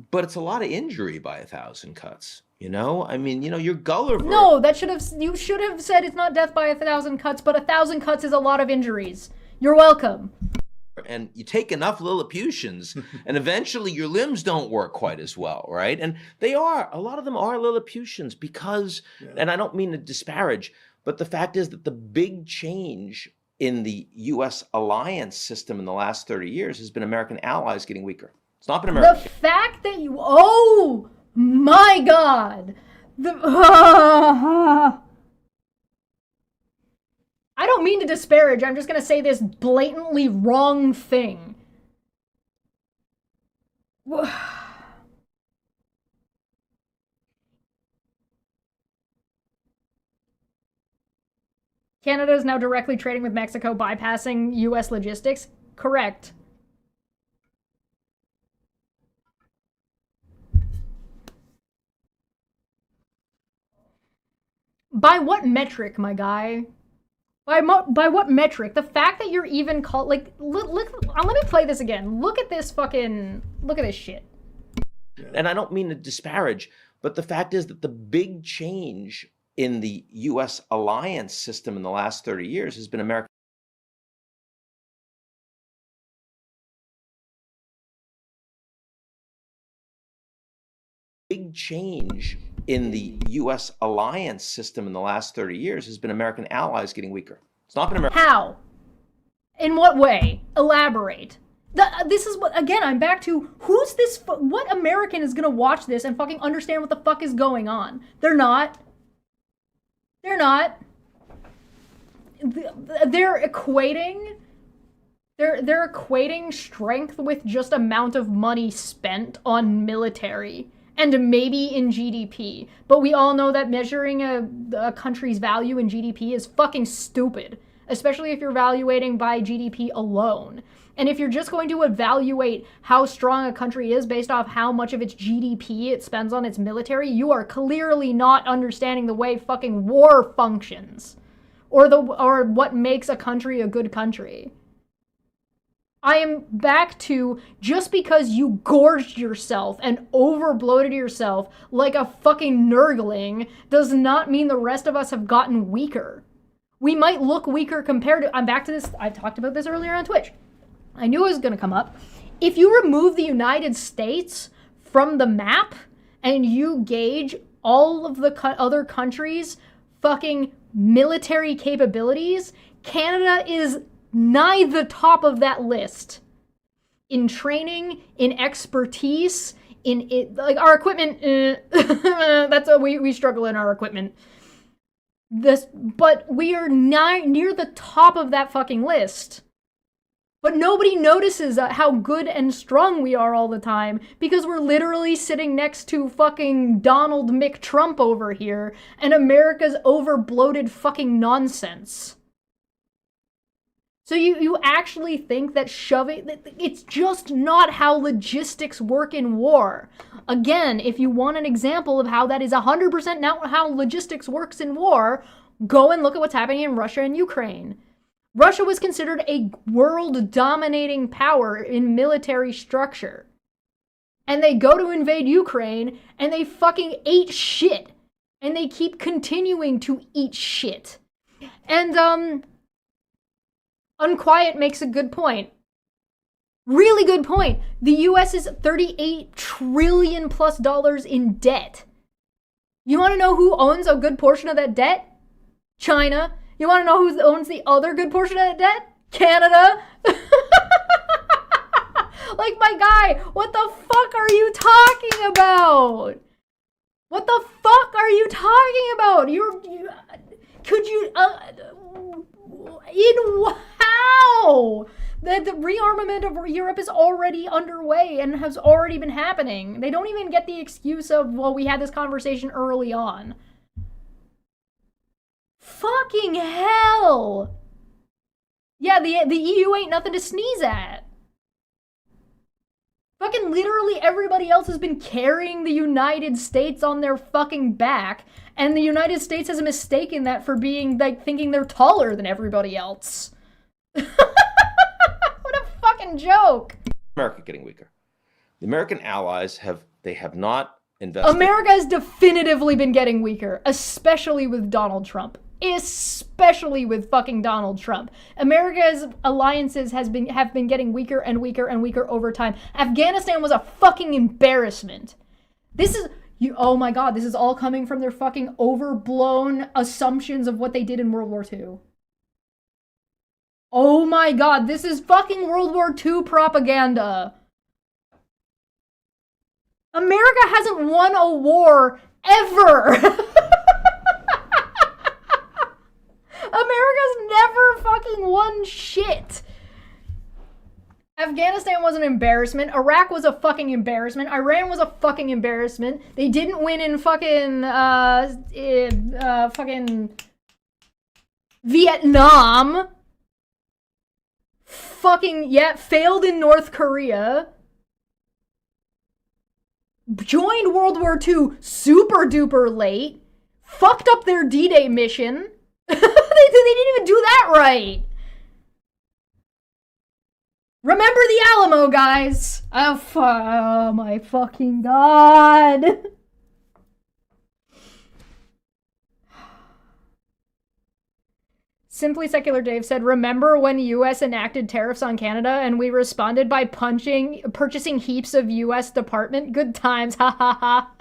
but it's a lot of injury by 1,000 cuts. You know, I mean, you know, you're Gulliver. No, you should have said it's not death by 1,000 cuts, but 1,000 cuts is a lot of injuries. You're welcome. And you take enough Lilliputians and eventually your limbs don't work quite as well, right? And a lot of them are Lilliputians because, and I don't mean to disparage, but the fact is that the big change in the U.S. alliance system in the last 30 years has been American allies getting weaker. It's not been America. The fact that oh my God. I don't mean to disparage. I'm just going to say this blatantly wrong thing. Canada is now directly trading with Mexico, bypassing U.S. logistics? Correct. By what metric, my guy? By what metric? The fact that you're even called, like, look, let me play this again. Look at this shit. And I don't mean to disparage, but the fact is that the big change in the U.S. alliance system in the last 30 years has been American. Big change in the U.S. alliance system in the last 30 years has been American allies getting weaker. It's not been American. How? In what way? Elaborate. This is what, again, I'm back to, who's this, what American is gonna watch this and fucking understand what the fuck is going on? They're not. They're not. They're equating strength with just amount of money spent on military and maybe in GDP. But we all know that measuring a country's value in GDP is fucking stupid, especially if you're evaluating by GDP alone. And if you're just going to evaluate how strong a country is based off how much of its GDP it spends on its military, you are clearly not understanding the way fucking war functions, or what makes a country a good country. I am back to, just because you gorged yourself and overbloated yourself like a fucking nurgling does not mean the rest of us have gotten weaker. We might look weaker compared to, I'm back to this, I talked about this earlier on Twitch. I knew it was going to come up. If you remove the United States from the map and you gauge all of the other countries' fucking military capabilities, Canada is nigh the top of that list. In training, in expertise, in it, like our equipment, that's a, we struggle in our equipment. But we are near the top of that fucking list. But nobody notices how good and strong we are all the time because we're literally sitting next to fucking Donald McTrump over here and America's over-bloated fucking nonsense. So you actually think that shoving, it's just not how logistics work in war. Again, if you want an example of how that is 100% not how logistics works in war, go and look at what's happening in Russia and Ukraine. Russia was considered a world-dominating power in military structure. And they go to invade Ukraine, and they fucking ate shit. And they keep continuing to eat shit. And, Unquiet makes a good point. Really good point. The US is $38 trillion plus in debt. You want to know who owns a good portion of that debt? China. You want to know who owns the other good portion of that debt? Canada. Like, my guy, what the fuck are you talking about? What the fuck are you talking about? How? The rearmament of Europe is already underway and has already been happening. They don't even get the excuse of, well, we had this conversation early on. Fucking hell! Yeah, the EU ain't nothing to sneeze at. Fucking literally everybody else has been carrying the United States on their fucking back, and the United States has mistaken that for being, like, thinking they're taller than everybody else. What a fucking joke! America getting weaker. The American allies have not invested. America has definitively been getting weaker, especially with Donald Trump. Especially with fucking Donald Trump. America's alliances have been getting weaker and weaker and weaker over time. Afghanistan was a fucking embarrassment. Oh my god, this is all coming from their fucking overblown assumptions of what they did in World War II. Oh my god, this is fucking World War II propaganda. America hasn't won a war ever. America's never embarrassment. Iraq was a fucking embarrassment. Iran was a fucking embarrassment. They didn't win in fucking, fucking Vietnam. Fucking, yeah, failed in North Korea. Joined World War II super duper late. Fucked up their D-Day mission. they didn't even do that right. Remember the Alamo, guys. Oh my fucking god. Simply Secular Dave said, remember when U.S. enacted tariffs on Canada and we responded by purchasing heaps of U.S. Department? Good times, ha ha ha.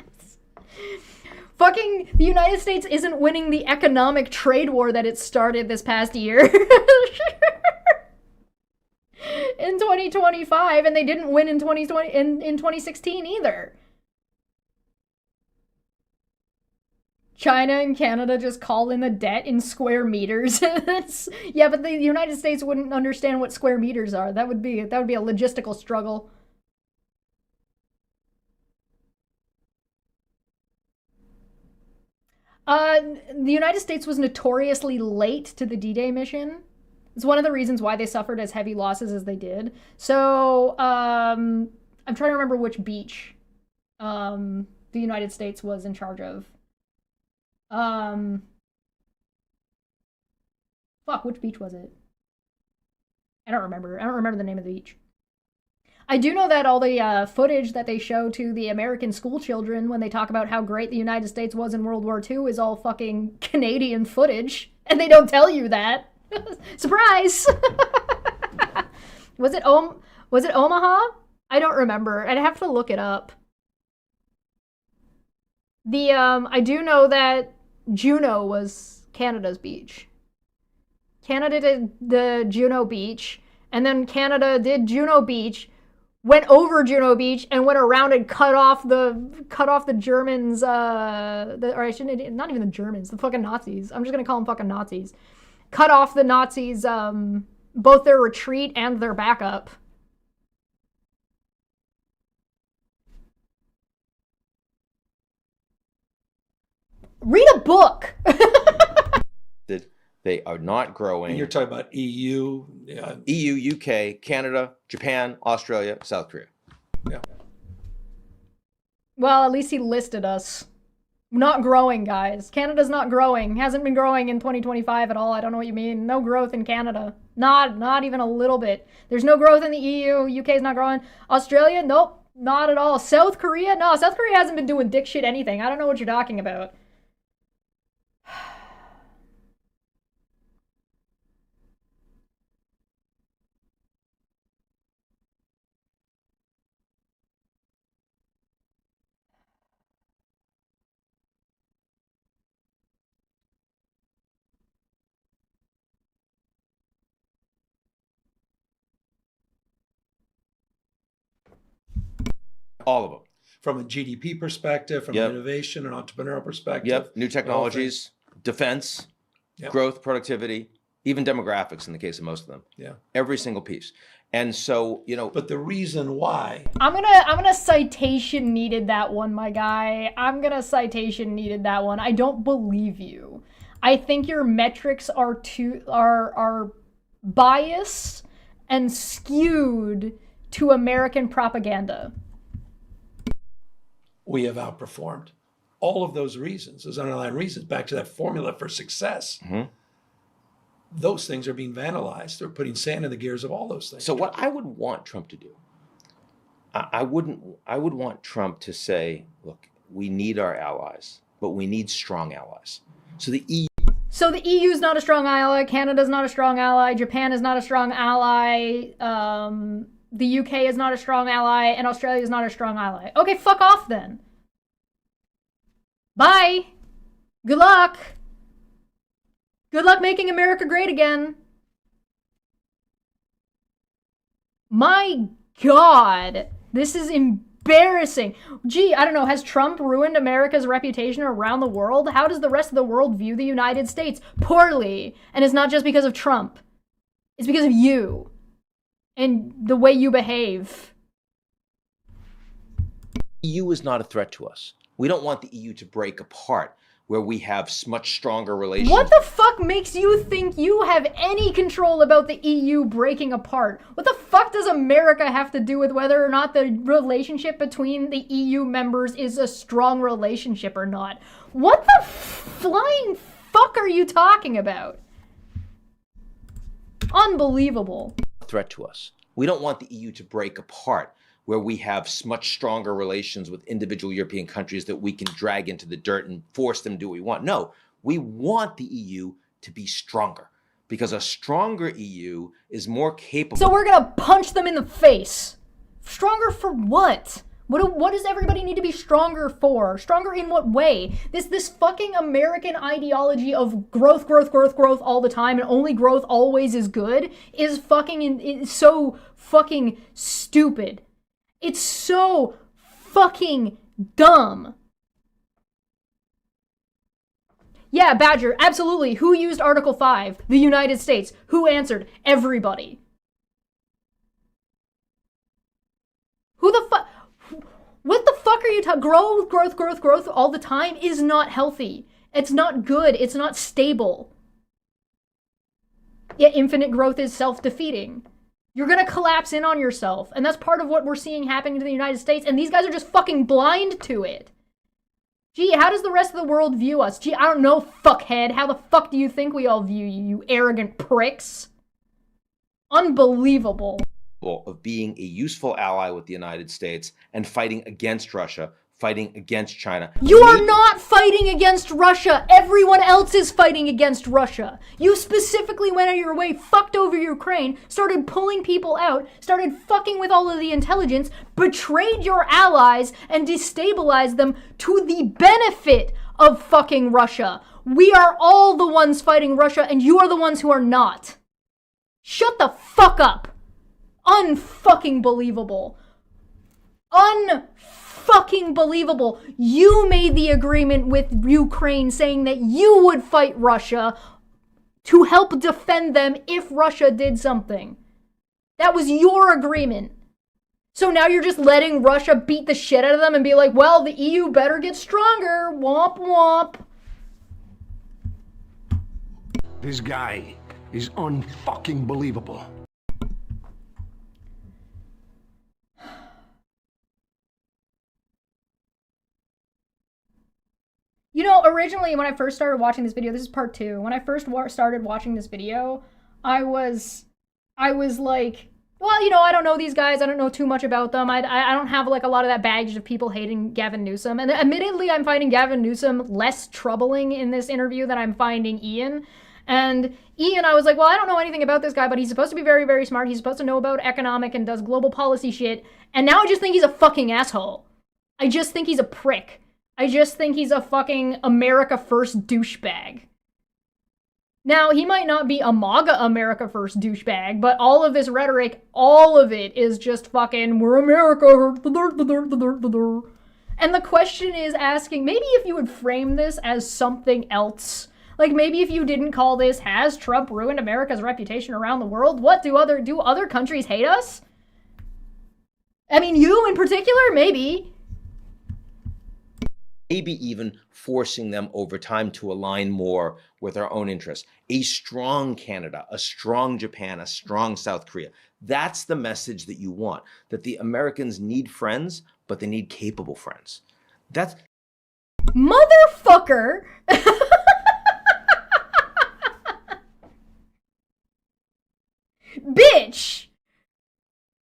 Fucking the United States isn't winning the economic trade war that it started this past year. In 2025, and they didn't win in 2020 in 2016 either. China and Canada just call in the debt in square meters. Yeah, but the United States wouldn't understand what square meters are. That would be a logistical struggle. The United States was notoriously late to the D-Day mission. It's one of the reasons why they suffered as heavy losses as they did. So, I'm trying to remember which beach the United States was in charge of. Fuck, which beach was it? I don't remember. I don't remember the name of the beach. I do know that all the footage that they show to the American school children when they talk about how great the United States was in World War II is all fucking Canadian footage. And they don't tell you that. Surprise! Was it Omaha? I don't remember. I'd have to look it up. I do know that Juneau was Canada's beach. Canada did the Juneau Beach, and then Canada did Juneau Beach, went over Juneau Beach, and went around and cut off the Germans, or I shouldn't, not even the Germans, the fucking Nazis. I'm just gonna call them fucking Nazis. Cut off the Nazis, both their retreat and their backup. Read a book! They are not growing. And you're talking about EU? EU, UK, Canada, Japan, Australia, South Korea. Yeah. Well, at least he listed us. Not growing, guys. Canada's not growing. Hasn't been growing in 2025 at all. I don't know what you mean. No growth in Canada. Not even a little bit. There's no growth in the EU. UK's not growing. Australia? Nope. Not at all. South Korea? No, South Korea hasn't been doing dick shit anything. I don't know what you're talking about. All of them. From a GDP perspective, from Yep. an innovation and entrepreneurial perspective. Yep. New technologies, defense, Yep. growth, productivity, even demographics in the case of most of them. Yeah. Every single piece. And so, But the reason why. I'm gonna citation needed that one, my guy. I'm gonna citation needed that one. I don't believe you. I think your metrics are biased and skewed to American propaganda. We have outperformed all of those reasons, those underlying reasons, back to that formula for success. Mhm. Those things are being vandalized. They're putting sand in the gears of all those things. So what I would want Trump to do, I would want Trump to say, look, we need our allies, but we need strong allies. So the EU is not a strong ally, Canada's not a strong ally, Japan is not a strong ally, the UK is not a strong ally, and Australia is not a strong ally. Okay, fuck off then. Bye. Good luck. Good luck making America great again. My God, this is embarrassing. Gee, I don't know, has Trump ruined America's reputation around the world? How does the rest of the world view the United States? Poorly. And it's not just because of Trump. It's because of you. And the way you behave. EU is not a threat to us. We don't want the EU to break apart, where we have much stronger relations. What the fuck makes you think you have any control about the EU breaking apart? What the fuck does America have to do with whether or not the relationship between the EU members is a strong relationship or not? What the flying fuck are you talking about? Unbelievable. Threat to us. We don't want the EU to break apart, where we have much stronger relations with individual European countries that we can drag into the dirt and force them to do what we want. No, we want the EU to be stronger, because a stronger EU is more capable. So we're gonna punch them in the face. Stronger for what? What does everybody need to be stronger for? Stronger in what way? This fucking American ideology of growth all the time and only growth always is good is fucking so fucking stupid. It's so fucking dumb. Yeah, Badger, absolutely. Who used Article 5? The United States. Who answered? Everybody. Who the fuck? What the fuck are you talking? Growth all the time is not healthy. It's not good. It's not stable. Yeah, infinite growth is self-defeating. You're gonna collapse in on yourself. And that's part of what we're seeing happening to the United States. And these guys are just fucking blind to it. Gee, how does the rest of the world view us? Gee, I don't know, fuckhead. How the fuck do you think we all view you, you arrogant pricks? Unbelievable. Of being a useful ally with the United States and fighting against Russia, fighting against China. You are not fighting against Russia. Everyone else is fighting against Russia. You specifically went out of your way, fucked over Ukraine, started pulling people out, started fucking with all of the intelligence, betrayed your allies, and destabilized them to the benefit of fucking Russia. We are all the ones fighting Russia, and you are the ones who are not. Shut the fuck up. Unfucking believable. Unfucking believable. You made the agreement with Ukraine saying that you would fight Russia to help defend them if Russia did something. That was your agreement. So now you're just letting Russia beat the shit out of them and be like, well, the EU better get stronger. Womp womp. This guy is unfucking believable. You know, originally when I first started watching this video, this is part 2. When I first started watching this video, I was like, well, you know, I don't know these guys. I don't know too much about them. I don't have like a lot of that baggage of people hating Gavin Newsom. And admittedly, I'm finding Gavin Newsom less troubling in this interview than I'm finding Ian. And Ian, I was like, well, I don't know anything about this guy, but he's supposed to be very, very smart. He's supposed to know about economic and does global policy shit. And now I just think he's a fucking asshole. I just think he's a prick. I just think he's a fucking America First douchebag. Now, he might not be a MAGA America First douchebag, but all of this rhetoric, all of it is just fucking, we're America. And the question is asking, maybe if you would frame this as something else, like maybe if you didn't call this, has Trump ruined America's reputation around the world? What, do other countries hate us? I mean, you in particular, maybe. Maybe even forcing them over time to align more with our own interests. A strong Canada, a strong Japan, a strong South Korea. That's the message that you want, that the Americans need friends, but they need capable friends. That's... Motherfucker! Bitch!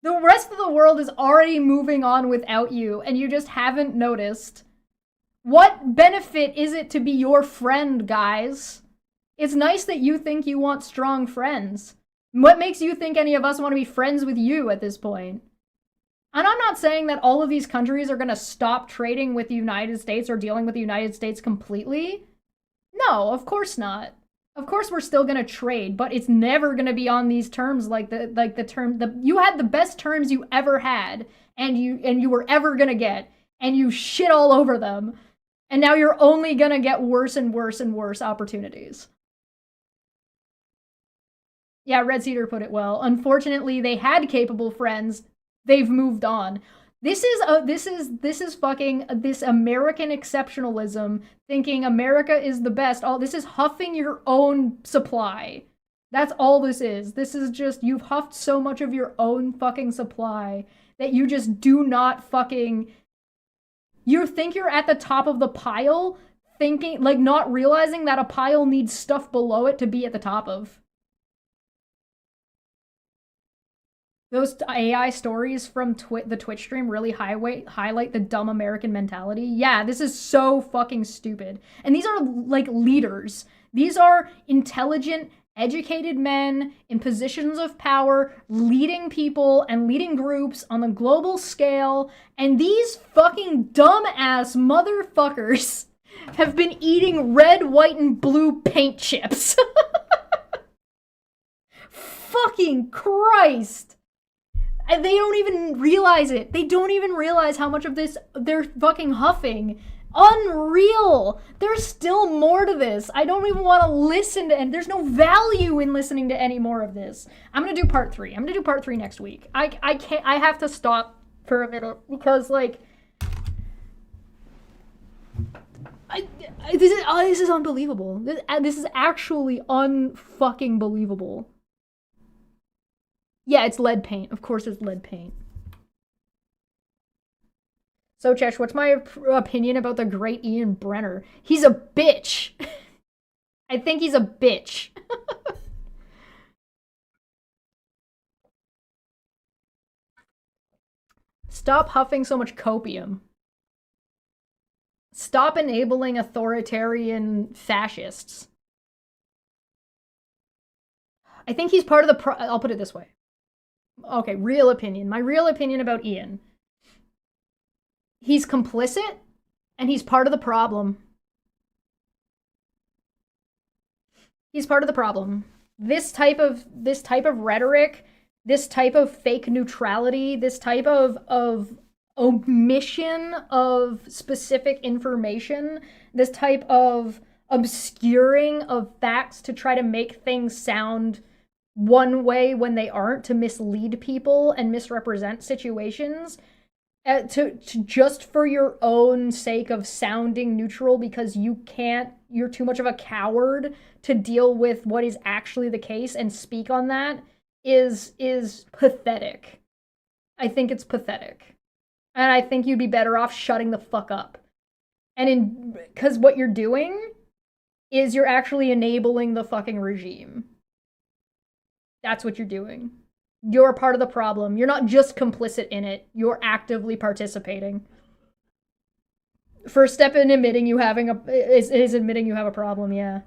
The rest of the world is already moving on without you, and you just haven't noticed. What benefit is it to be your friend, guys? It's nice that you think you want strong friends. What makes you think any of us want to be friends with you at this point? And I'm not saying that all of these countries are going to stop trading with the United States or dealing with the United States completely. No, of course not. Of course we're still going to trade, but it's never going to be on these terms you had the best terms you ever had and you were ever going to get, and you shit all over them. And now you're only gonna get worse and worse and worse opportunities. Yeah, Red Cedar put it well. Unfortunately, they had capable friends. They've moved on. This is fucking this American exceptionalism, thinking America is the best. All this is huffing your own supply. That's all this is. This is just, you've huffed so much of your own fucking supply that you just do not fucking, you think you're at the top of the pile, thinking, like, not realizing that a pile needs stuff below it to be at the top of. Those AI stories from the Twitch stream really highlight the dumb American mentality. Yeah, this is so fucking stupid. And these are, like, leaders. These are intelligent, educated men in positions of power, leading people and leading groups on the global scale. And these fucking dumbass motherfuckers have been eating red, white, and blue paint chips. Fucking Christ. And they don't even realize it. They don't even realize how much of this they're fucking huffing. Unreal. There's still more to this. I don't even want to listen to, and there's no value in listening to any more of this. I'm going to do part 3. I'm going to do part 3 next week. I can't, I have to stop for a minute because, like, this is unbelievable. This is actually unfucking believable. Yeah, it's lead paint. Of course it's lead paint. So, Chesh, what's my opinion about the great Ian Bremmer? He's a bitch. I think he's a bitch. Stop huffing so much copium. Stop enabling authoritarian fascists. I think he's part of the I'll put it this way. Okay, real opinion. My real opinion about Ian. He's complicit, and he's part of the problem. He's part of the problem. This type of rhetoric, this type of fake neutrality, this type of omission of specific information, this type of obscuring of facts to try to make things sound one way when they aren't, to mislead people and misrepresent situations, to just for your own sake of sounding neutral because you're too much of a coward to deal with what is actually the case and speak on that is pathetic. I think it's pathetic. And I think you'd be better off shutting the fuck up. And because what you're doing is you're actually enabling the fucking regime. That's what you're doing. You're part of the problem. You're not just complicit in it. You're actively participating. First step in admitting you is admitting you have a problem, yeah.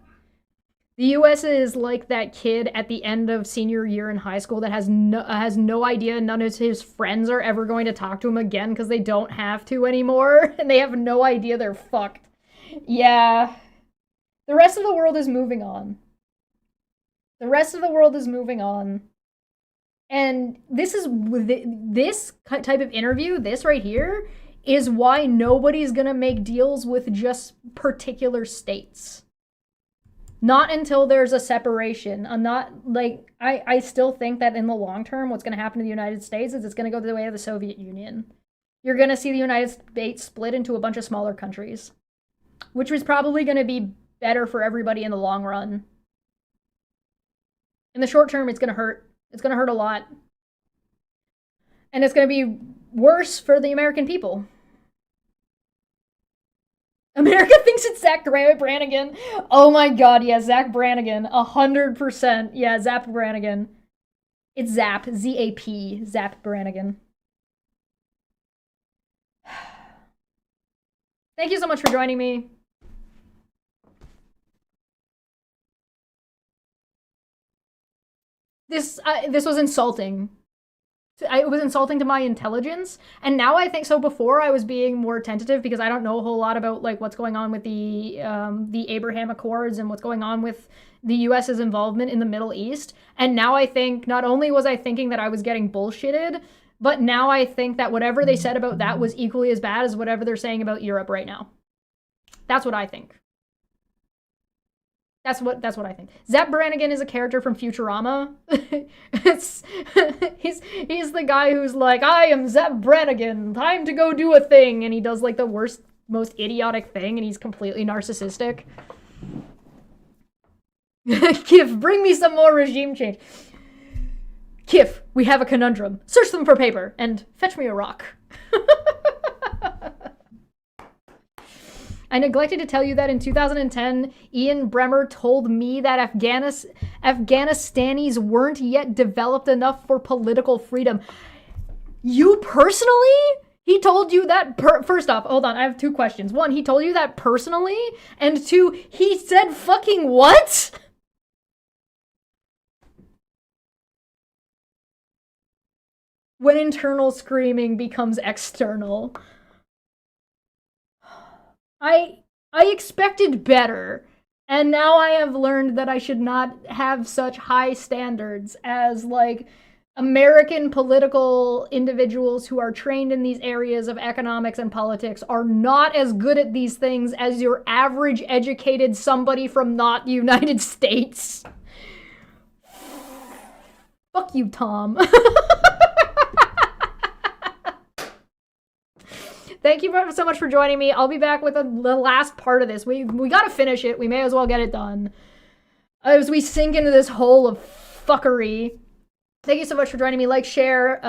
The US is like that kid at the end of senior year in high school that has no idea none of his friends are ever going to talk to him again because they don't have to anymore, and they have no idea they're fucked. Yeah. The rest of the world is moving on. The rest of the world is moving on. And this type of interview, this right here, is why nobody's gonna make deals with just particular states. Not until there's a separation. I still think that in the long term, what's gonna happen to the United States is it's gonna go the way of the Soviet Union. You're gonna see the United States split into a bunch of smaller countries, which was probably gonna be better for everybody in the long run. In the short term, it's gonna hurt. It's gonna hurt a lot. And it's gonna be worse for the American people. America thinks it's Zach Brannigan. Oh my god, yeah, Zach Brannigan. 100%. Yeah, Zap Brannigan. It's Zap. Z-A-P. Zap Brannigan. Thank you so much for joining me. This was insulting. It was insulting to my intelligence, and now I think so. Before I was being more tentative because I don't know a whole lot about like what's going on with the Abraham Accords and what's going on with the U.S.'s involvement in the Middle East. And now I think not only was I thinking that I was getting bullshitted, but now I think that whatever they said about that was equally as bad as whatever they're saying about Europe right now. That's what I think. That's what I think. Zep Brannigan is a character from Futurama. He's the guy who's like, I am Zep Brannigan, time to go do a thing, and he does like the worst, most idiotic thing, and he's completely narcissistic. Kif, bring me some more regime change. Kif, we have a conundrum. Search them for paper and fetch me a rock. I neglected to tell you that in 2010, Ian Bremmer told me that Afghanistanis weren't yet developed enough for political freedom. You personally? He told you that first off, hold on, I have two questions. One, he told you that personally? And two, he said fucking what? When internal screaming becomes external. I expected better, and now I have learned that I should not have such high standards as, like, American political individuals who are trained in these areas of economics and politics are not as good at these things as your average educated somebody from not the United States. Fuck you, Tom. Thank you so much for joining me. I'll be back with the last part of this. We gotta finish it. We may as well get it done as we sink into this hole of fuckery. Thank you so much for joining me. Like, share.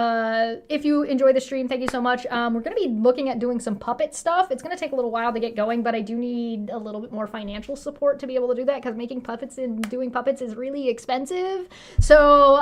If you enjoy the stream, thank you so much. We're going to be looking at doing some puppet stuff. It's going to take a little while to get going, but I do need a little bit more financial support to be able to do that because making puppets and doing puppets is really expensive. So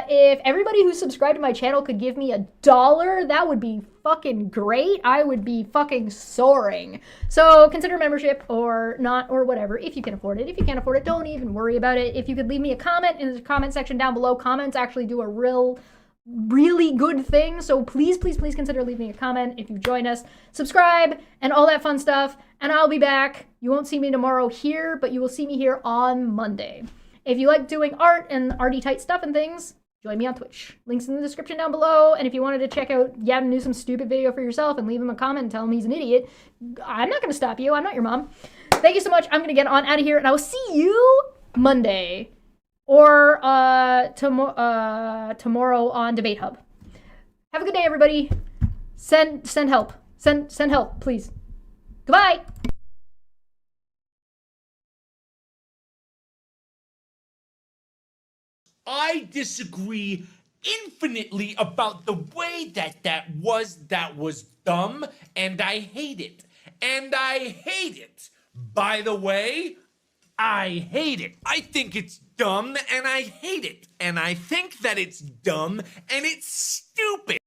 if everybody who's subscribed to my channel could give me $1, that would be fucking great. I would be fucking soaring. So consider membership or not or whatever if you can afford it. If you can't afford it, don't even worry about it. If you could leave me a comment in the comment section down below, comments actually do a really good thing. So please consider leaving a comment if you join us. Subscribe and all that fun stuff. And I'll be back. You won't see me tomorrow here, but you will see me here on Monday. If you like doing art and arty tight stuff and things, join me on Twitch. Links in the description down below. And if you wanted to check out Gavin Newsom's stupid video for yourself and leave him a comment and tell him he's an idiot, I'm not going to stop you. I'm not your mom. Thank you so much. I'm going to get on out of here, and I will see you Monday or tomorrow on Debate Hub. Have a good day, everybody. Send help. Send help, please. Goodbye. I disagree infinitely about the way that was dumb, and I hate it. And I hate it. By the way, I hate it. I think it's dumb, and I hate it. And I think that it's dumb, and it's stupid.